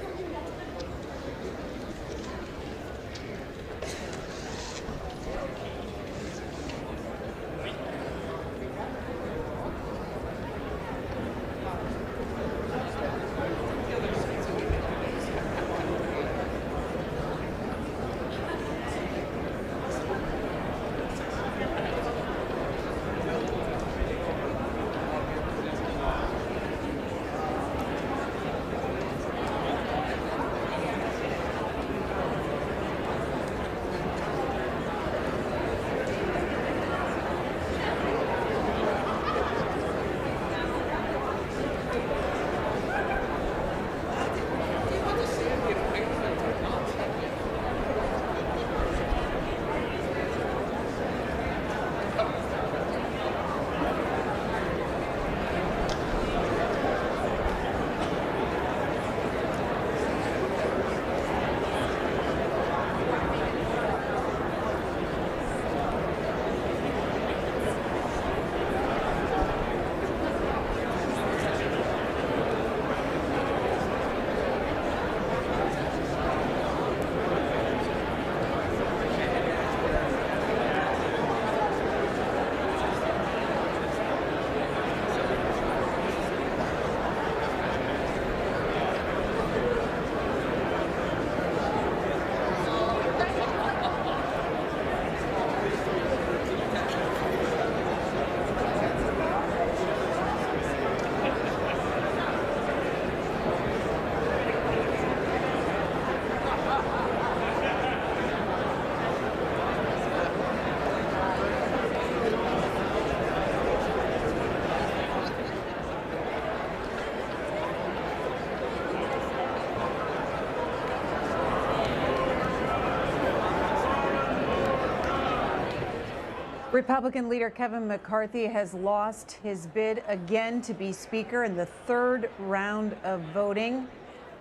Republican leader Kevin McCarthy has lost his bid again to be Speaker in the third round of voting.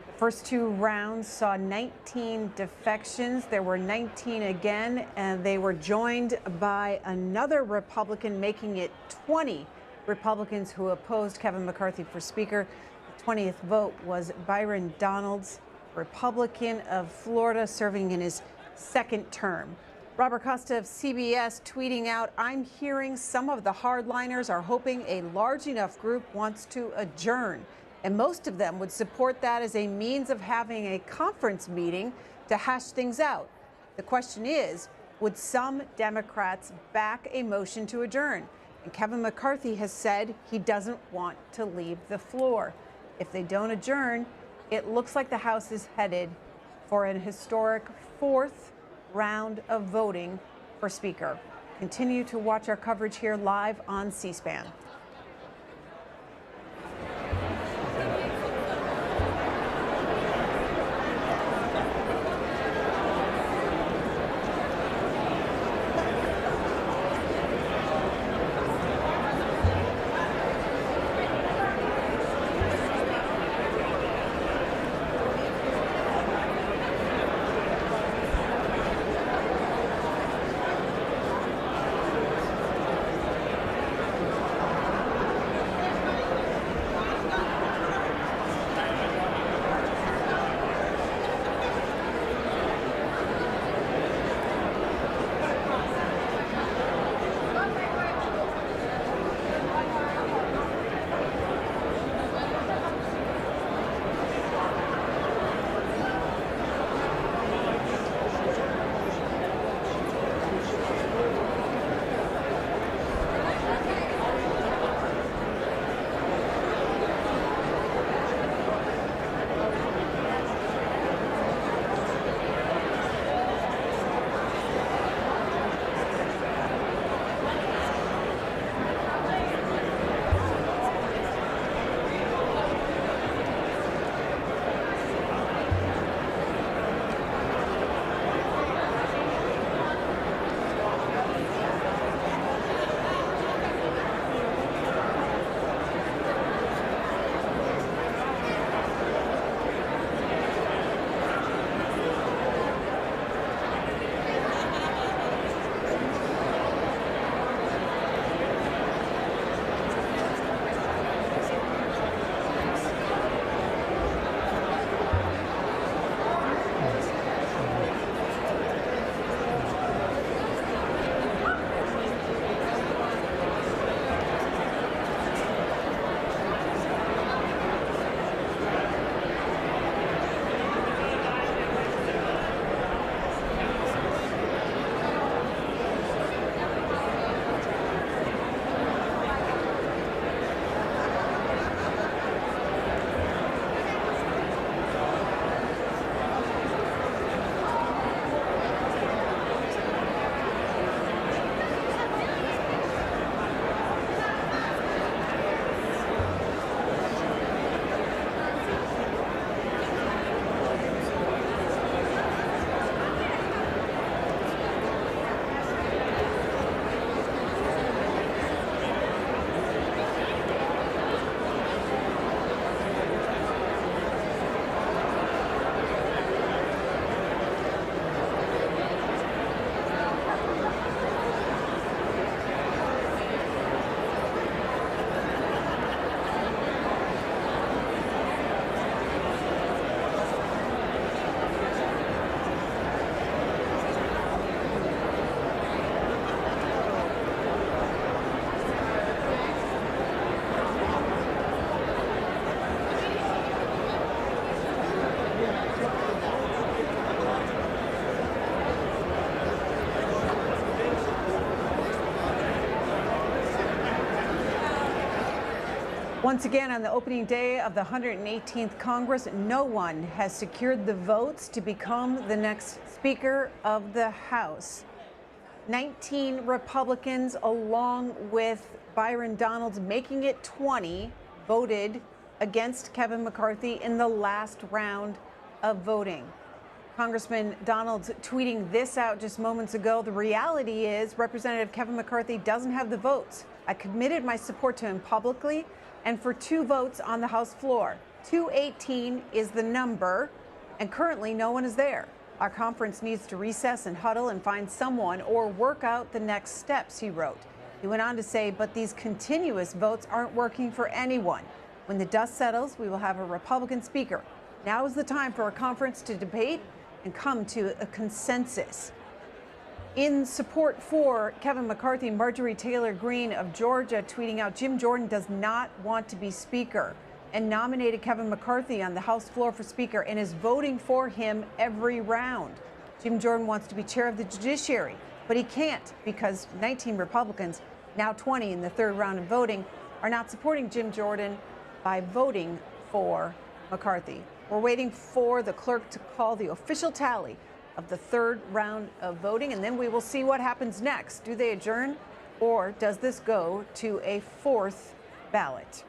The first two rounds saw 19 defections. There were 19 again, and they were joined by another Republican, making it 20 Republicans who opposed Kevin McCarthy for Speaker. The 20th vote was Byron Donalds, Republican of Florida, serving in his second term. Robert Costa of CBS tweeting out, "I'm hearing some of the hardliners are hoping a large enough group wants to adjourn, and most of them would support that as a means of having a conference meeting to hash things out. The question is, would some Democrats back a motion to adjourn?" And Kevin McCarthy has said he doesn't want to leave the floor. If they don't adjourn, it looks like the House is headed for an historic fourth round of voting for Speaker. Continue to watch our coverage here live on C-SPAN. Once again, on the opening day of the 118th Congress, no one has secured the votes to become the next Speaker of the House. 19 Republicans, along with Byron Donalds, making it 20, voted against Kevin McCarthy in the last round of voting. Congressman Donalds tweeting this out just moments ago. The reality is Representative Kevin McCarthy doesn't have the votes. I committed my support to him publicly and for 2 votes on the House floor. 218 is the number, and currently no one is there. Our conference needs to recess and huddle and find someone or work out the next steps, he wrote. He went on to say, but these continuous votes aren't working for anyone. When the dust settles, we will have a Republican speaker. Now is the time for a conference to debate and come to a consensus. In support for Kevin McCarthy, Marjorie Taylor Greene of Georgia tweeting out, Jim Jordan does not want to be Speaker, and nominated Kevin McCarthy on the House floor for Speaker and is voting for him every round. Jim Jordan wants to be chair of the Judiciary, but he can't because 19 Republicans, now 20 in the 3rd round of voting, are not supporting Jim Jordan by voting for McCarthy. We're waiting for the clerk to call the official tally of the 3rd round of voting, and then we will see what happens next. Do they adjourn, or does this go to a 4th ballot?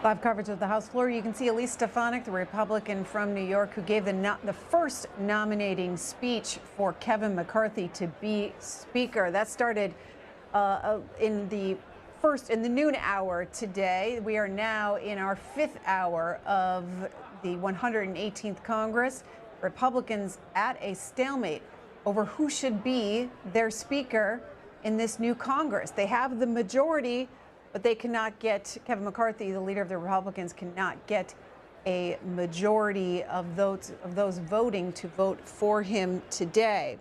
Live coverage of the House floor. You can see Elise Stefanik, the Republican from New York, who gave the first nominating speech for Kevin McCarthy to be Speaker. That started in the noon hour today. We are now in our 5th hour of the 118th Congress. Republicans at a stalemate over who should be their Speaker in this new Congress. They have the majority, but they cannot get, Kevin McCarthy, the leader of the Republicans, cannot get a majority of those voting to vote for him today.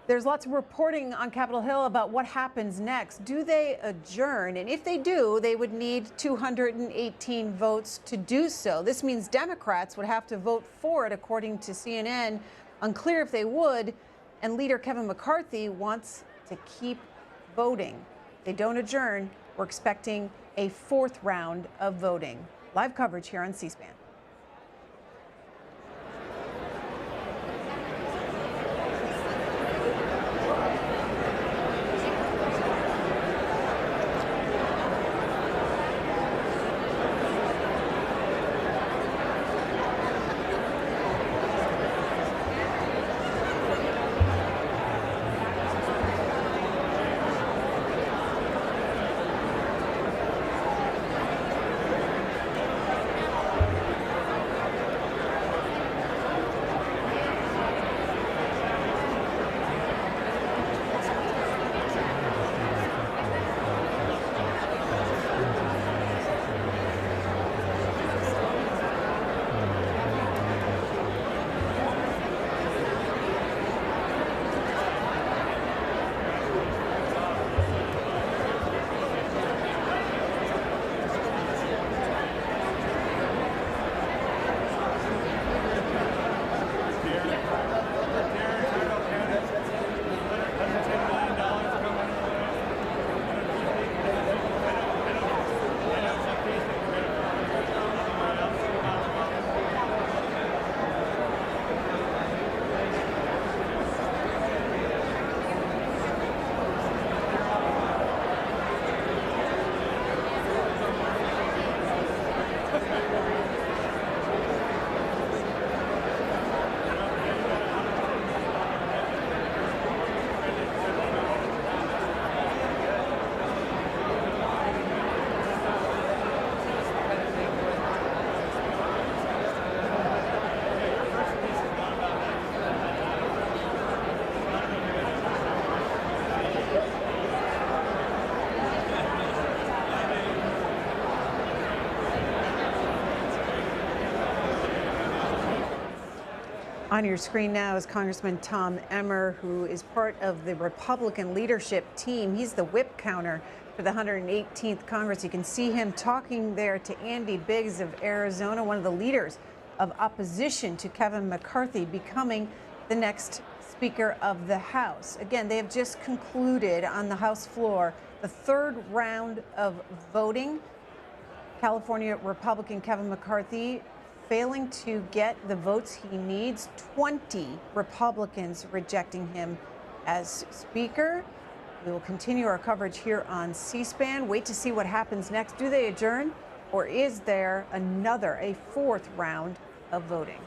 There's lots of reporting on Capitol Hill about what happens next. Do they adjourn? And if they do, they would need 218 votes to do so. This means Democrats would have to vote for it, according to CNN. Unclear if they would. And leader Kevin McCarthy wants to keep voting. If they don't adjourn, we're expecting a 4th round of voting. Live coverage here on C-SPAN. On your screen now is Congressman Tom Emmer, who is part of the Republican leadership team. He's the whip counter for the 118th Congress. You can see him talking there to Andy Biggs of Arizona, one of the leaders of opposition to Kevin McCarthy becoming the next Speaker of the House. Again, they have just concluded on the House floor the 3rd round of voting. California Republican Kevin McCarthy failing to get the votes he needs, 20 Republicans rejecting him as Speaker. We will continue our coverage here on C-SPAN. Wait to see what happens next. Do they adjourn, or is there a 4th round of voting?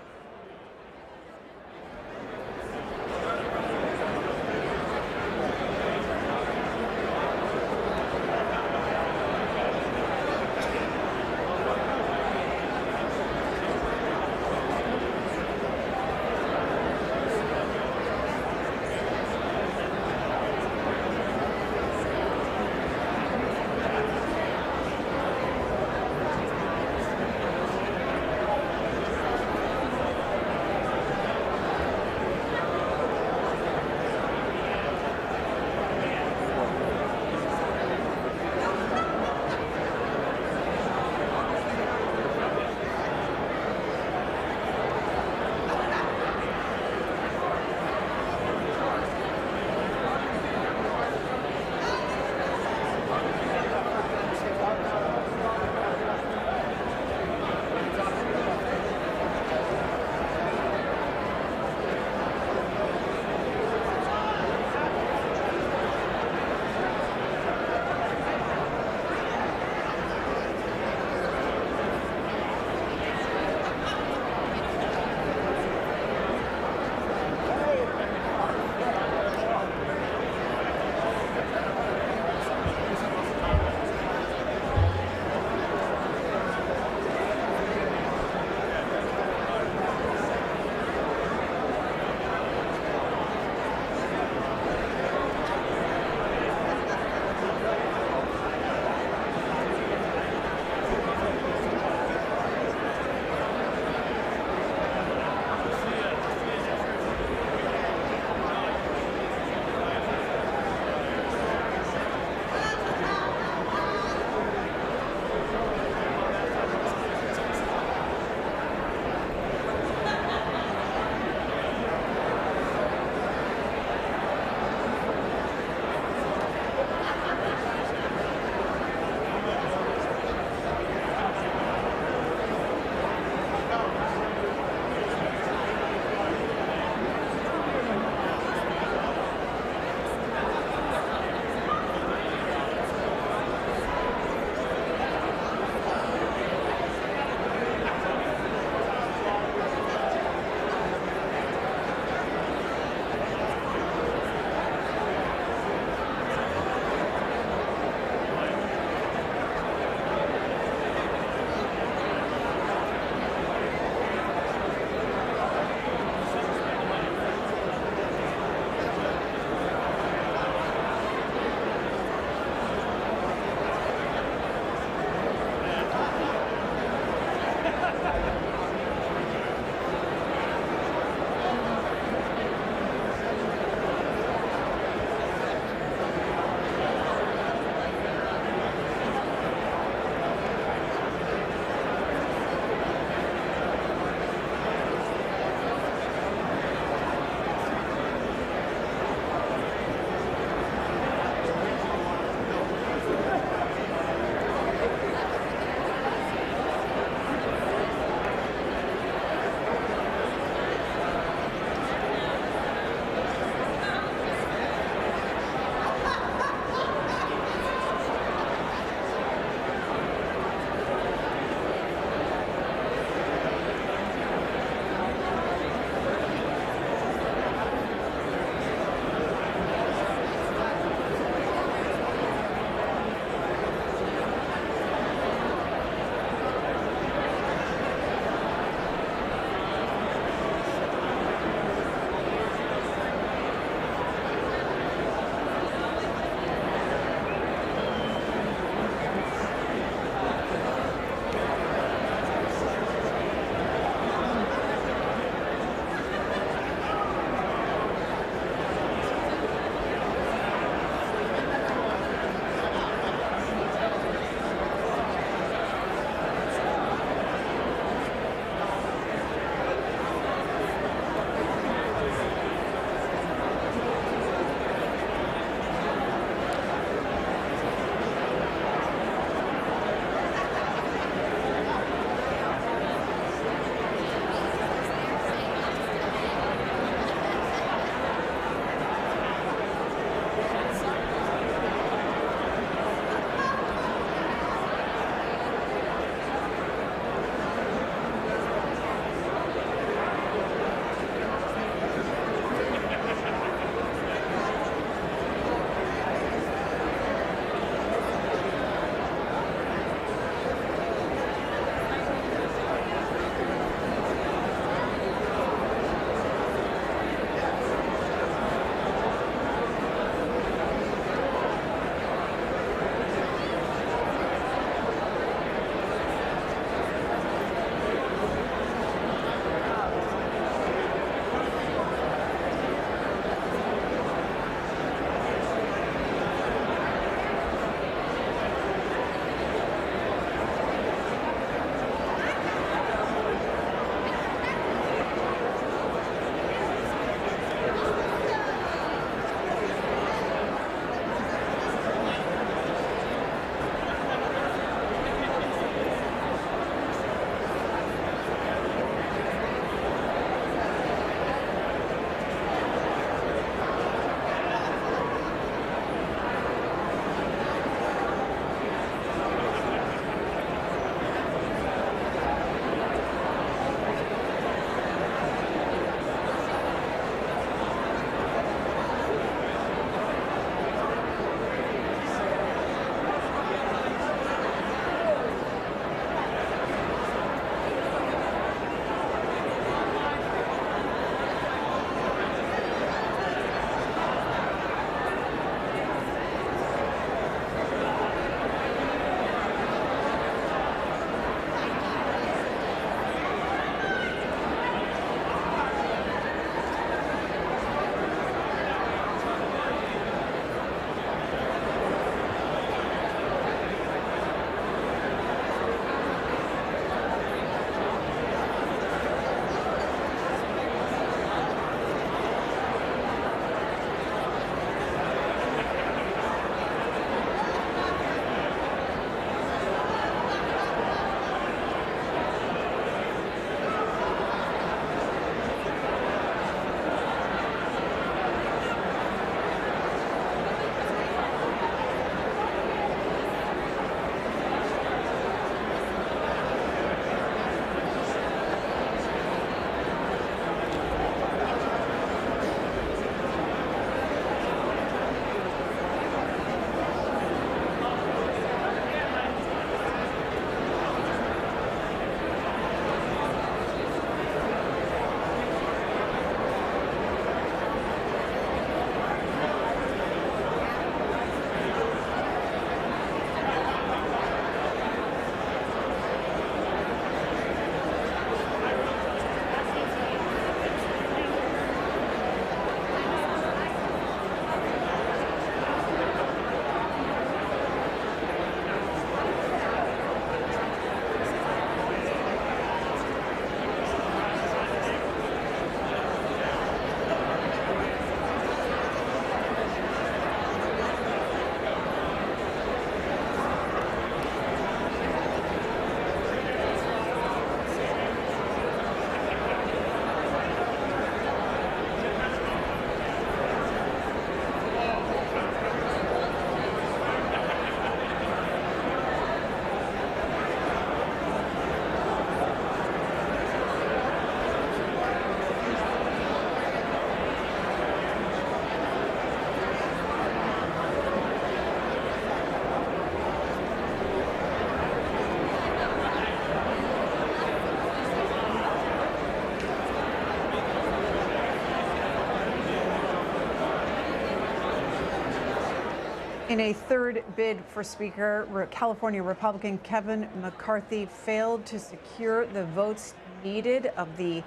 In a third bid for Speaker, California Republican Kevin McCarthy failed to secure the votes needed. Of the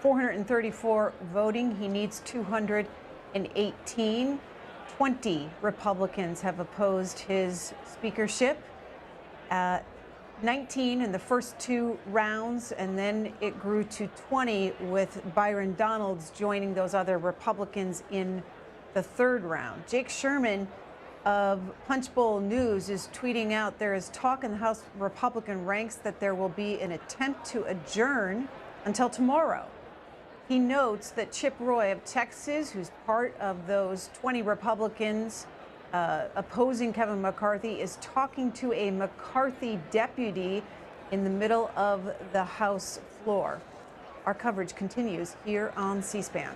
434 voting, he needs 218. 20 Republicans have opposed his speakership. 19 in the first two rounds, and then it grew to 20 with Byron Donalds joining those other Republicans in the third round. Jake Sherman of Punchbowl News is tweeting out, there is talk in the House Republican ranks that there will be an attempt to adjourn until tomorrow. He notes that Chip Roy of Texas, who's part of those 20 Republicans opposing Kevin McCarthy, is talking to a McCarthy deputy in the middle of the House floor. Our coverage continues here on C-SPAN.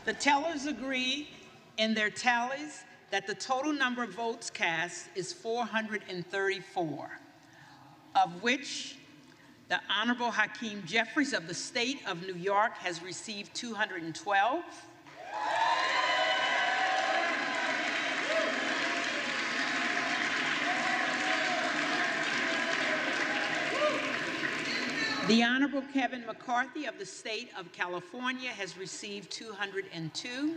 The tellers agree in their tallies that the total number of votes cast is 434, of which the Honorable Hakeem Jeffries of the state of New York has received 212. The Honorable Kevin McCarthy of the state of California has received 202.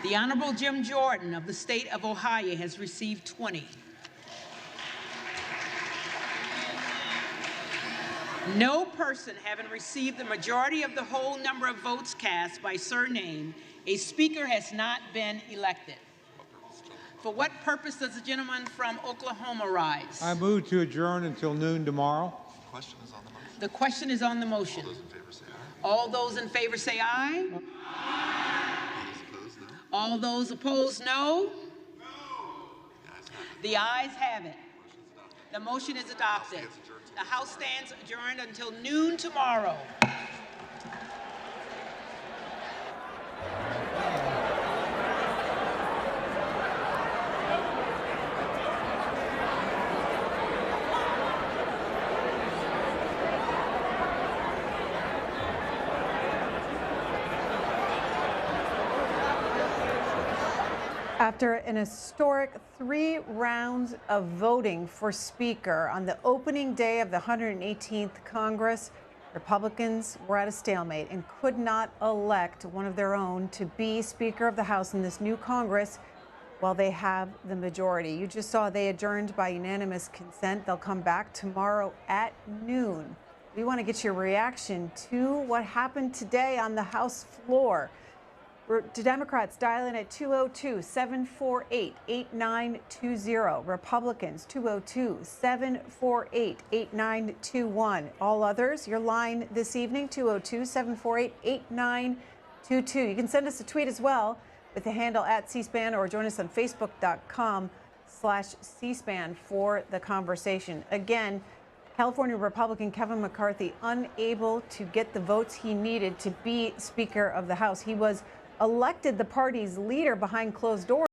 The Honorable Jim Jordan of the state of Ohio has received 20. No person having received the majority of the whole number of votes cast by surname, a speaker has not been elected. For what purpose does the gentleman from Oklahoma rise?
I move to adjourn until noon tomorrow.
The question is on the motion. All those in favor say aye. All those opposed, no. The ayes have it. The motion is adopted. The House stands adjourned until noon tomorrow.
After an historic 3 rounds of voting for Speaker on the opening day of the 118th Congress, Republicans were at a stalemate and could not elect one of their own to be Speaker of the House in this new Congress while they have the majority. You just saw they adjourned by unanimous consent. They'll come back tomorrow at noon. We want to get your reaction to what happened today on the House floor. Democrats dial in at 202-748-8920. Republicans 202-748-8921. All others, your line this evening 202-748-8922. You can send us a tweet as well with the handle @C-SPAN or join us on Facebook.com/C-SPAN for the conversation. Again, California Republican Kevin McCarthy unable to get the votes he needed to be Speaker of the House. He was elected the party's leader behind closed doors.